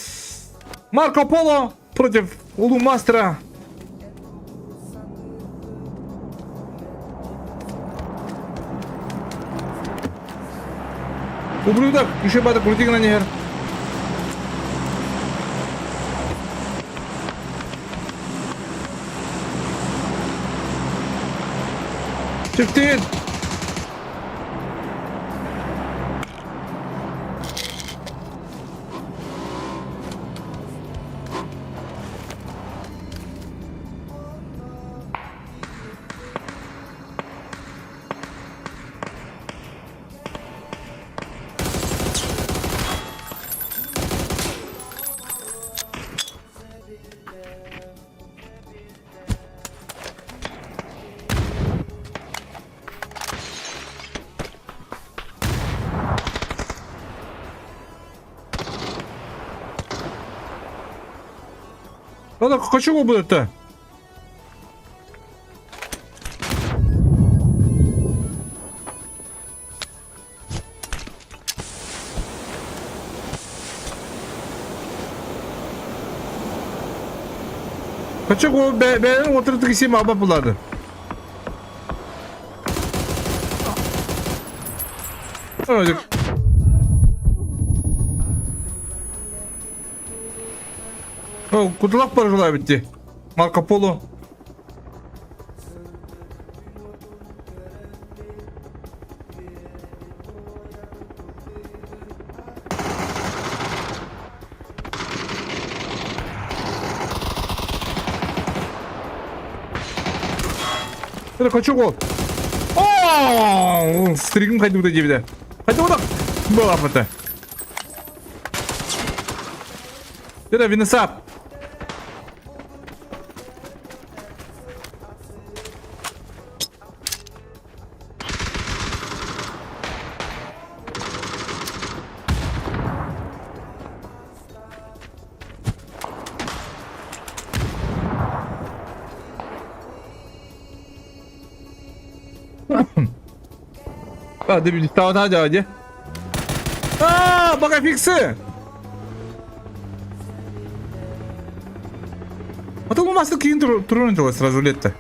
Марко Поло против Улумастера. Ублюдок, еще бата крутик на нер. Çıktın. Надо, хочу его будет-то. Kaçak o benim oturduğu isim abla buladı. Öyle. O kutulak parçalar bitti. Marco Polo. Hadi kaçak ol. Ooo! Streak'im kaydı burada cebide. Hadi burada. Bu afata. Hadi beni sap. Hadi bir tane hadi. Bak fiksi. Потом у нас такие тронутого сразу лето.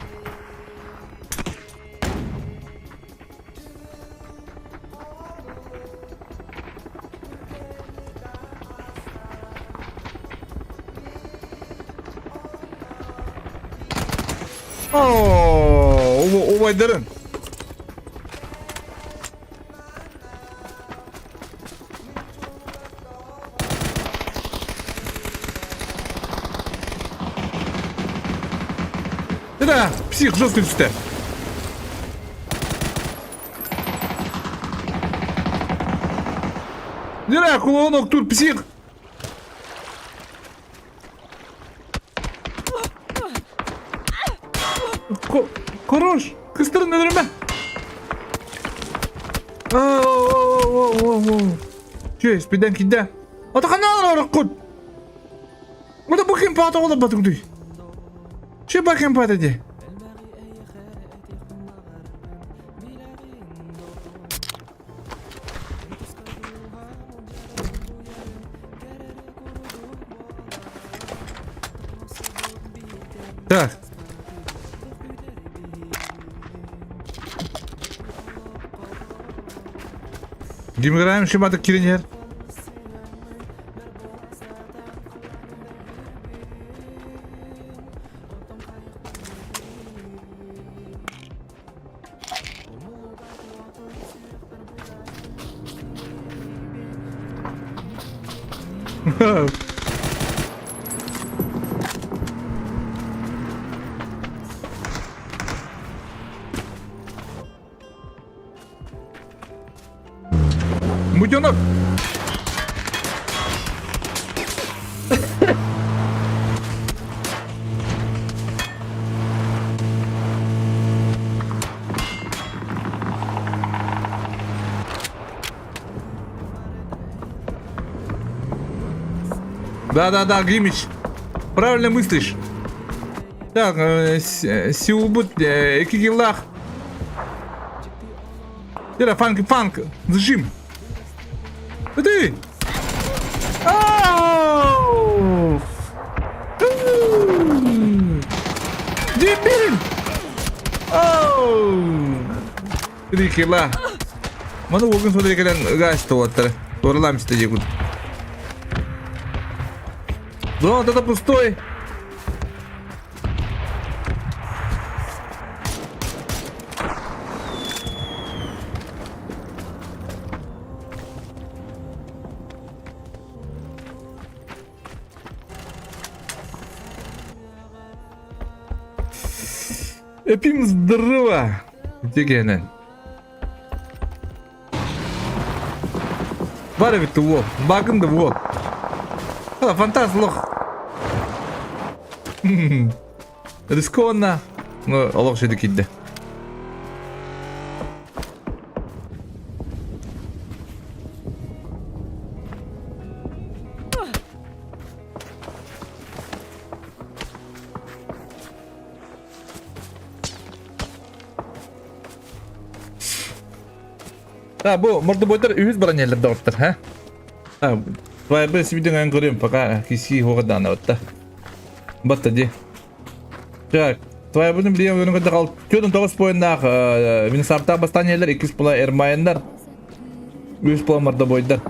О, Вайдерен. Да, псих жестко чисто. Дира, кулонок тут псих. Хорош, кыстырын öldürme. Че, спидан кида. Ата канал оракут. Мада бакин пата ола батугдуй. Че бакин пата де? Так. Гимграем шимата киринер. Муденок! Да, Гримич. Правильно мыслишь. Так, Сиубут, Экигелах. Это фанк, зажим. Ты! Дебил! Три килла. Mana bugün sonra gelen gaz tuvattara. Doğrulam isteyecek bunu. Зона это пустой. Эпим здорово. Дегенен. Var evet the wall. Bakın the wall. Ha fantastik. Рискованно. Но лошади кидде. Ha bu mırdı 100 bronyerlerde ortlar ha. Ha vay be sividin an görüyorum fakat kisi hoğadan ortta. Battı. Так, твоя будем билем өнүн кыдык ал 9 поендах Винсарта бастаниялар 2 була эрмайындар. 3 була марда бойдар.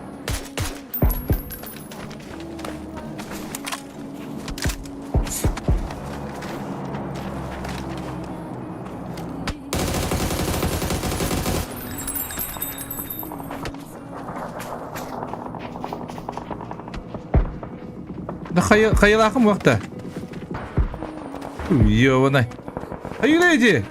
Да хайылақым уақытта. Ёбаный. Hayır.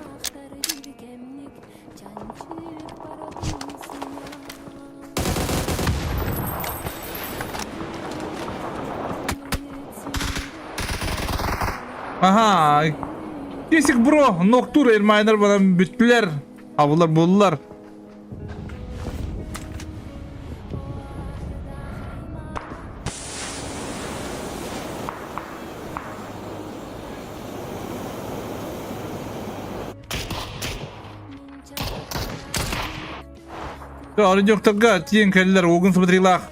Aha. Kesik bro. Noktur elmaylar bana büttüler. Avlar buldular. Орын жоқтарға тиен кәлілер оғын смотрелақ.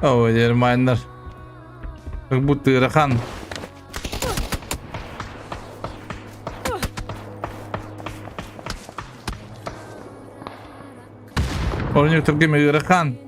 Ой, ермайындар. Как будто Ирахан. Орын жоқтарға Ирахан.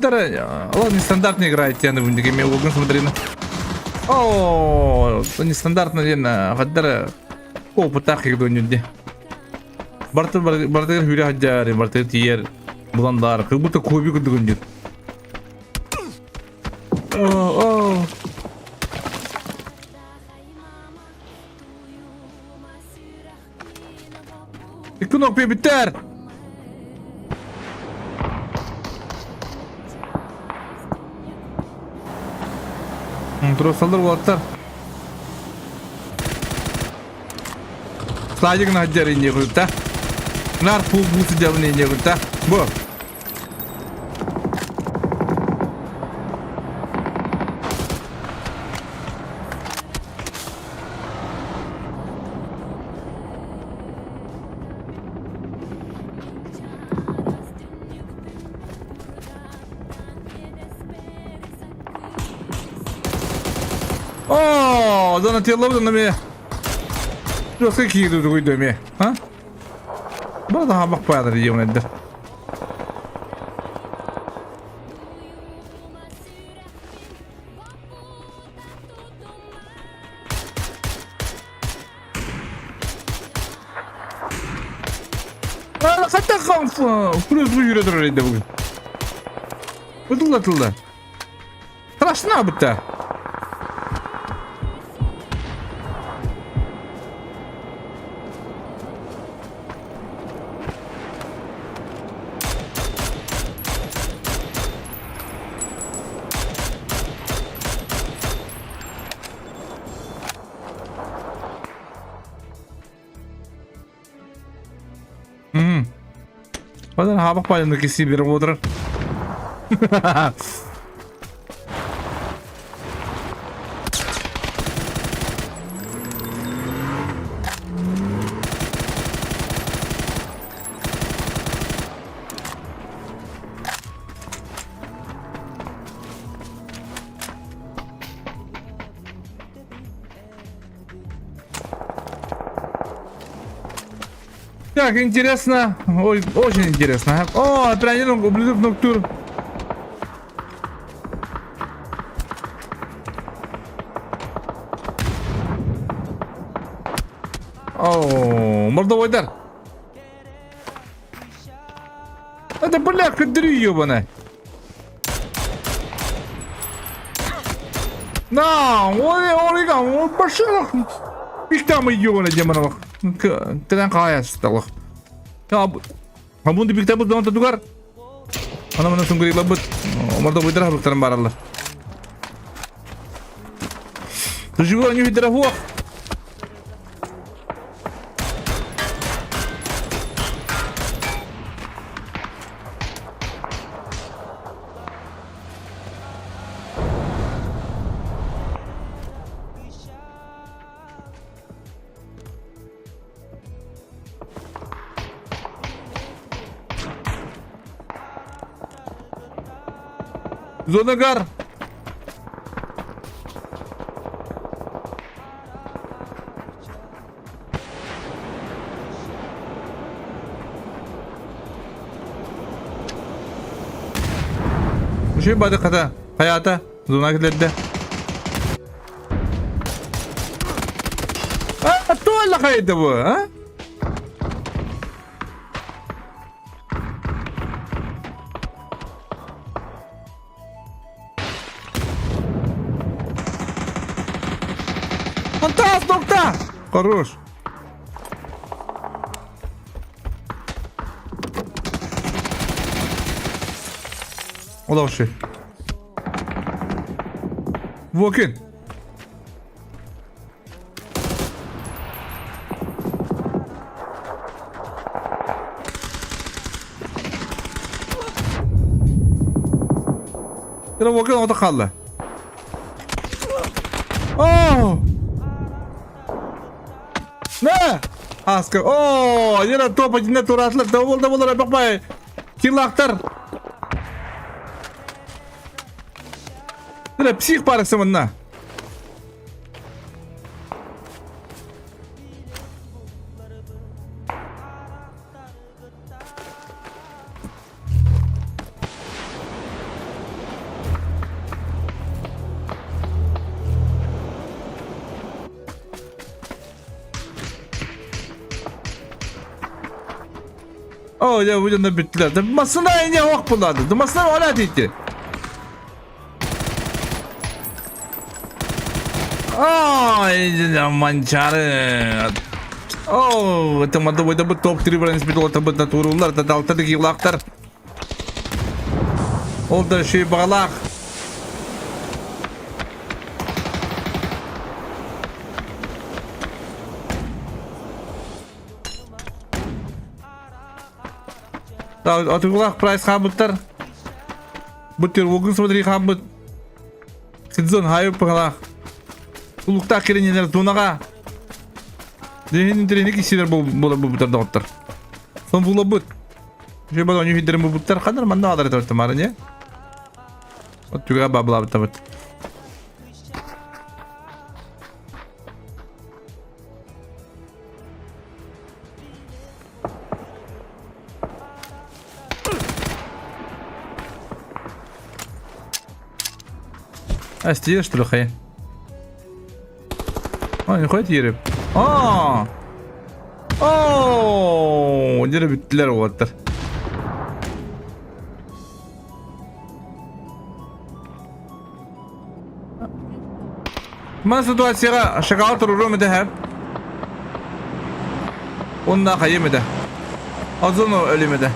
О, нестандартно играет тяны в индигаме, угон смотри на. О, нестандартно дена, хаддара. О, путах их донюдди. Бартер хюля хаджари, бартер тиер. Буландар, как будто кубик донюд. О. Икунок пебитер. Тросалдар болаттар. Слайдик на хаджар инде кылта. Нар пул бусы жабын инде кылта. Бу. О, Донателло на меня. Что какие тут в доме, а? Бада хабак падар йомнедер. Hatta kanfa. Burası yürüdür öyle de bugün. Bıdıldatıldı. Tıraştın abi bitti. Padahal habak pa yung nakisibir mo dran. Так, интересно. Ой, очень интересно. О, отправлен ублюдок Ноктур. О, мордовойдар. Это бляха дрю ёбаная. Na, oraya başına. Bir tane yiyor ona cemana bak. Kıdan kaya sıtalık. Ya bu. Ha bunu bir kitabı zaman tutukar. Ana mana sungguh labut. Omar da bidra habuktaran barallar. Tujuh orang bidra huwa. Zona gar. Bu şey bada kata. Hayata. Zona gidildi. Ha, tuğla kaydı bu. Ha? Фантаст, доктор! Хорош. O da şey. Walk-in. Yine walk-in orada kaldı. Oh! Ne? Asker. Oo, yine top içinde turatlı. Davul bakmayın. Kirlaktır. Yine psik parası bununla. Oh ya bu yüzden bittiler. Dımasına yine hak buladı. Dımasına öyle değildi. Ay aman çare. Oh, temada bu top triverens bir orta da turullar da daltadaki yılaklar. Oldu şey bağlak. Atılak price kabutlar. Butir bugün смотри kabut. Sizon hayır pala. Ulukta kirenler tunaga. Dehin trenik işler bu butar doktor. Son bula but. Şey bana onu hiderim bu butar kadar manda adar ettim aranya. O juga babla tabat. Astiyas что ли хай? А, не ходит yerip. Aa! Oo! Yine bittiler o atlar. ما سитуatsiyaga şakağa tururum da hep. Onda kayım da. Azın o ölümü de.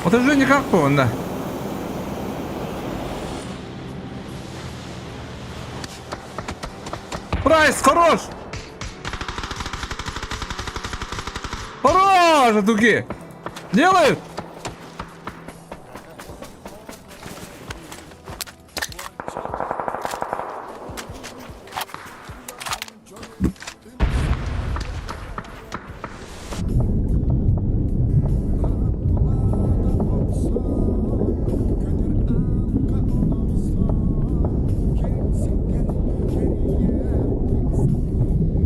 Это же никак понда. Прайс, хорош! Хорош, атуки! Делают!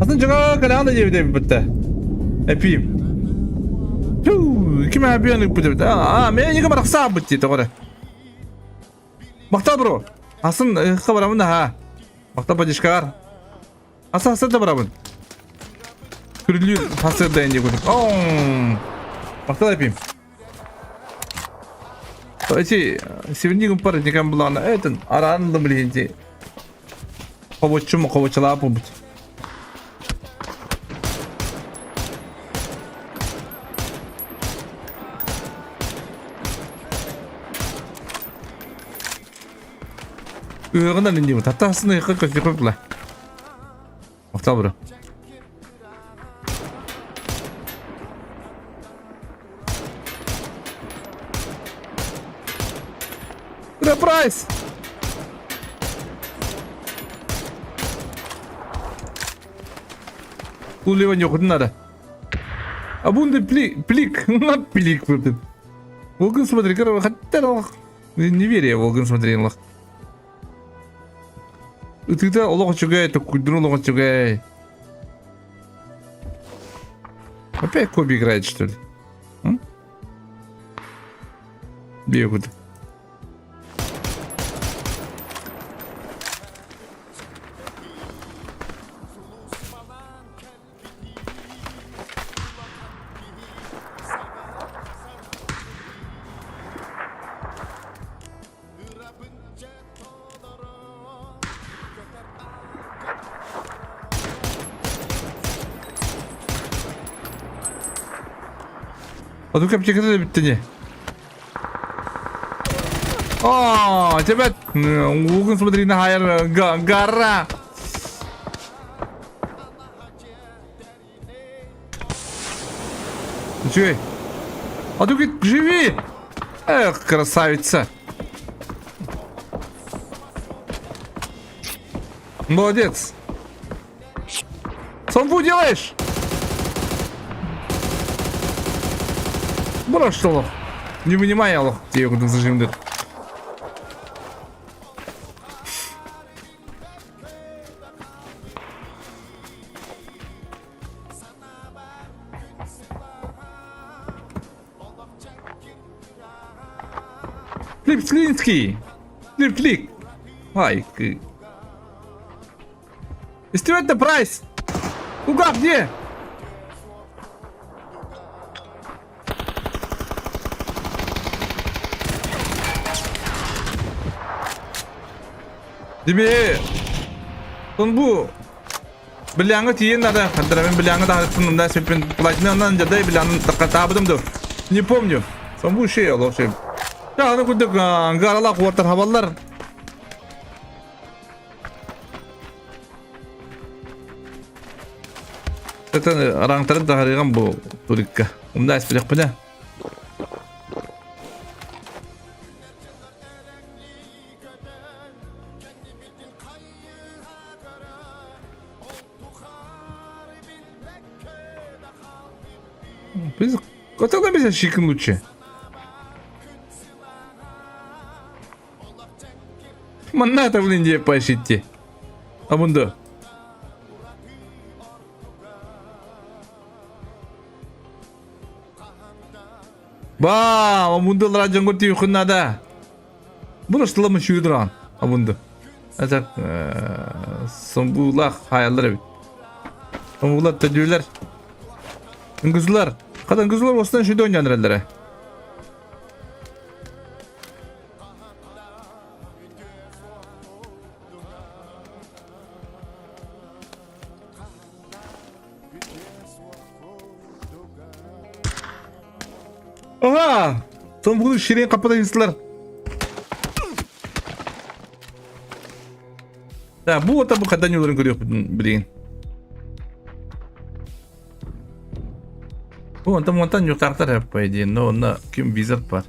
Aslında kadar da evde bitti. Öpeyim. Kim yapıyor bu bitti? Aa, ben yine bırak sağ bitti doğru. Maktab bro. Aslında kabaramın da ha. Maktab bacışkar. Asıl da bırakın. Kürülü hasır da ince koyduk. Bakta yapayım. Sevindi gün para diken bulana etin aranıldım bilinci. Kovaççı mı kovaççılığa bu. Uyuğundan indi bu. Hatta aslında yıkık yıkıkla. Bakta bura. Price. Уливань охотно надо. А бунды плик, на плик вот. Волган смотри, короче, хотя не верю, Волган смотри, лох. Ты-то лох чугай, то кудру лох чугай. Опять Коби играет, что ли? Бегут. А ну капчик это bitti ne? Cepet. Bugün смотри на хайр гора. Чуй. А ты говорит, живи. Эх, красавица. Молодец. Самбу делаешь? Брось что лох. Не вынимай, лох. Тебе куда зажимдет. Флип-слинский. Флип-флик. Ай, Стюарт Прайс. Куда, где? Demi. Son bu. Bilangı tiyin nada. Kadar bilangı da sonunda sepin platinandan jadi bilangı takatabadım da. Не помню. Son bu şey Allah şey. Ya onu kuduk garala kuartar havalar. Zaten arangtarık da harigan bu turikka. Umda esprek bile. Biz kaçalım bize şikin lütçe. Manna da bulun diye paşitti. Ha bunda. Ba, bunda lara janggot yukun nada. Burası lama şuyduran. Ha bunda. Azak sambulak hayallar evet. Sambulak tecrübeler. Kızlar. Kadın kızlar olsun şu dönüyor nerelere. Aha! Son bugün şirin kapıda hisler. Ya bu ota bu kadar yollarını görüyor bilin. Bu montan yok karakter yapaydı. No, no, kim wizard var.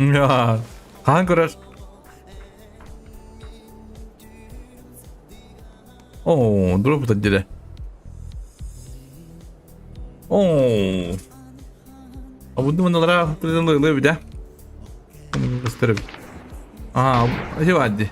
Ya, kan kurar. Oh, drop tadi deh. Oh, Abundu bunlara hatırlanılı bir de. Bunu göstereyim. Aha, şey vardı.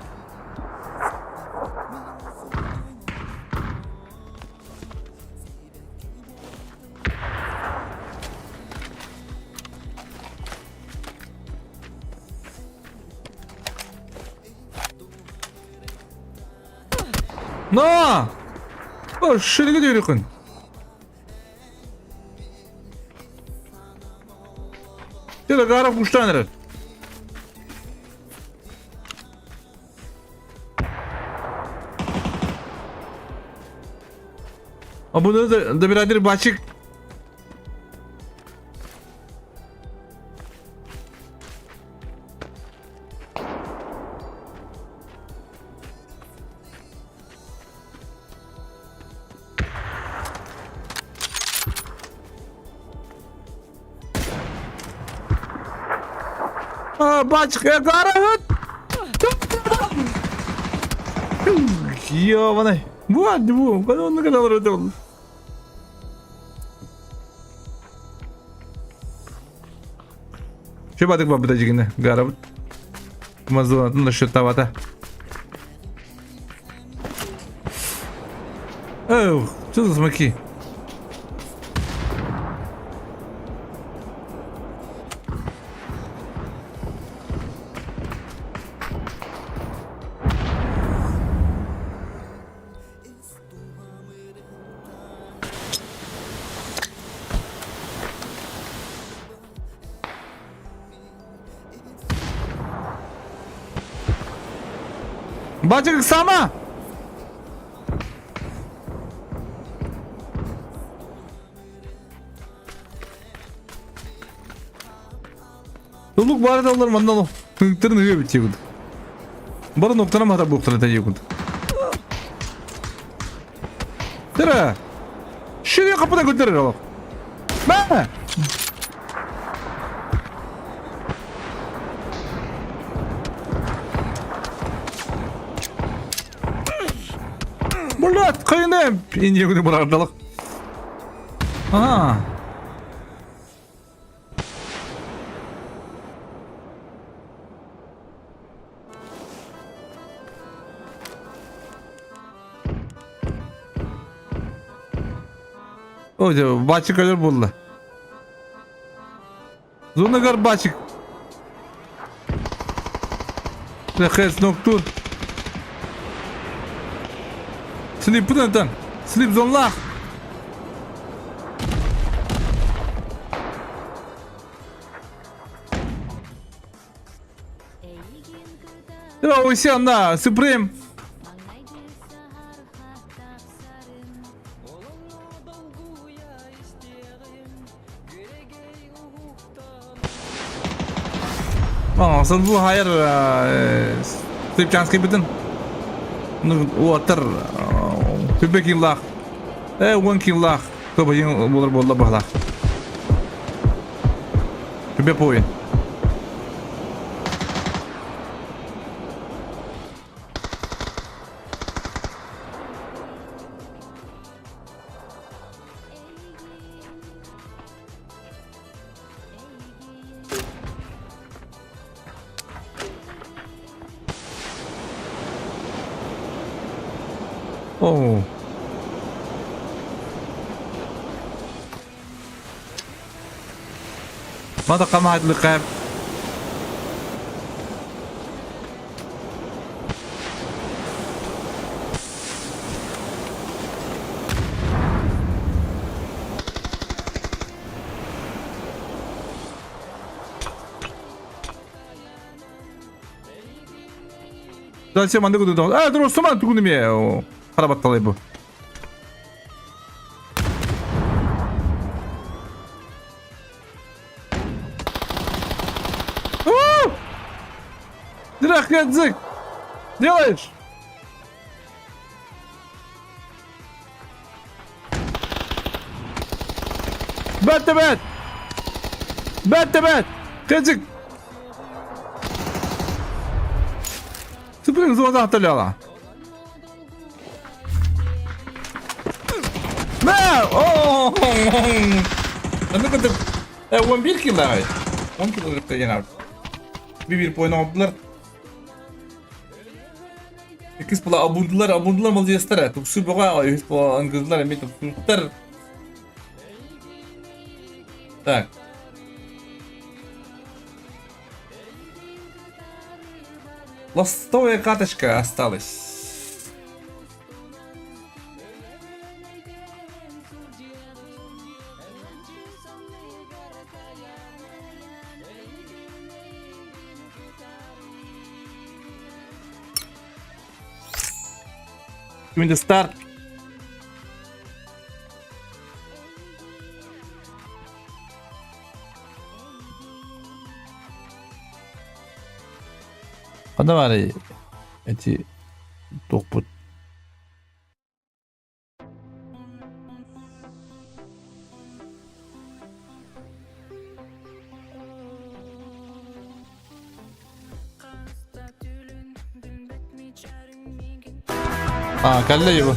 No! Oh, şöyle gidiyor yakın. Şöyle garip kuşlanır. Bunu da birader başık. Başık ya garip. Ya bana. Bu hadi bu. Ben onun kadar öyle oldu. Şey batık babı da cigine. Garip. Mazluatın da şu tavada. Oh, что за смоки? Бачик сама! Luluk bari de olur mandan o. Tırın hüye bitiyor. Bari noktana mı hata bu noktana tecek oldu. Tıra. Şuraya kapıda götürür o. Ben. Bulat kayınım. İnce günü bıraktık. Aha. Oydu başık kadar buldu. Zona kadar başık. Rehes noktur. Sleep pıtırdan. Sleep zonlar. Ya o işi anda Supreme. Asıl bu hayır Sleep chance biten. Water. Tübek yıllar. 10 yıllar. Köpeğin bulur bolla bağlar. Tübek oyun. Oh. ماذا قام هذا اللقاء؟ Zalse manda kudu. Dur Osman tukunu mi? Para battalay bu. Direkt yazık. Делаешь? Бет. Бет. Yazık. Sıfırın zorda hatırlıyorlar. Ne? Oh! Ne kadar 11 kill daha. 10 kill yaptı yine. Bir point aldılar. İkiz pula abundular malı yastara. Tuksu boğa yüz pula angızlar emin tuksular. Так. Ластовая каточка осталась. Doing the start. Когда var эти топут. Kalle bu.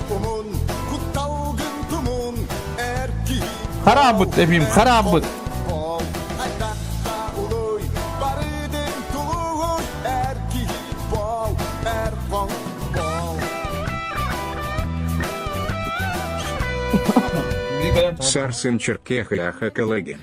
Kumun, kutalgın kumun, erki Karabut efendim, karabut. bol. Aytakta uluy, barıdın tuluy, erki bol, erkon bol. Сарсын Черкеха коллеги.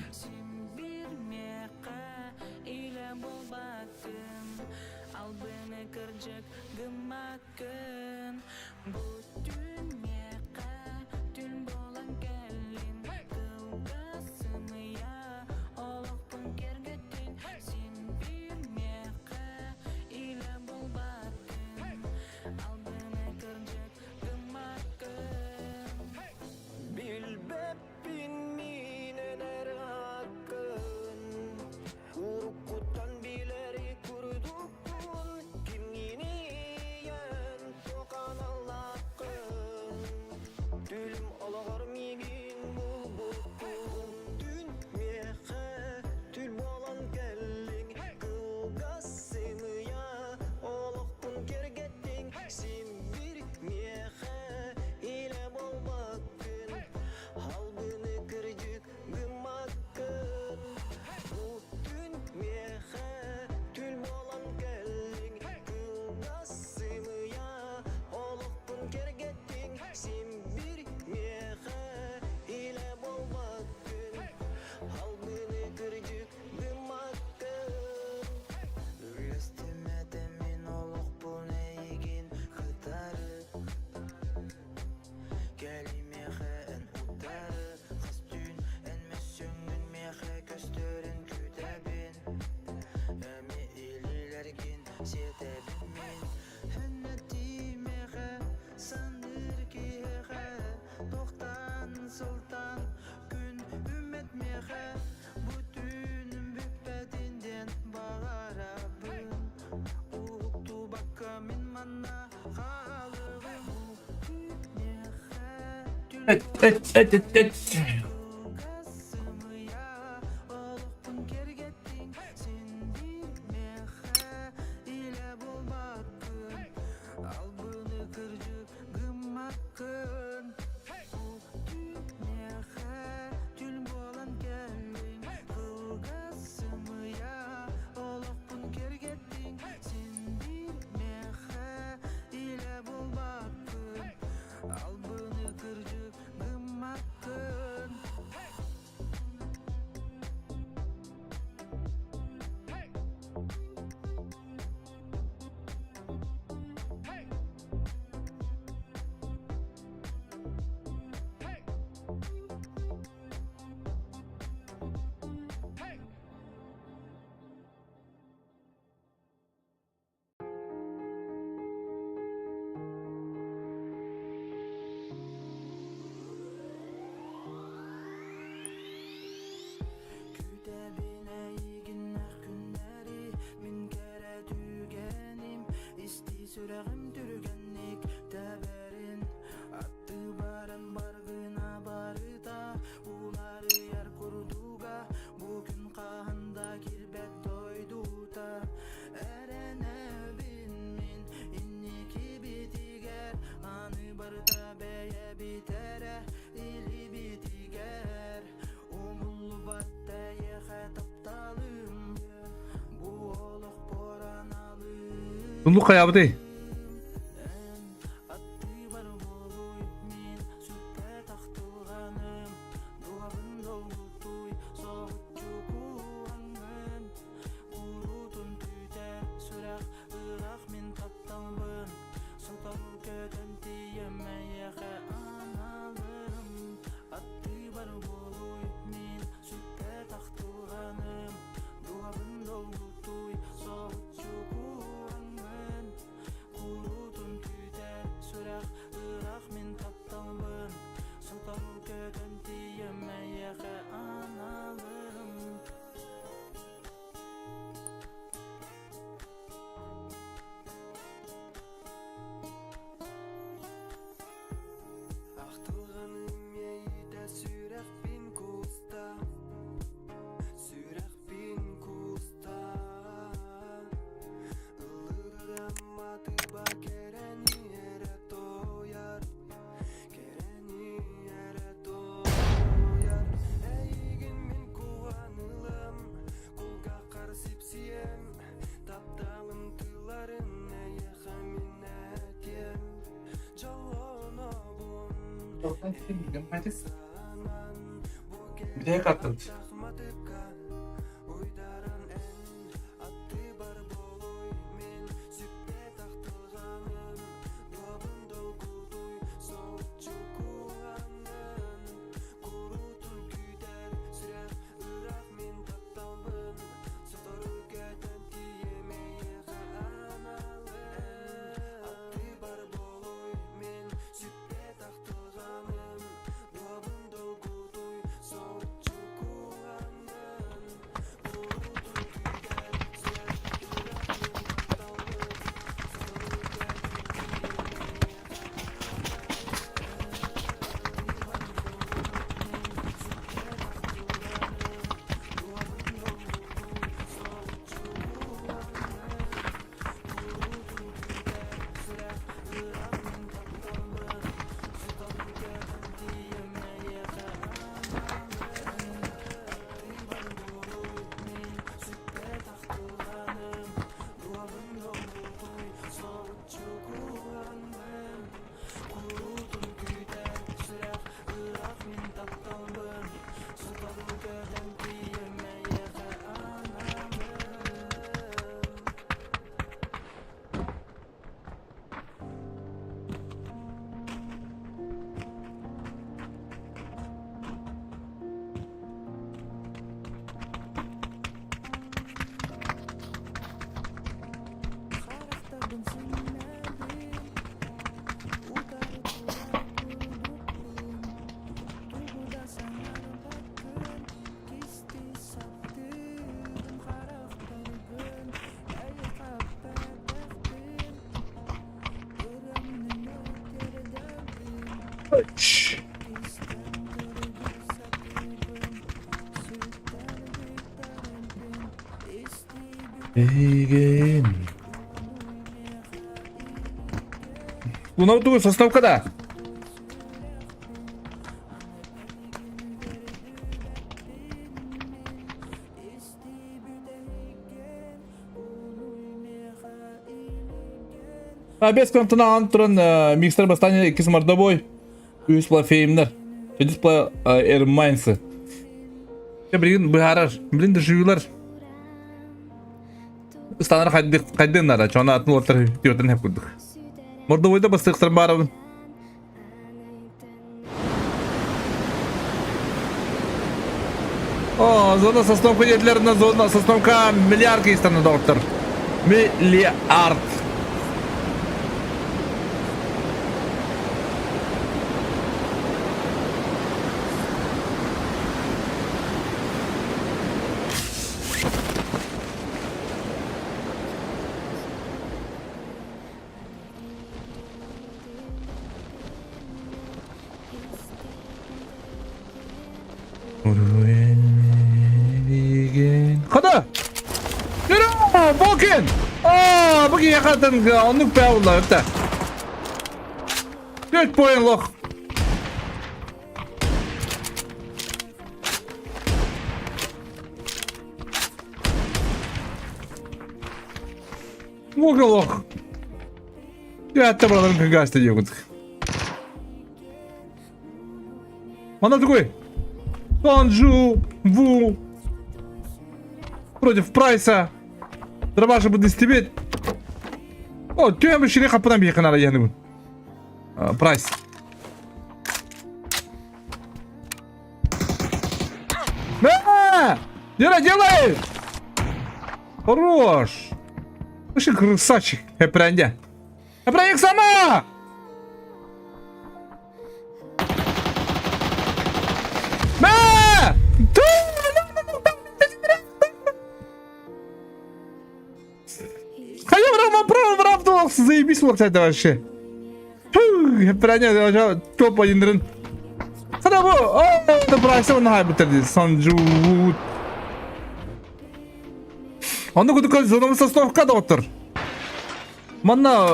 Et. Sürəğim dürgənlik təbərin Attı barın bargına barıda Uları yer kurduga Bugün qahında kirbet doyduta Ərənə binmin inniki bitiger Anı barıda bəyə bitərə ili bitiger Umullu battə Bunu kıyabıtı. Bir de kattın. Şşş. Egen. Луна вот состав когда? Без контона антрон микстер бастание 2 мордовой. Üç pla filmler. 7 pla Ermaynsı. Ya bilin bıharar. Bilin de juyular. Istanlar kaydınlar. Çoğuna atın ortar diyordan hep kurduk. Mordovayda bastıklar barabın. О, зона составка yetlerinden zona составка milyar kıyıstanı doktor. Milyar. Hadi. Yürü. Bugün. Bugün yakaladın. Onluk be Allah öpte. 4 boyunluk. Bugünluk. Ya hatta buraların kırgasta yoktuk. Mana другой. Сонджу Ву против Прайса. Драбаша буде стебет. О, тем шире капынан бейкен ара яны бун. Прайс. Делай! Хорош! Слушай, красавчик, Эпряндя. Эпряндик сама! Заебись локтать вообще. Эпряндя, топ один. Когда bu? Da Price'a onu bitirdi. Sonju. Onda kudu zonamı sosnovka da otur. Manna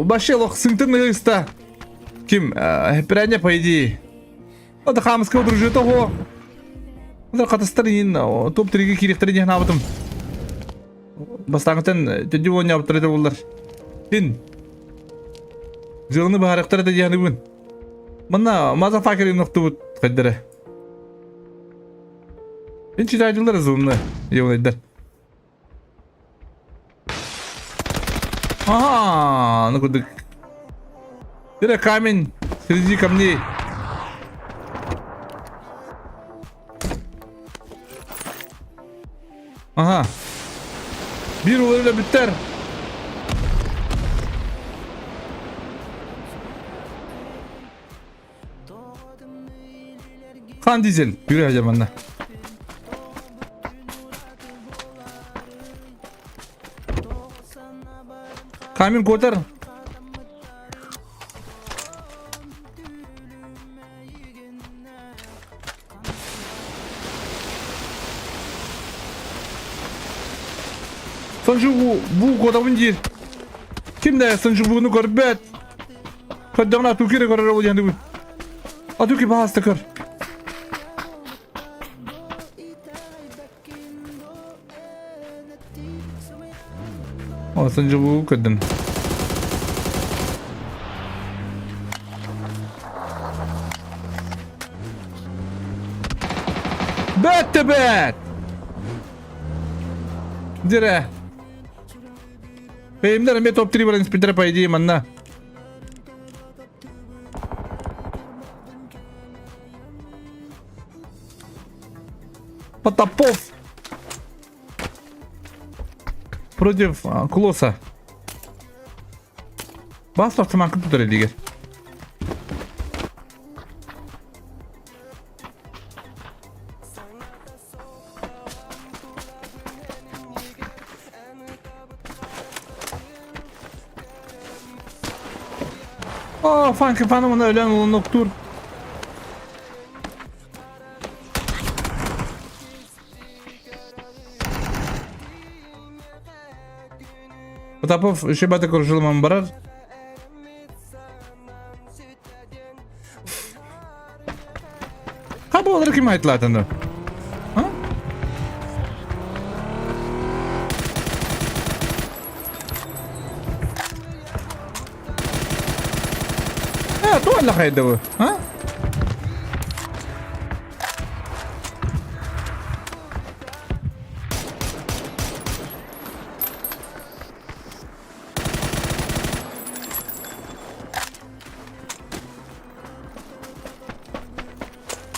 başелох синтенный иста. Ким? Эпряндя по идее. Ода хамского дружит того. Ода катастарин топ-3-ге керектіріне набытым. Бастаңытын тәді оңы аптырды болдар. Сен жылыны бағарықтары да яны бүгін. Мана мазафакер нокты бут кайдыра. Мен читайдылар зумны евнайдар. Ага, ну куда? Где камень среди камней? Ага. Bir öyle biter. Kan Dizel yürü heyecanla. Kamyon kotar. Sanju bu kodamın değil. Kimde sanju bunu görbet. Kadına Türkiye'de karar olacağını bu. Adı ki bahasta kar. Sanju bu kadın. Bet. Dire. Benim de top 3 var inspektör по идее манна. Потапов против Клоса. Баста автомакын tutар едігер. Oh, funky fanımın ölen olan noktur. Потапов ще бата коржылмам барар. Кабы олар ким айтылатынды? Tuğla kaydı bu. Ha?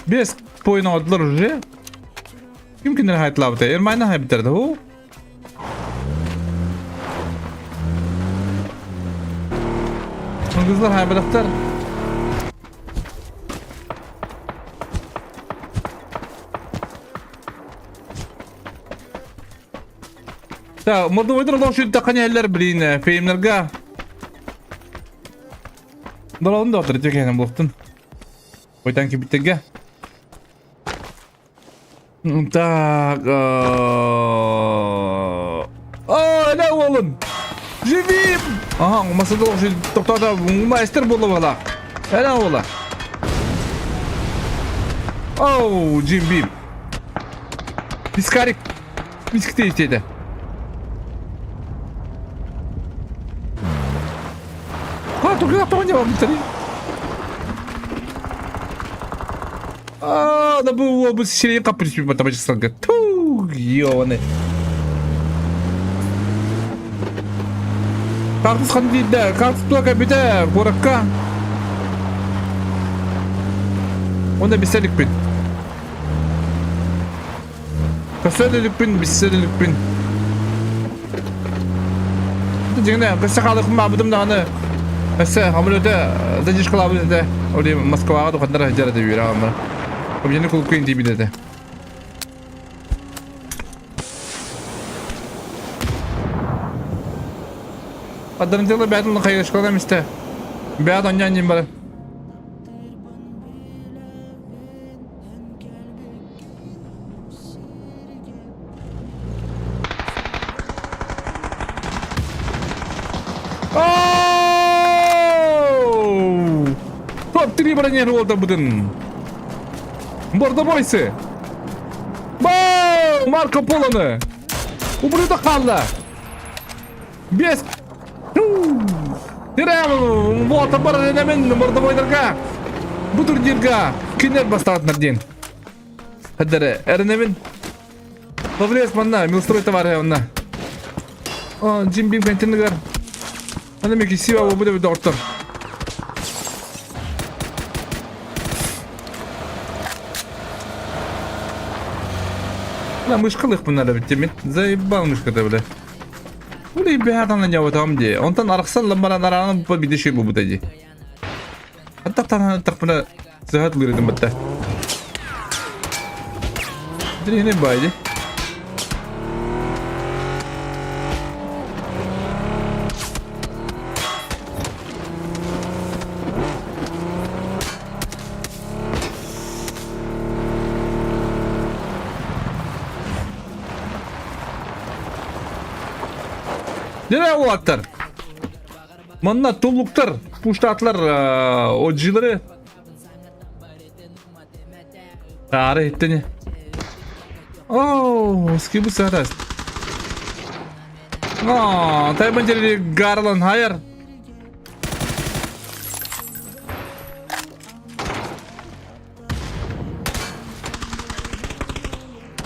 Без поина отдылар уже. Ким киндер хайтлабыты? Эрмайна хай битерді о. Кызлар хай бадақтар. Морду ойдырылау шүйді тақаны әлілер білейін феймлерға. Долауын да отыр жекенім бұлықтын. Ойтан кебіттенге. Так. Әлі олын. Живим! Ага, масады ол шүйді тоқтада майстер болу бала. Әлі ола. Оу, Джимбим. Пискарик. Пискте етеді. Только не вам три. Да был бы сильнее каприз математического. Ту, ёбаный. Как сходить, да? Как только беда, бурака. Он обещает пин. Касселик пин, бесселик пин. Дегенде, касахалык мабудым даны. Каса, амулета, задиш калабы да. Оли Москвага докандара жара да бира ама. Комжени кулкуин диби да. Адан дела бәдән кайгыш калам исте. Бәдән нянем бар. Топ-3 бронер oldu budun. Burada boyсы. Бау! Марко Полоны. Убрыда қалды. Бес. Тирем, вот бар энемен burada boydарға. Bu turnirga кинер бастатынарден. Хаддары, эренемен. Поврез манна, милстройта бар онна. О, Джимбим кантингар. Ана меки сива буде доктор. لا مشكلة من هذا بتمت زي بالمشكلة بله ولي بهذا أنا جاوت عمدي أنت أرخصن لما أنا أرانا بدي شيء ببتجي حتى ترى تقبل زهد غير دمته دري هنا بايدي Nereye o atlar? Manna tolluklar, puştatlar, ojileri. Tarih ettini. Oh, eski bu sefer. Tabi bence garlan hayır.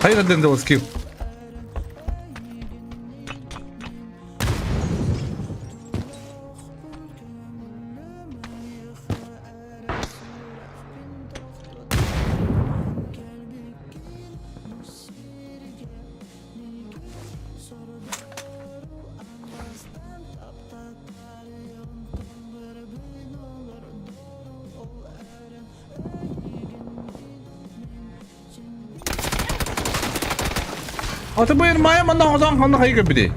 Hayır adında o skill. Atı bu yermaya manna hodan kanlı kayı gibi.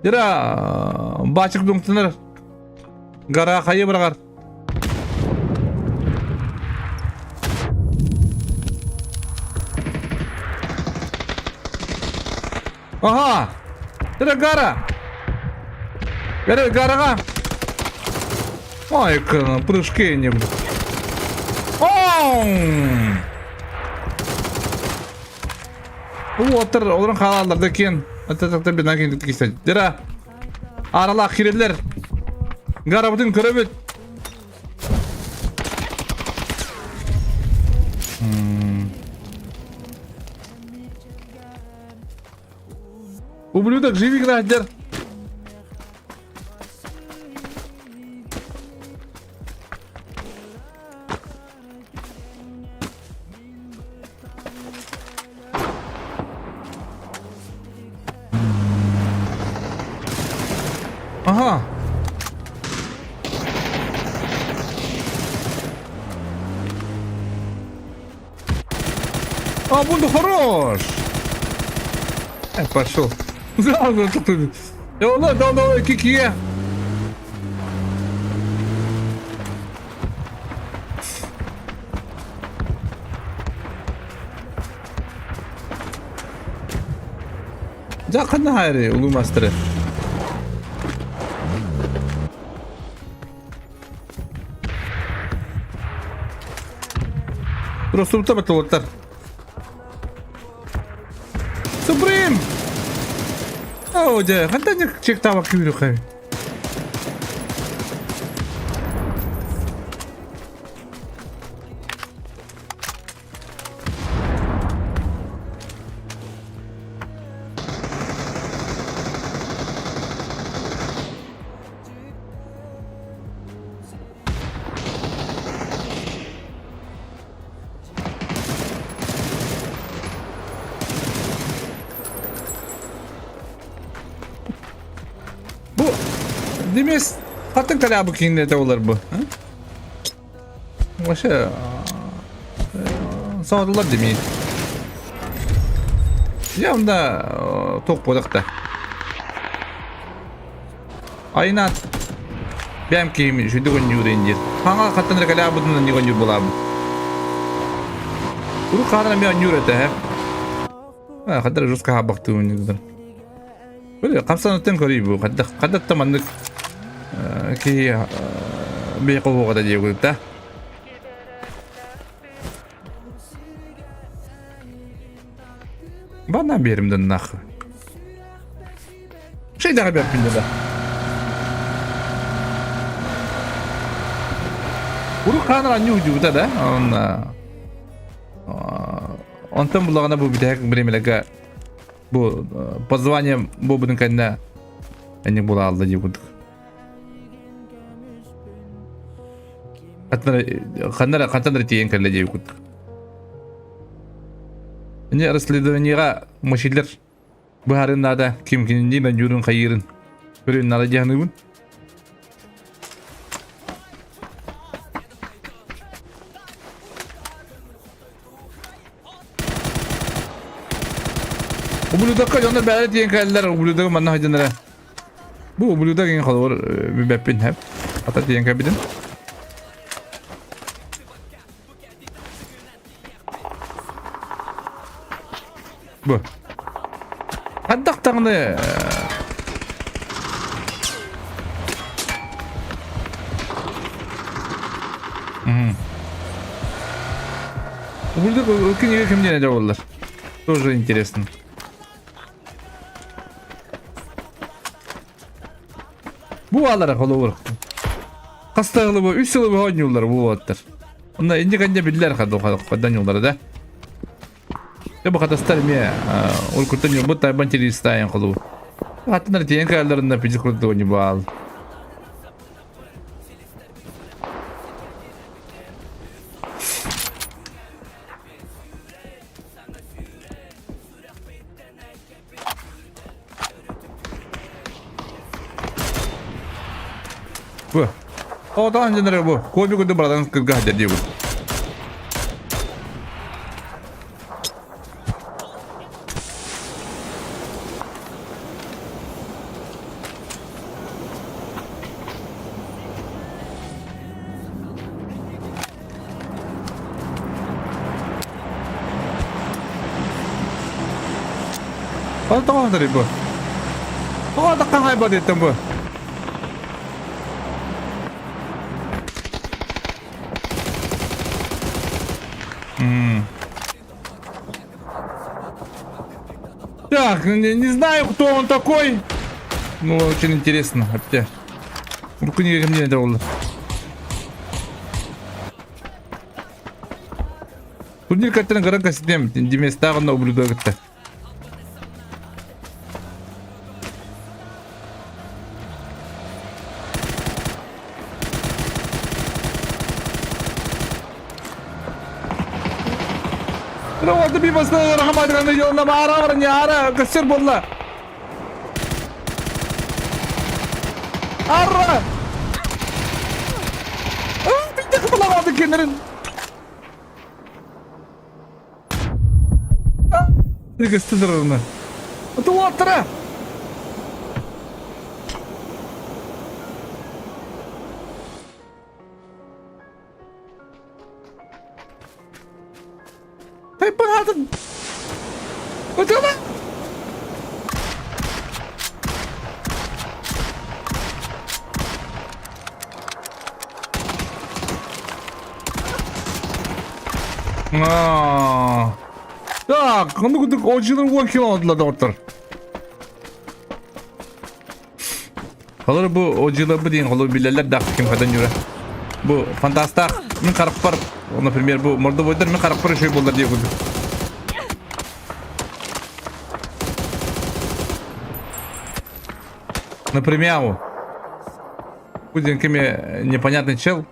Yara başık döngtünür. Gara kayı bırakar. Aha! Yara gara. Yara gara. Ай, прыжки не буду. Отыр, оларын қалаларда кен. Ататақта беден кендік кесті. Дера, арала қирелер. Гара бұтын көрі бөт. Ублюдок, живи, граждан. Ага. А, буду хорош. Пошел. Давай, кики. Жақын хайры, улу мастеры. Rosulta batolotlar. Supreme. Oh, ja, katanya cek tawa kiru kay. Bu demes katın kala bu kinlete olur bu. Ha? Başa sağdılar demeyin. Ya onda tok bodak da. Aynat. Benim kimi şu düğün yürüyünce. Hangi katın kala bunun düğün yürü bulam. Bu kadar bir yürüte hep. Ha kadar Ruska habaktı oynuyorlar. Böyle kamsanattan körüyor bu. Kadar tamanlık ki bir kovu kadar diye koydu. Bana birimden nak. Şey daha bir yapayım da. Bunu kanal anyu ucuda da. Ondan bulağına bu bir tek birimle bu позвание bu bunun kendine eni bula aldı diye bulduk. Katları tiyen kelle diye bulduk. Eni расследованиега машиллер bu harınlarda kim kimin ben yürün kayırın. Böyle naracağını bun. Ublu'da onlar böyle diyen kalırlar. Ublu'da manna hacınlara. Bu Ublu'da gen kalır bir bepin hep. Hatta diyen kabidin. Bu. Haddak tağını. Ublu'da ülkenin kim diyen olurlar. Тоже интересно. Bu alarak olur. Hastağılı bu, 3 yılı bu oynuyorlar bu vaatlar. Onlar ince kanca bilirler kadar yolları da. Ya bu kadar starım ya. Ol kurtan yol bu tayban çeli isteyen kolu. Hatta diyen kararlarında fizik kurdu oyunu bu al. Bu. O da önceleri bu. Kobi kudu buradan kırgah dedi bu. O da önceleri bu. O da kahayba dedim bu. Так, не знаю, кто он такой. Ну, очень интересно. Опять. Руку не ко мне дал. Турнир картина гарантия систем. Демес тағын ублюдок это. Rawat bir basna rahmat ranı yoluna mağara var ya ara kasır bolla. Arra. Bir de bulamadı kendirin. Ne gösterir onu? Duvarlara. Hep bırakın. Öteme. Так, ну так очилар уокил oldular doktor. Olur bu ocılı bu deyin, olur bilerler da kim kadar yürü. Bu fantastik. Min karakter, например, bu Moldovo'da min karakter şey buldu diye koyduk. Например, Путин кими непонятный чел.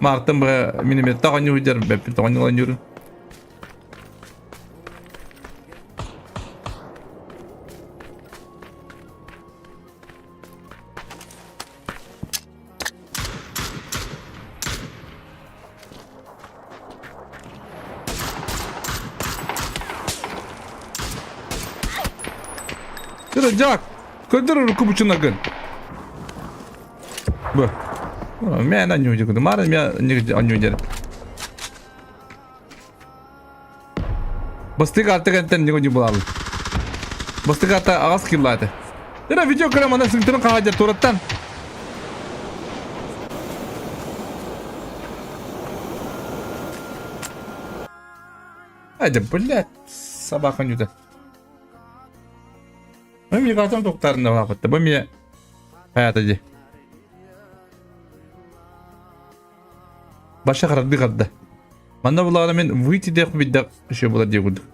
Мартын бы минимет тағын үйдер, бәппен тағын елан жүрін. Jack, көндір ұрқы бұчына күн. Бұ. Мен аню жүгіді. Марын мен негізі аню жүгіді. Бастық арты кәнттен неге не болалым. Бастық арты ағас киллады. Дәна видео көрем ана сіңтірін қағаджар тураттан. Әді, блядь, собака нюді. Ben bir kaçam doktorunda vakıttı. Ben bir hayatıcı. Başa karar bir kaddı. Bana bunlarla ben viti de bir de şey bular diye kurdum.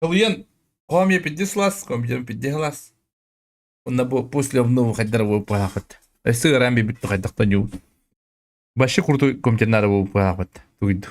Калуян, комья 50 лас, комья 50 лас. Он набо после обнову хайдар его пахат. Эсэ рамби битто хайдар таню. Баши крутой комья надо его пахат. Туиду.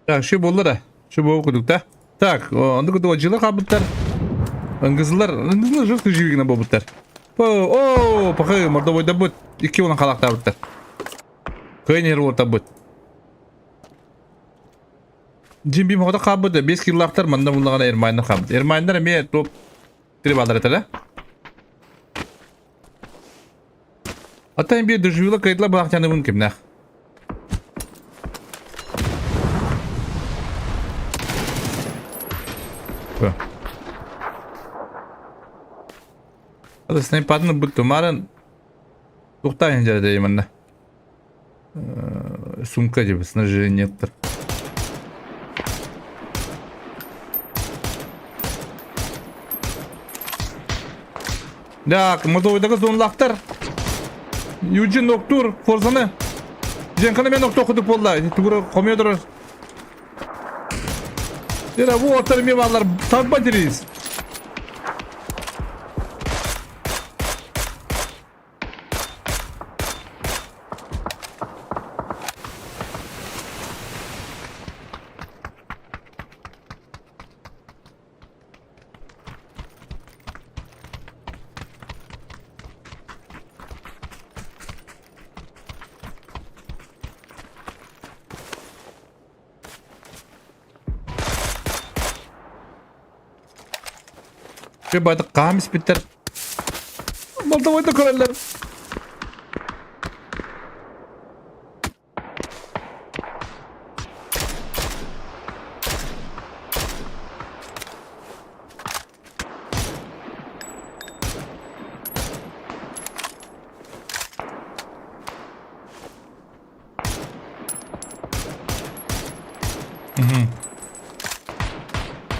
Так, şu bollara. Şu bu okuduk da. Так, onda kudu acılar kabutlar. Angızlar жыртı жибигine bobutlar. Oo, pakı Moldovo'da but. İki olan kalakta butlar. Köyner orta but. Jimbim hoda kabut. 5 kilolaktar manda bunlarına Ermaniler kabut. Ermaniler me top tribalar etele. Hatta bir dışvıyla kayıtla bırakacağını mümkün ne? Hadi sniper'ını bu tumarın tuhtayın ceredeyim anne. Sumka gibi снаряжениятыр. Так, Молдовадағы зонлақтар. Юджин Ноктур, Форзаны. Женканы мен Нокты оқыдық болды. Түгірі қомедірі. Дера, вот, армиялар, табба дерейіз. Şu bayda kamis bitter. Malta bayda korarlar.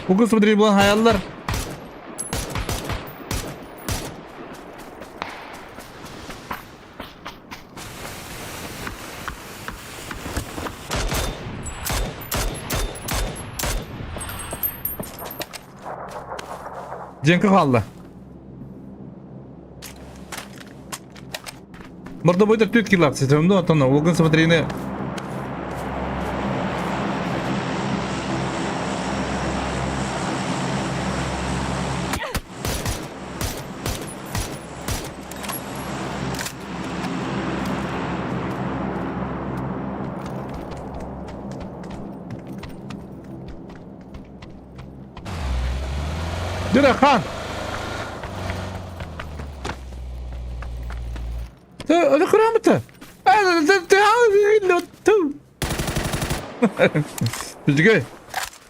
Bugün смотри bulan hayaller. Cenk'e kaldı. Burada boyda tüt kilap sistemde atana. Bugün смотри ne? Dira Khan. Öyle kıramatı. Bizge.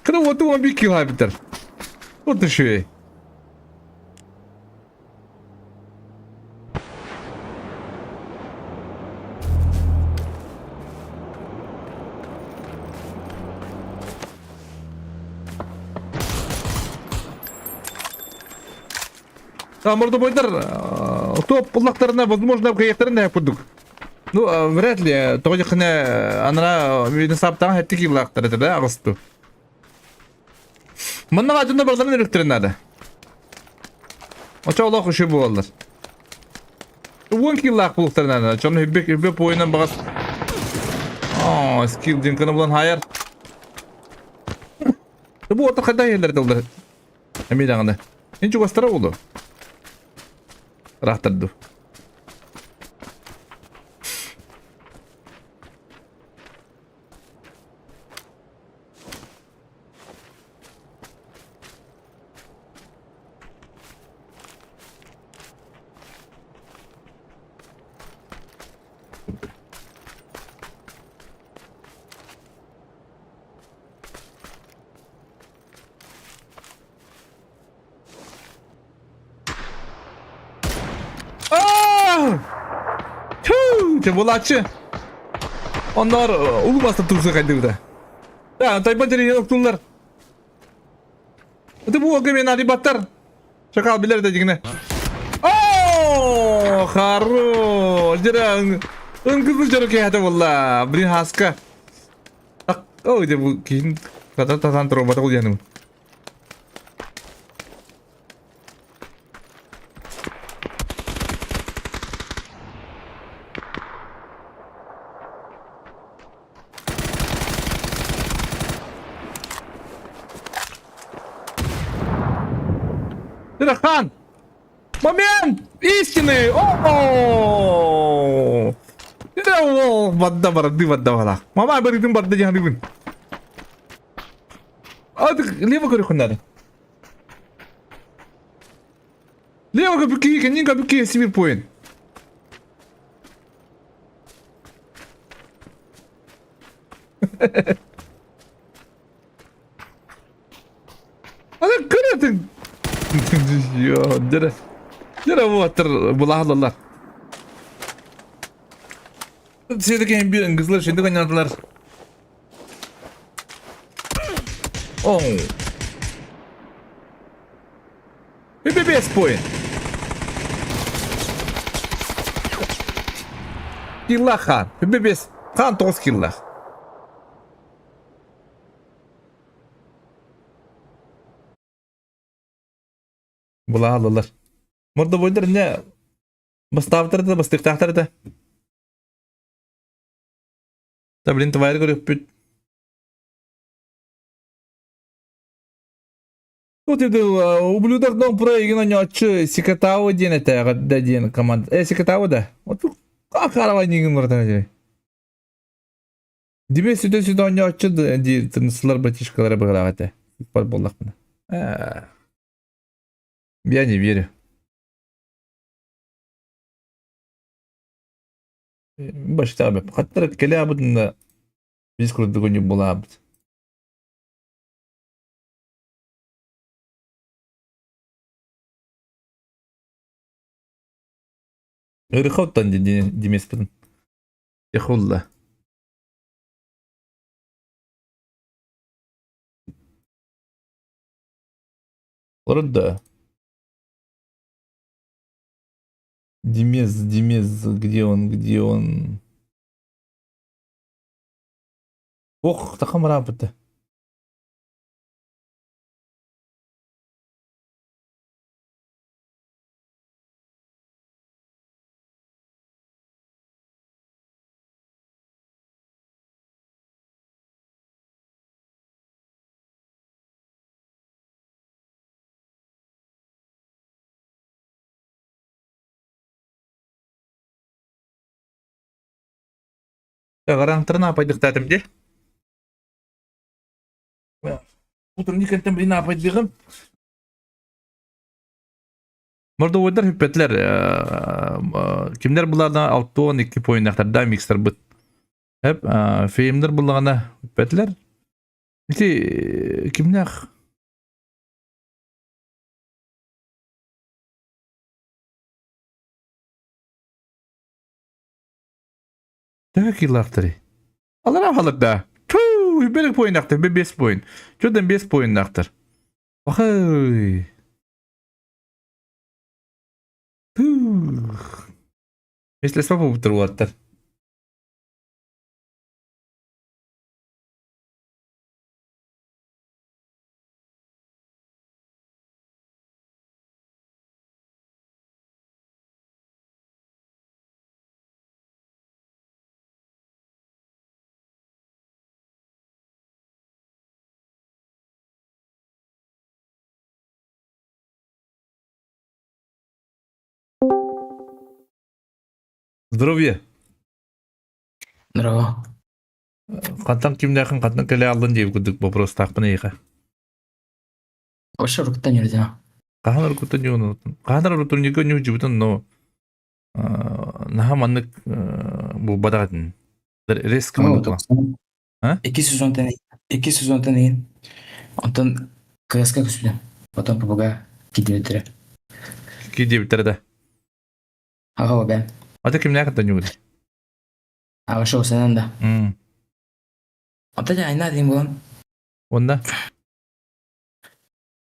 Kıra otu bir kill habiter. Otu şey. Морду бойдар, топ пуллактарына, возможно, каяктарына япырдык. Ну, вряд ли. Тоҕо жакына анара үйдүн саптаган хеттики булактар эте да, агысту. Мынна ажында бардарын эректерин ады. Оча Аллах уши болалар. 10 киллак булактарын ады. Чону хүббек бойынан багас. Скилл динканы булан хайар. Бу отыр кайда ерлерде булар. Эмидагында. Энче бастара болду. Rahtırdı. Cebolaçı. Onlar ulumasta tursa kaydırdı. Ya tayfa deri yoktunlar. Hadi bu okey beni hadi battar. Şaka bilir de cigine. Haro. Jira kızı jara ki hadi valla. Brin haska. Tak. De bu kin kata tatan terobata uyanım. Хан! Момент! Истины! О! Вадда барды вадда вала. Мама беридin barda jangan dibun. Aduh, lihat kau rekonan. Lihat kau pergi, kenyang kau pergi sivil point. Ada keren. Yo, jere bu atır bulahlılar. Şeydeki bir kızlar şimdi kaynadılar. BBS point. Killah Khan. BBS Khan 9 killah. Bulahlılar. Burada boyunca ne? Bastavtırdı, bastıktırdı. Tabii тварь görüp вот это ублюдок дом проиграл ночью Сикатау один это один команда. Сикатау да. Вот как хараванигин вратан. Дибе сюда ночью ди тынслар батишкалары багылагы. Бар болдак мына. Я не верю. Başta hatta kelabın da biz kurduk onu bulabız. Irkottan demesbin. Yahulla. Orada. Демез, где он, где он? Ох, таком работа. Гарантырна пайдык тәтімде. Утренник тәмрин апайдыгым. Морда ойдар hüppetler. Kimler bulardan 6-12 poyundaklarda mixler bit. Hep filmler bularına hüppetler. İşte kimler? Tövbe yıllaktırı. Allah halık da. Tuuu, hüppelik poyundaktır. 5 poyun. Çoğdan 5 poyundaktır. Bakay. Если с папой бутербродтар. Здоровье. Здорово. Кантан кимдәкин кантан келе алдын деп күдүк вопрос тақпын эйха. Вообще руктан йөрдем. Каханар кутун юнут. Каханар рутун юго ню жибутун но. Наха маннык бу бадагатын. Риск маннык. А? 2 сезондан кейін. Онтан КСК күсүдүм. Потом ПБГ кидебитире. Ки деп битерде. Ага бәм. Ата кимдә кантан юго. Ага шоу сенен да. Ата да айна дейм болон. Онда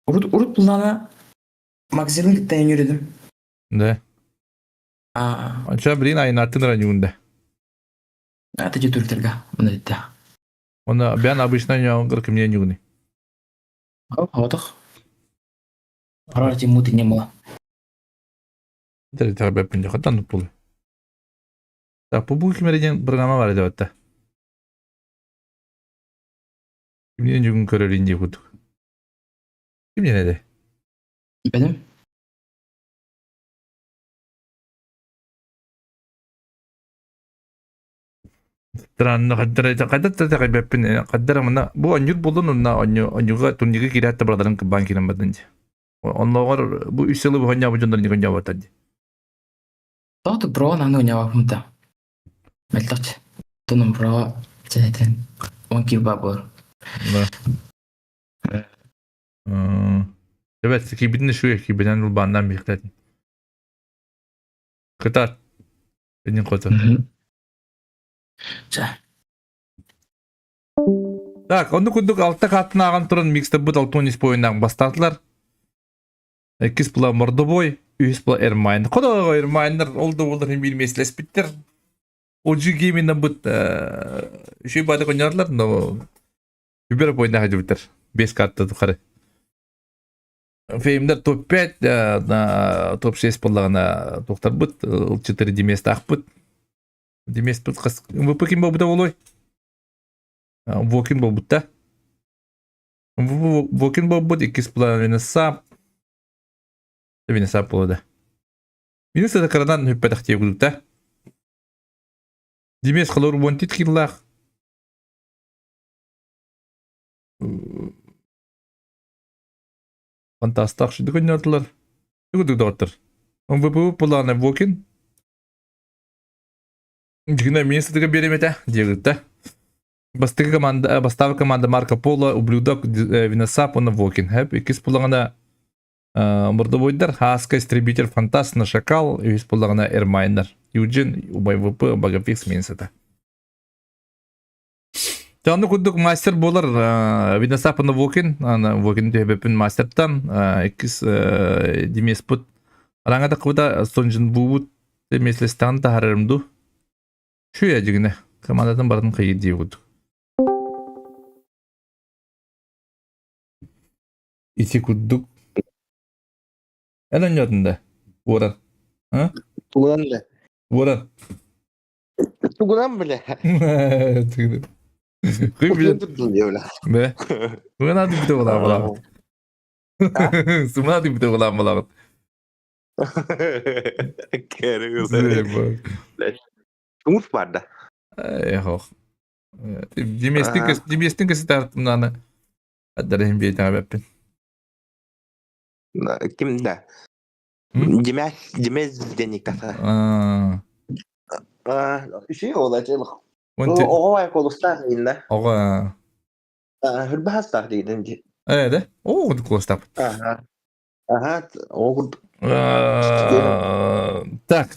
Урут булана магазин киттен йөрдем. да. Ача брин айнатын ранюнда. Ата же турктерга. Мына дитте. Онда бен обычно яңгыр кимдә югыны. Хаватах. Арар тимут не было. Дәре тәбә пинде катан тутул. Так, бу кимерден программа бар дип атта. Кимдән югын көрөр инде күтүк. Кимдән әдә? Benim. Транны каддар беппин каддар мына бу анюр болдун уна анюга турнига кирәтте бардарын банкинен бадын. Онлогор бу үсөлү бу хanya бу жондар нигә җавап атты. Тот бро наны унява фунта. Мелтач. Тоным бро чәйтен. 10 кил бабыр. Evet, kibidin şu kibiden ul bandan bekledin. Kıtar. Benim kotu. Так, onu kuduk altta katına ağan turun mixte bu dal tonis boyundan bastardılar. 2 pula mordoboy, 3 pula ermayn. Koda ermaynlar oldu olur hem bilmesles bitter. Ocu geminden bu şey bada oynarlar no. Biber boyundan hadi bitter. 5 kartta yukarı. Filmler top 5, top 6 pullarına doktor bud, 4 demest akbud. Demest bud kız. Bu kim bu da oluyor? Воkin bu da. Воkin bu 2,5 sap. Tabii ne sap oldu. Benim sana karadan hüppet aktiye kudup da. Demest kalor wanted killah. Фантастик, что такое нёрдлер? Yugudu doktor. On bu plana Wokin. Дигна место беремете, директа. Бастава команда Марко Поло, ублюдок Виносапо на Вокин. Хэп, и кисполагана мордовойдар, Хаска, Истребитель, Фантаст на Шакал, и кисполагана Эрмайнер. Юджин, у БВП, Багафикс Минсета. Таны кудук мастер болар Виносапо на Вокин, Вокин төбепин мастерттан, икис Димеспут. Раңада куда сонжин бубут, меслестан тахарымду. Şu ya cigine. Kamandadan baradın kayı diye vurdu. İti kudduk. Elen yadında. Vuran. Ha? Tugunan bile. Vuran. Tugunan bile. Tıgıdım. Kıyım bile. Tuttun diyor öyle. Be. Bugün hadi bir de ulan bulan. Suma hadi bir de ulan bulan. Umut vardı. Hoh. Dimestin kesi tarttım nana. Adlarım bir tane beppin. Kimde? Hı? Cimez denik kasa. Şey olacak. O ayak olursa yine. Oga. Hırbahas tahdidince. Evet. Oo, kostap. Aha. Aha. O Так,